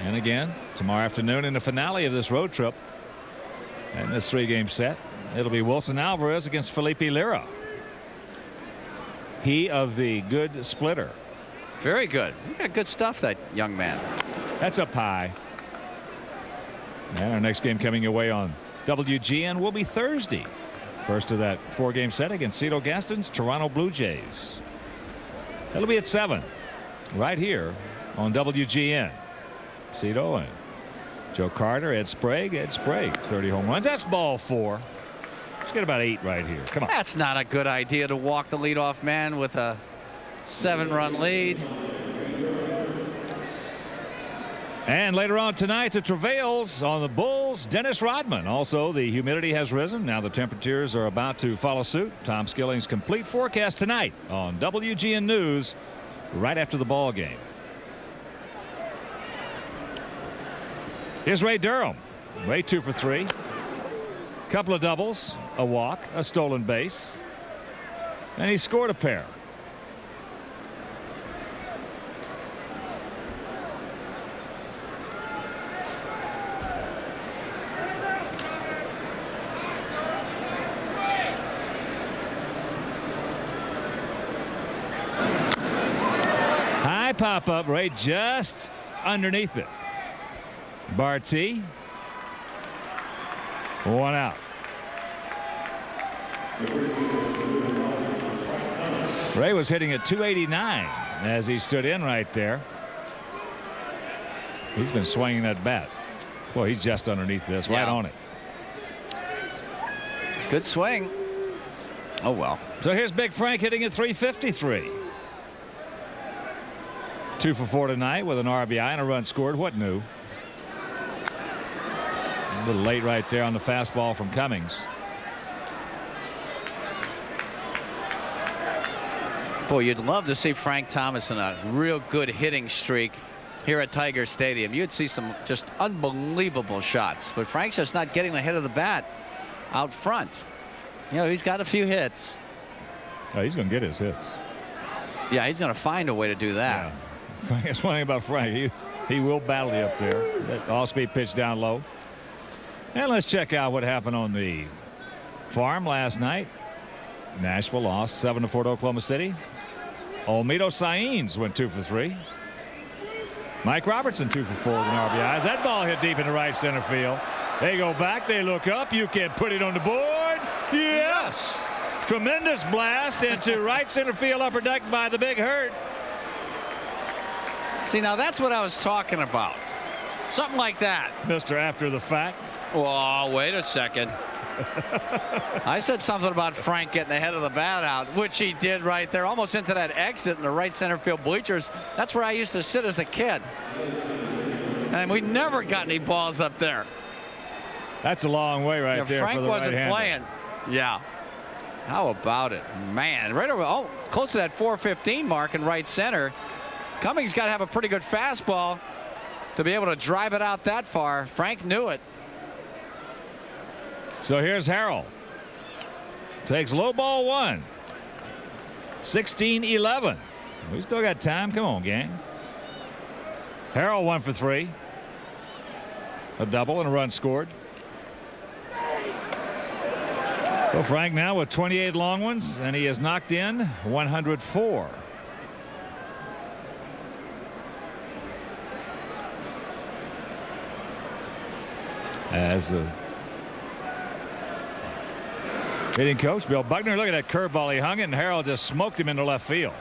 And again, tomorrow afternoon in the finale of this road trip and this 3-game set, it'll be Wilson Alvarez against Felipe Lira. He of the good splitter. Very good. He got good stuff, that young man. That's up high. And our next game coming away on WGN will be Thursday. First of that 4-game set against Cito Gaston's Toronto Blue Jays. It'll be at 7 right here on WGN. Cito and Joe Carter, Ed Sprague, 30 home runs. That's ball 4. Let's get about 8 right here. Come on. That's not a good idea to walk the leadoff man with a 7-run lead. And later on tonight, the travails on the Bulls, Dennis Rodman. Also, the humidity has risen. Now the temperatures are about to follow suit. Tom Skilling's complete forecast tonight on WGN News right after the ball game. Here's Ray Durham. Ray 2 for 3. Couple of doubles, a walk, a stolen base, and he scored a pair. High pop up, Ray just underneath it. Barty, 1 out. Ray was hitting at 289 as he stood in right there. He's been swinging that bat. Boy, he's just underneath this, right on it. Good swing. Oh, well. So here's Big Frank hitting at 353. 2 for 4 tonight with an RBI and a run scored. What new? A little late right there on the fastball from Cummings. Boy, you'd love to see Frank Thomas in a real good hitting streak here at Tiger Stadium. You'd see some just unbelievable shots. But Frank's just not getting the hit of the bat out front. You know, he's got a few hits. Oh, he's going to get his hits. Yeah, he's going to find a way to do that. Yeah. Frank, that's one thing about Frank. He will battle you up there. That all-speed pitch down low. And let's check out what happened on the farm last night. Nashville lost 7-4 to Oklahoma City. Olmedo Saenz went 2 for 3. Mike Robertson 2 for 4 with an RBI. That ball hit deep into right center field. They go back. They look up. You can put it on the board. Yes. Tremendous blast into right center field, upper deck by the Big Hurt. See, now that's what I was talking about. Something like that. Mr. After the fact. Oh, wait a second. I said something about Frank getting the head of the bat out, which he did right there, almost into that exit in the right center field bleachers. That's where I used to sit as a kid. And we never got any balls up there. That's a long way right there. Frank for the wasn't right-hander. playing. Yeah. How about it? Man, right over, close to that 415 mark in right center. Cummings got to have a pretty good fastball to be able to drive it out that far. Frank knew it. So here's Harrell. Takes low ball 1. 16-11. We still got time. Come on, gang. Harrell 1 for 3. A double and a run scored. So Frank now with 28 long ones, and he has knocked in 104. As the hitting coach Bill Buckner, look at that curveball he hung it, and Harrell just smoked him into left field.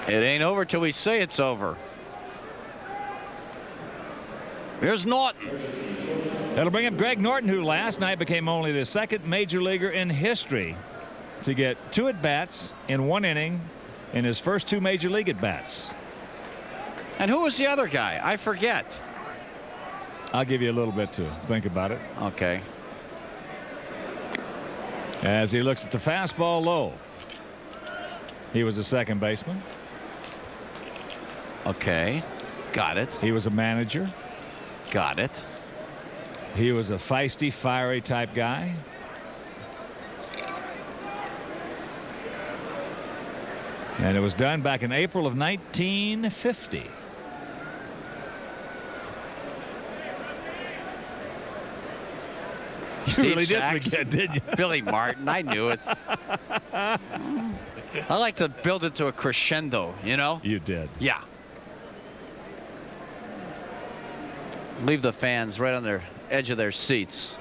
It ain't over till we say it's over. Here's Norton. That'll bring up Greg Norton, who last night became only the second major leaguer in history to get 2 at-bats in 1 inning in his first 2 major league at-bats. And who was the other guy? I forget. I'll give you a little bit to think about it. Okay. As he looks at the fastball low. He was a second baseman. Okay. Got it. He was a manager. Got it. He was a feisty, fiery type guy. And it was done back in April of 1950. You really did forget, didn't you? Billy Martin. I knew it. I like to build it to a crescendo, you know? You did. Yeah. Leave the fans right on their edge of their seats.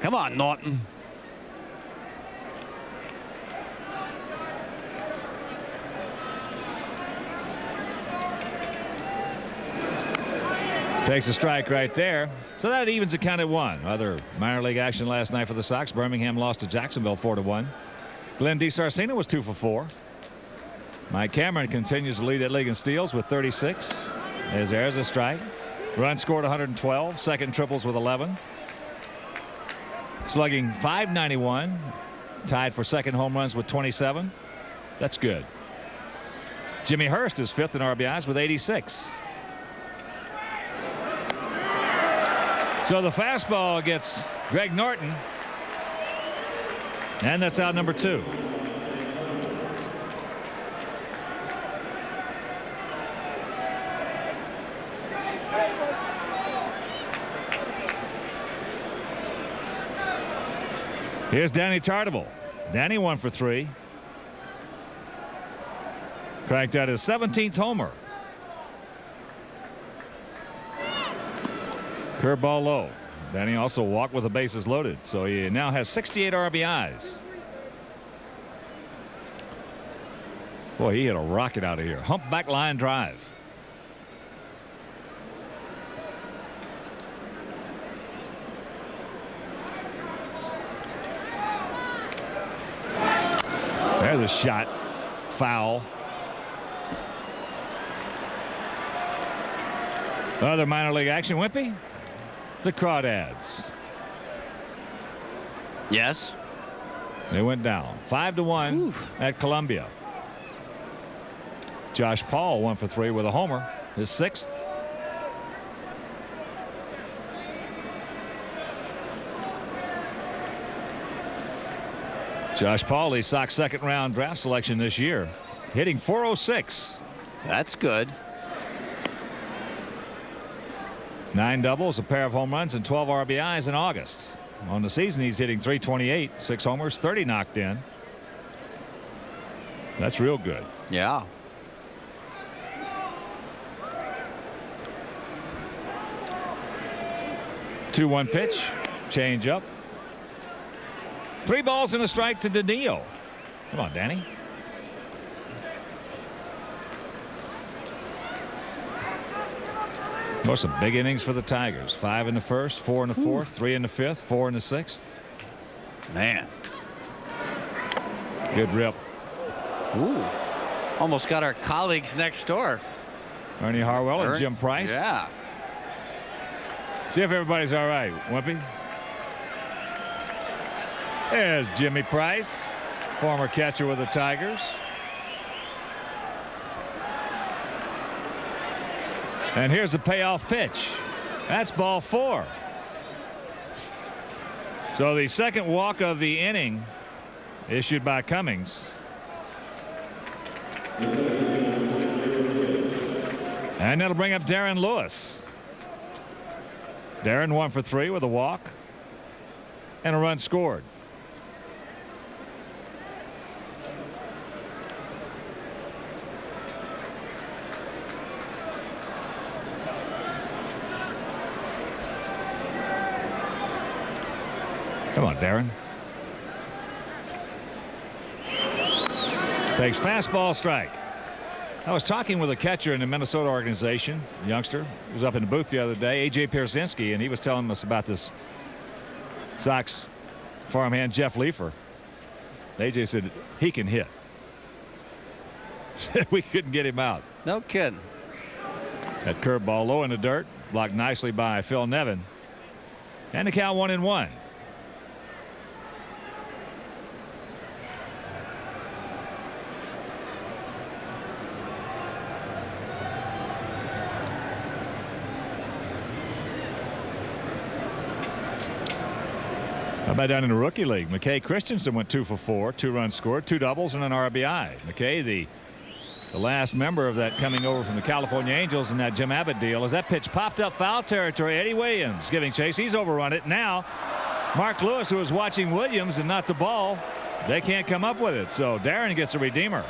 Come on, Norton. Takes a strike right there. So that evens the count at 1. Other minor league action last night for the Sox. Birmingham lost to Jacksonville 4-1. Glenn DeSarcina was 2 for 4. Mike Cameron continues to lead that league in steals with 36. There's a strike. Run scored 112. Second triples with 11. Slugging .591. Tied for second home runs with 27. That's good. Jimmy Hurst is 5th in RBIs with 86. So the fastball gets Greg Norton. And that's out number 2. Here's Danny Tartabull. Danny 1 for 3. Cracked out his 17th homer. Curveball low. Then he also walked with the bases loaded. So he now has 68 RBIs. Boy, he hit a rocket out of here. Humpback line drive. There's a shot. Foul. Other minor league action, Wimpy. The Crawdads. Yes. They went down 5-1 at Columbia. Josh Paul 1 for 3 with a homer, his 6th. Josh Paul, the Sox second round draft selection this year, hitting .406. That's good. 9 doubles, a pair of home runs, and 12 RBIs in August. On the season, he's hitting .328, 6 homers, 30 knocked in. That's real good. Yeah. Two 1 pitch, change up. 3 balls and a strike to Danilo. Come on, Danny. Oh, some big innings for the Tigers. 5 in the first, 4 in the fourth, 3 in the fifth, 4 in the sixth. Man. Good rip. Ooh. Almost got our colleagues next door. Ernie Harwell and Jim Price. Yeah. See if everybody's all right, Wimpy. There's Jimmy Price, former catcher with the Tigers. And here's the payoff pitch. That's ball 4. So the second walk of the inning issued by Cummings. And that'll bring up Darren Lewis. Darren 1 for 3 with a walk and a run scored. Come on, Darren. Takes fastball strike. I was talking with a catcher in the Minnesota organization, a youngster, who was up in the booth the other day, A.J. Pierzynski, and he was telling us about this Sox farmhand, Jeff Leefer. A.J. said he can hit. We couldn't get him out. No kidding. That curveball low in the dirt, blocked nicely by Phil Nevin. And the count 1-1. How about down in the rookie league? McKay Christensen went 2 for 4, 2 runs scored, 2 doubles and an RBI. McKay, the last member of that coming over from the California Angels in that Jim Abbott deal. As that pitch popped up foul territory, Eddie Williams giving chase. He's overrun it. Now Mark Lewis, who was watching Williams and not the ball, they can't come up with it. So Darren gets a redeemer.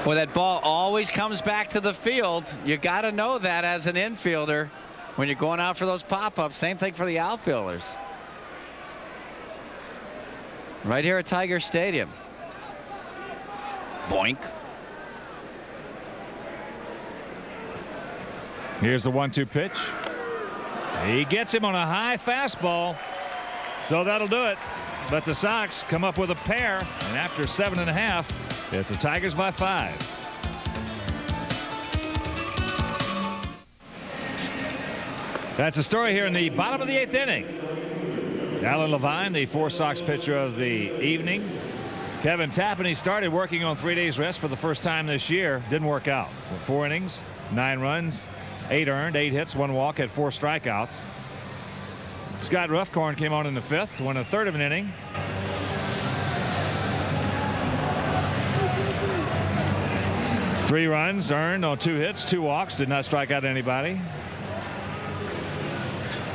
Well, that ball always comes back to the field. You got to know that as an infielder when you're going out for those pop-ups. Same thing for the outfielders. Right here at Tiger Stadium. Boink. Here's the 1-2 pitch. He gets him on a high fastball. So that'll do it. But the Sox come up with a pair, and after 7.5, it's the Tigers by 5. That's the story here in the bottom of the 8th inning. Alan Levine, the 4 Sox pitcher of the evening. Kevin Tapani started working on 3 days rest for the first time this year. Didn't work out. 4 innings, 9 runs, 8 earned, 8 hits, 1 walk, had 4 strikeouts. Scott Ruffcorn came on in the 5th, won a third of an inning. Three runs earned on 2 hits, 2 walks, did not strike out anybody.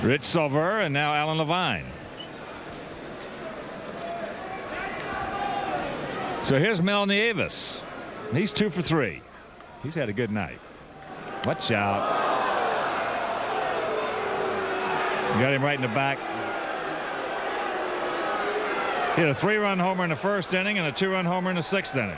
Rich Silver and now Alan Levine. So here's Mel Nieves. He's 2 for 3. He's had a good night. Watch out. Got him right in the back. Hit a 3-run homer in the first inning and a 2-run homer in the 6th inning.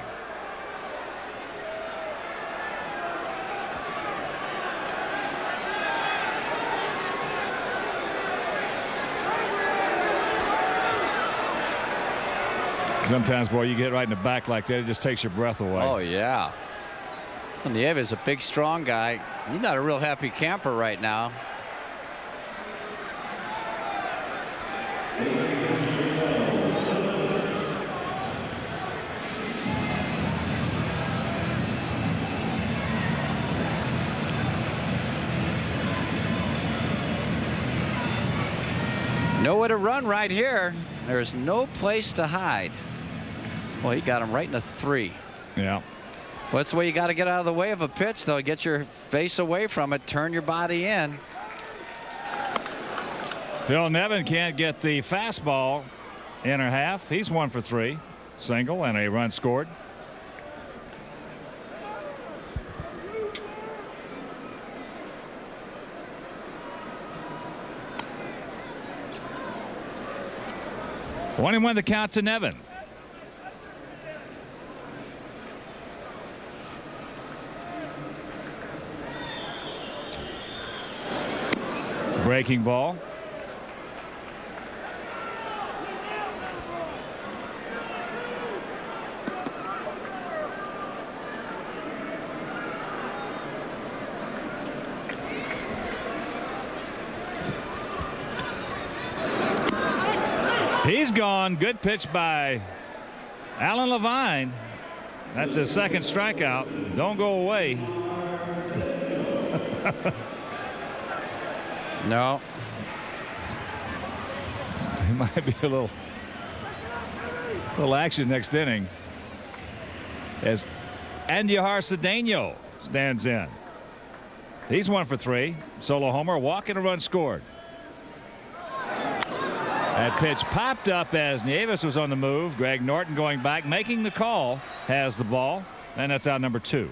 Sometimes, boy, you get right in the back like that, it just takes your breath away. Oh, yeah. And Nieves is a big, strong guy. He's not a real happy camper right now. Nowhere to run right here. There's no place to hide. Well, he got him right in a 3. Yeah. Well, that's the way you got to get out of the way of a pitch, though. Get your face away from it. Turn your body in. Phil Nevin can't get the fastball inner half. He's 1 for 3. Single and a run scored. One and 1 the count to Nevin. Breaking ball. He's gone. Good pitch by Alan Levine. That's his 2nd strikeout. Don't go away. No. It might be a little action next inning as Andujar Cedeno stands in. He's 1 for 3. Solo homer, walk and a run scored. That pitch popped up as Nieves was on the move. Greg Norton going back, making the call, has the ball, and that's out number 2.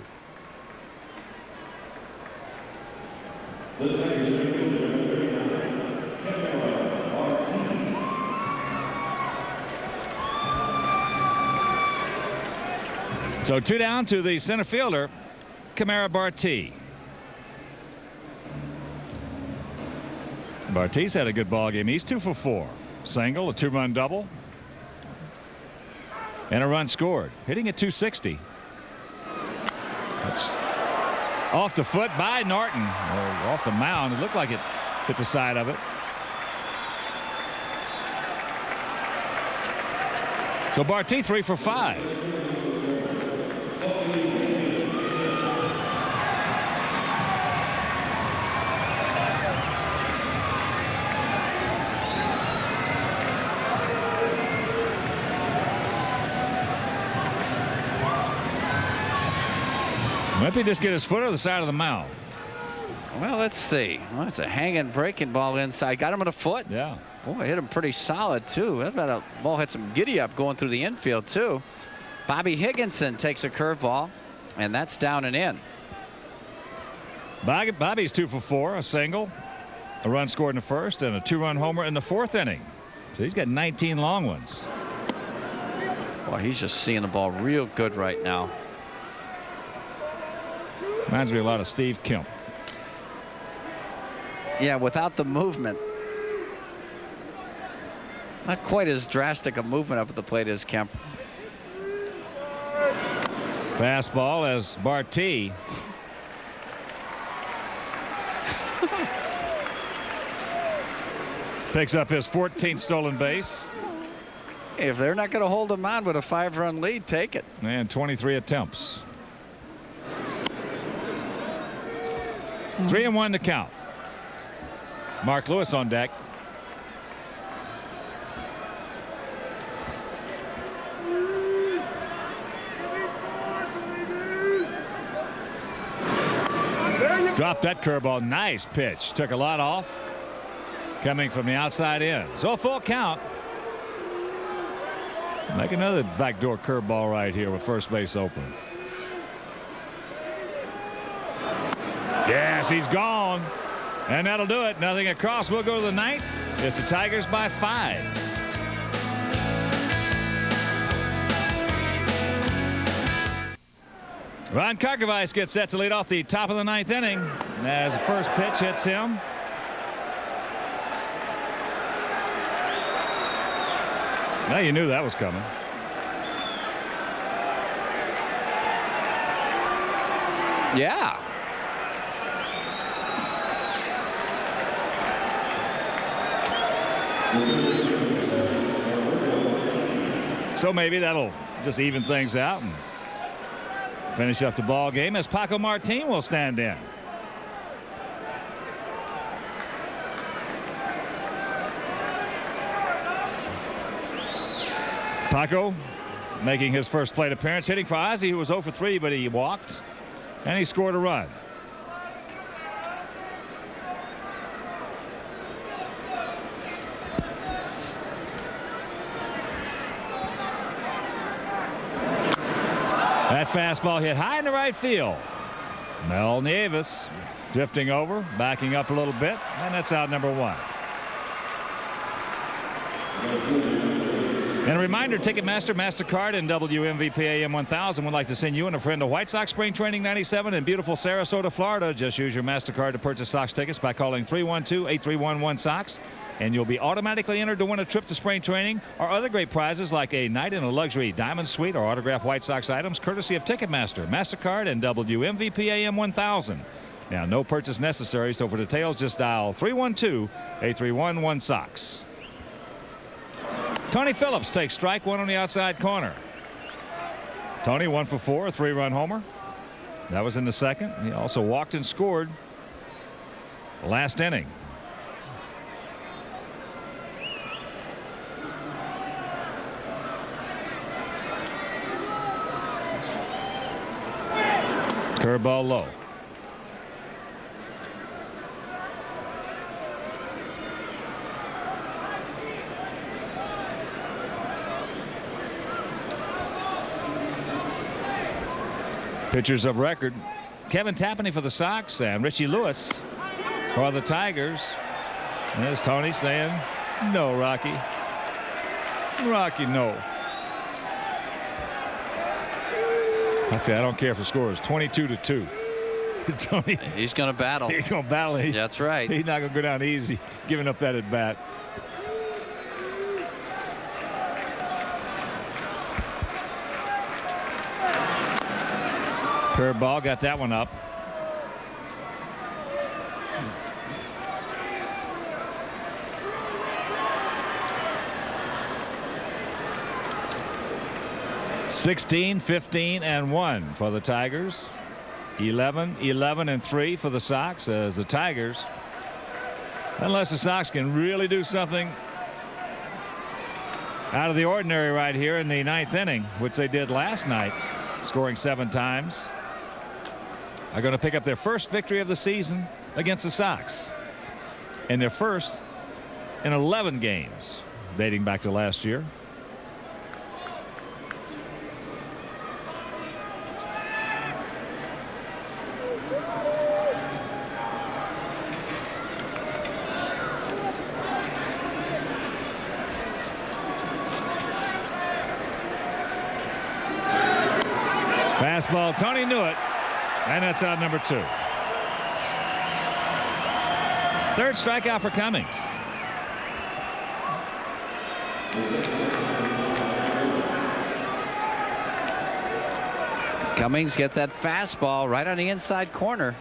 So 2 down to the center fielder, Kamara Barti. Barti's had a good ball game. He's 2 for 4. Single, a 2-run double, and a run scored. Hitting at 260. That's off the foot by Norton, or off the mound. It looked like it hit the side of it. So Barti 3 for 5. Wimpy just get his foot or the side of the mound. Well, let's see. Well, it's a hanging breaking ball inside. Got him in a foot. Yeah. Boy, hit him pretty solid, too. That ball had some giddy up going through the infield, too. Bobby Higginson takes a curveball, and that's down and in. Bobby's 2 for 4, a single, a run scored in the first, and a 2-run homer in the 4th inning. So he's got 19 long ones. Boy, he's just seeing the ball real good right now. Reminds me a lot of Steve Kemp. Yeah, without the movement. Not quite as drastic a movement up at the plate as Kemp. Fastball as Barti. Picks up his 14th stolen base. If they're not going to hold him on with a 5-run lead, take it. And 23 attempts. 3-1 to count. Mark Lewis on deck. Dropped that curveball. Nice pitch. Took a lot off. Coming from the outside in. So a full count. Make another backdoor curveball right here with first base open. Yes, he's gone. And that'll do it. Nothing across. We'll go to the ninth. It's the Tigers by 5. Ron Karkovice gets set to lead off the top of the ninth inning as the first pitch hits him. Now you knew that was coming. Yeah. So maybe that'll just even things out and finish up the ball game as Paco Martin will stand in. Paco making his first plate appearance, hitting for Ozzie, who was 0 for 3, but he walked and he scored a run. That fastball hit high in the right field. Mel Nieves drifting over, backing up a little bit, and that's out number 1. And a reminder, Ticketmaster, MasterCard, and WMVP AM 1000 would like to send you and a friend to White Sox Spring Training 97 in beautiful Sarasota, Florida. Just use your MasterCard to purchase Sox tickets by calling 312-8311-SOX. And you'll be automatically entered to win a trip to spring training or other great prizes like a night in a luxury diamond suite or autographed White Sox items courtesy of Ticketmaster, MasterCard, and WMVP AM 1000. Now, no purchase necessary, so for details, just dial 312-8311-SOX. Tony Phillips takes strike 1 on the outside corner. Tony 1 for 4, a 3-run homer. That was in the second. He also walked and scored last inning. Curveball low. Pitchers of record, Kevin Tapani for the Sox and Richie Lewis for the Tigers. There's Tony saying, no, Rocky. Rocky, no. Actually, I don't care if the score is 22-2. Tony, he's going to battle. He's going to battle. That's right. He's not going to go down easy giving up that at bat. Curveball, got that one up. (16, 15, and 1 for the Tigers. 11, 11, and 3 for the Sox as the Tigers, unless the Sox can really do something out of the ordinary right here in the ninth inning, which they did last night, scoring 7 times, are going to pick up their first victory of the season against the Sox, and their first in 11 games dating back to last year. Fastball, Tony knew it, and that's out number 2. Third strikeout for Cummings. Cummings gets that fastball right on the inside corner.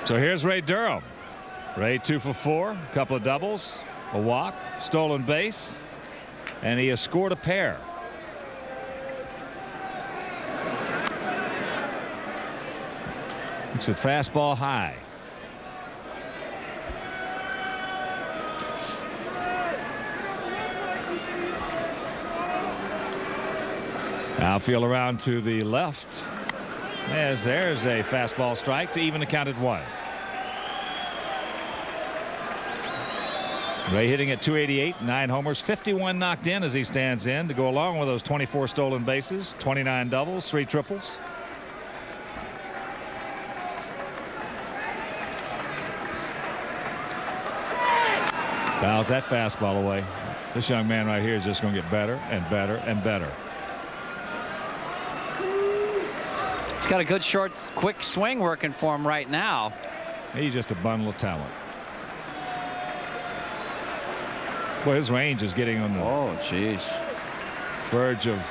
So here's Ray Durham. Ray 2 for 4, a couple of doubles, a walk, stolen base, and he has scored a pair. It's a fastball high. Outfield around to the left. As there's a fastball strike to even the count at 1. Ray hitting at 288, 9 homers, 51 knocked in as he stands in to go along with those 24 stolen bases, 29 doubles, 3 triples. Fouls that fastball away. This young man right here is just going to get better and better and better. He's got a good short, quick swing working for him right now. He's just a bundle of talent. Well, his range is getting on the verge of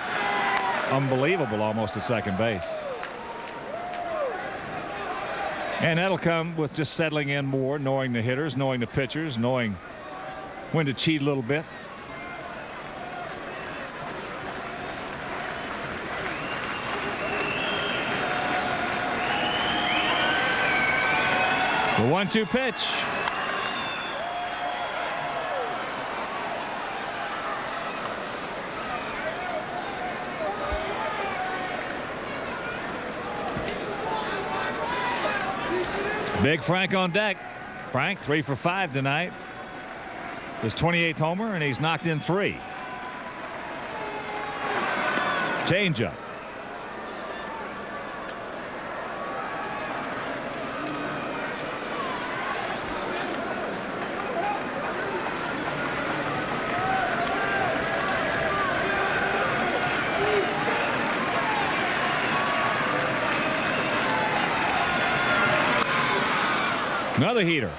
unbelievable almost at second base. And that'll come with just settling in more, knowing the hitters, knowing the pitchers, knowing when to cheat a little bit. The 1-2 pitch. Big Frank on deck. Frank 3 for 5 tonight. His 28th homer, and he's knocked in 3. Changeup. Another heater.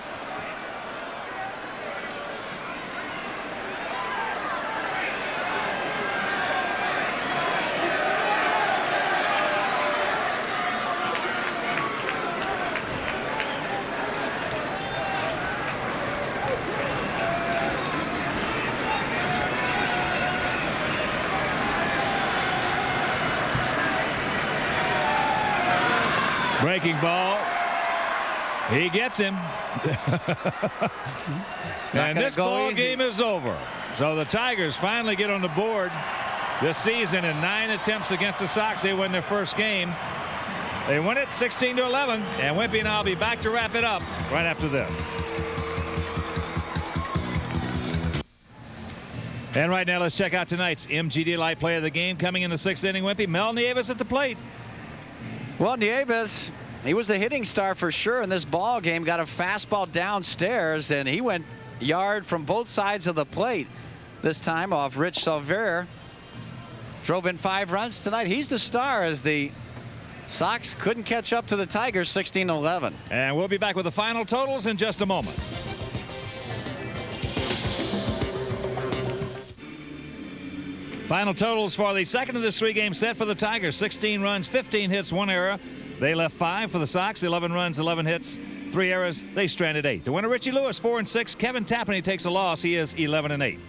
Breaking ball. He gets him. And this ball game is over. So the Tigers finally get on the board this season in 9 attempts against the Sox. They win their first game. They win it 16-11. And Wimpy and I'll be back to wrap it up right after this. And right now, let's check out tonight's MGD Light play of the game. Coming in the 6th inning, Wimpy, Mel Nieves at the plate. Well, Nieves, he was the hitting star for sure in this ball game. Got a fastball downstairs, and he went yard from both sides of the plate. This time off Rich Silver. Drove in 5 runs tonight. He's the star as the Sox couldn't catch up to the Tigers 16-11. And we'll be back with the final totals in just a moment. Final totals for the second of this 3-game set for the Tigers. 16 runs, 15 hits, 1 error. They left 5 for the Sox. 11 runs, 11 hits, 3 errors. They stranded 8. The winner, Richie Lewis, 4-6. Kevin Tapani takes a loss. He is 11-8.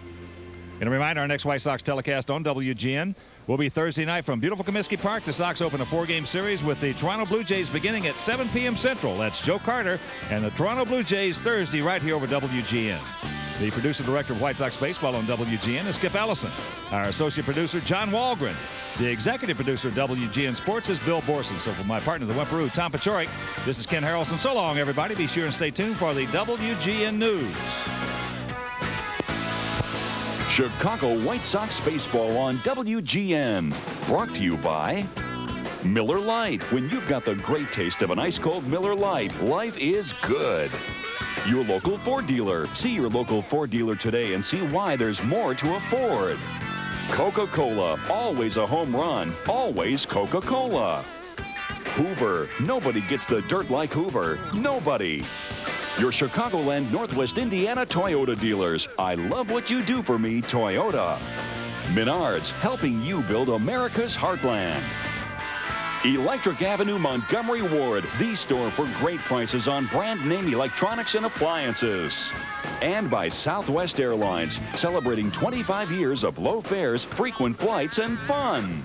And a reminder, our next White Sox telecast on WGN will be Thursday night from beautiful Comiskey Park. The Sox open a 4-game series with the Toronto Blue Jays beginning at 7 p.m. Central. That's Joe Carter and the Toronto Blue Jays Thursday right here over WGN. The producer-director of White Sox baseball on WGN is Skip Ellison. Our associate producer, John Walgren. The executive producer of WGN Sports is Bill Borson. So for my partner, the Wimperoo, Tom Pachorik, this is Ken Harrelson. So long, everybody. Be sure and stay tuned for the WGN News. Chicago White Sox baseball on WGN. Brought to you by Miller Lite. When you've got the great taste of an ice-cold Miller Lite, life is good. Your local Ford dealer. See your local Ford dealer today and see why there's more to afford. Coca-Cola, always a home run, always Coca-Cola. Hoover, nobody gets the dirt like Hoover. Nobody. Your Chicagoland, Northwest Indiana Toyota dealers. I love what you do for me, Toyota. Menards, helping you build America's heartland. Electric Avenue Montgomery Ward, the store for great prices on brand name electronics and appliances. And by Southwest Airlines, celebrating 25 years of low fares, frequent flights, and fun.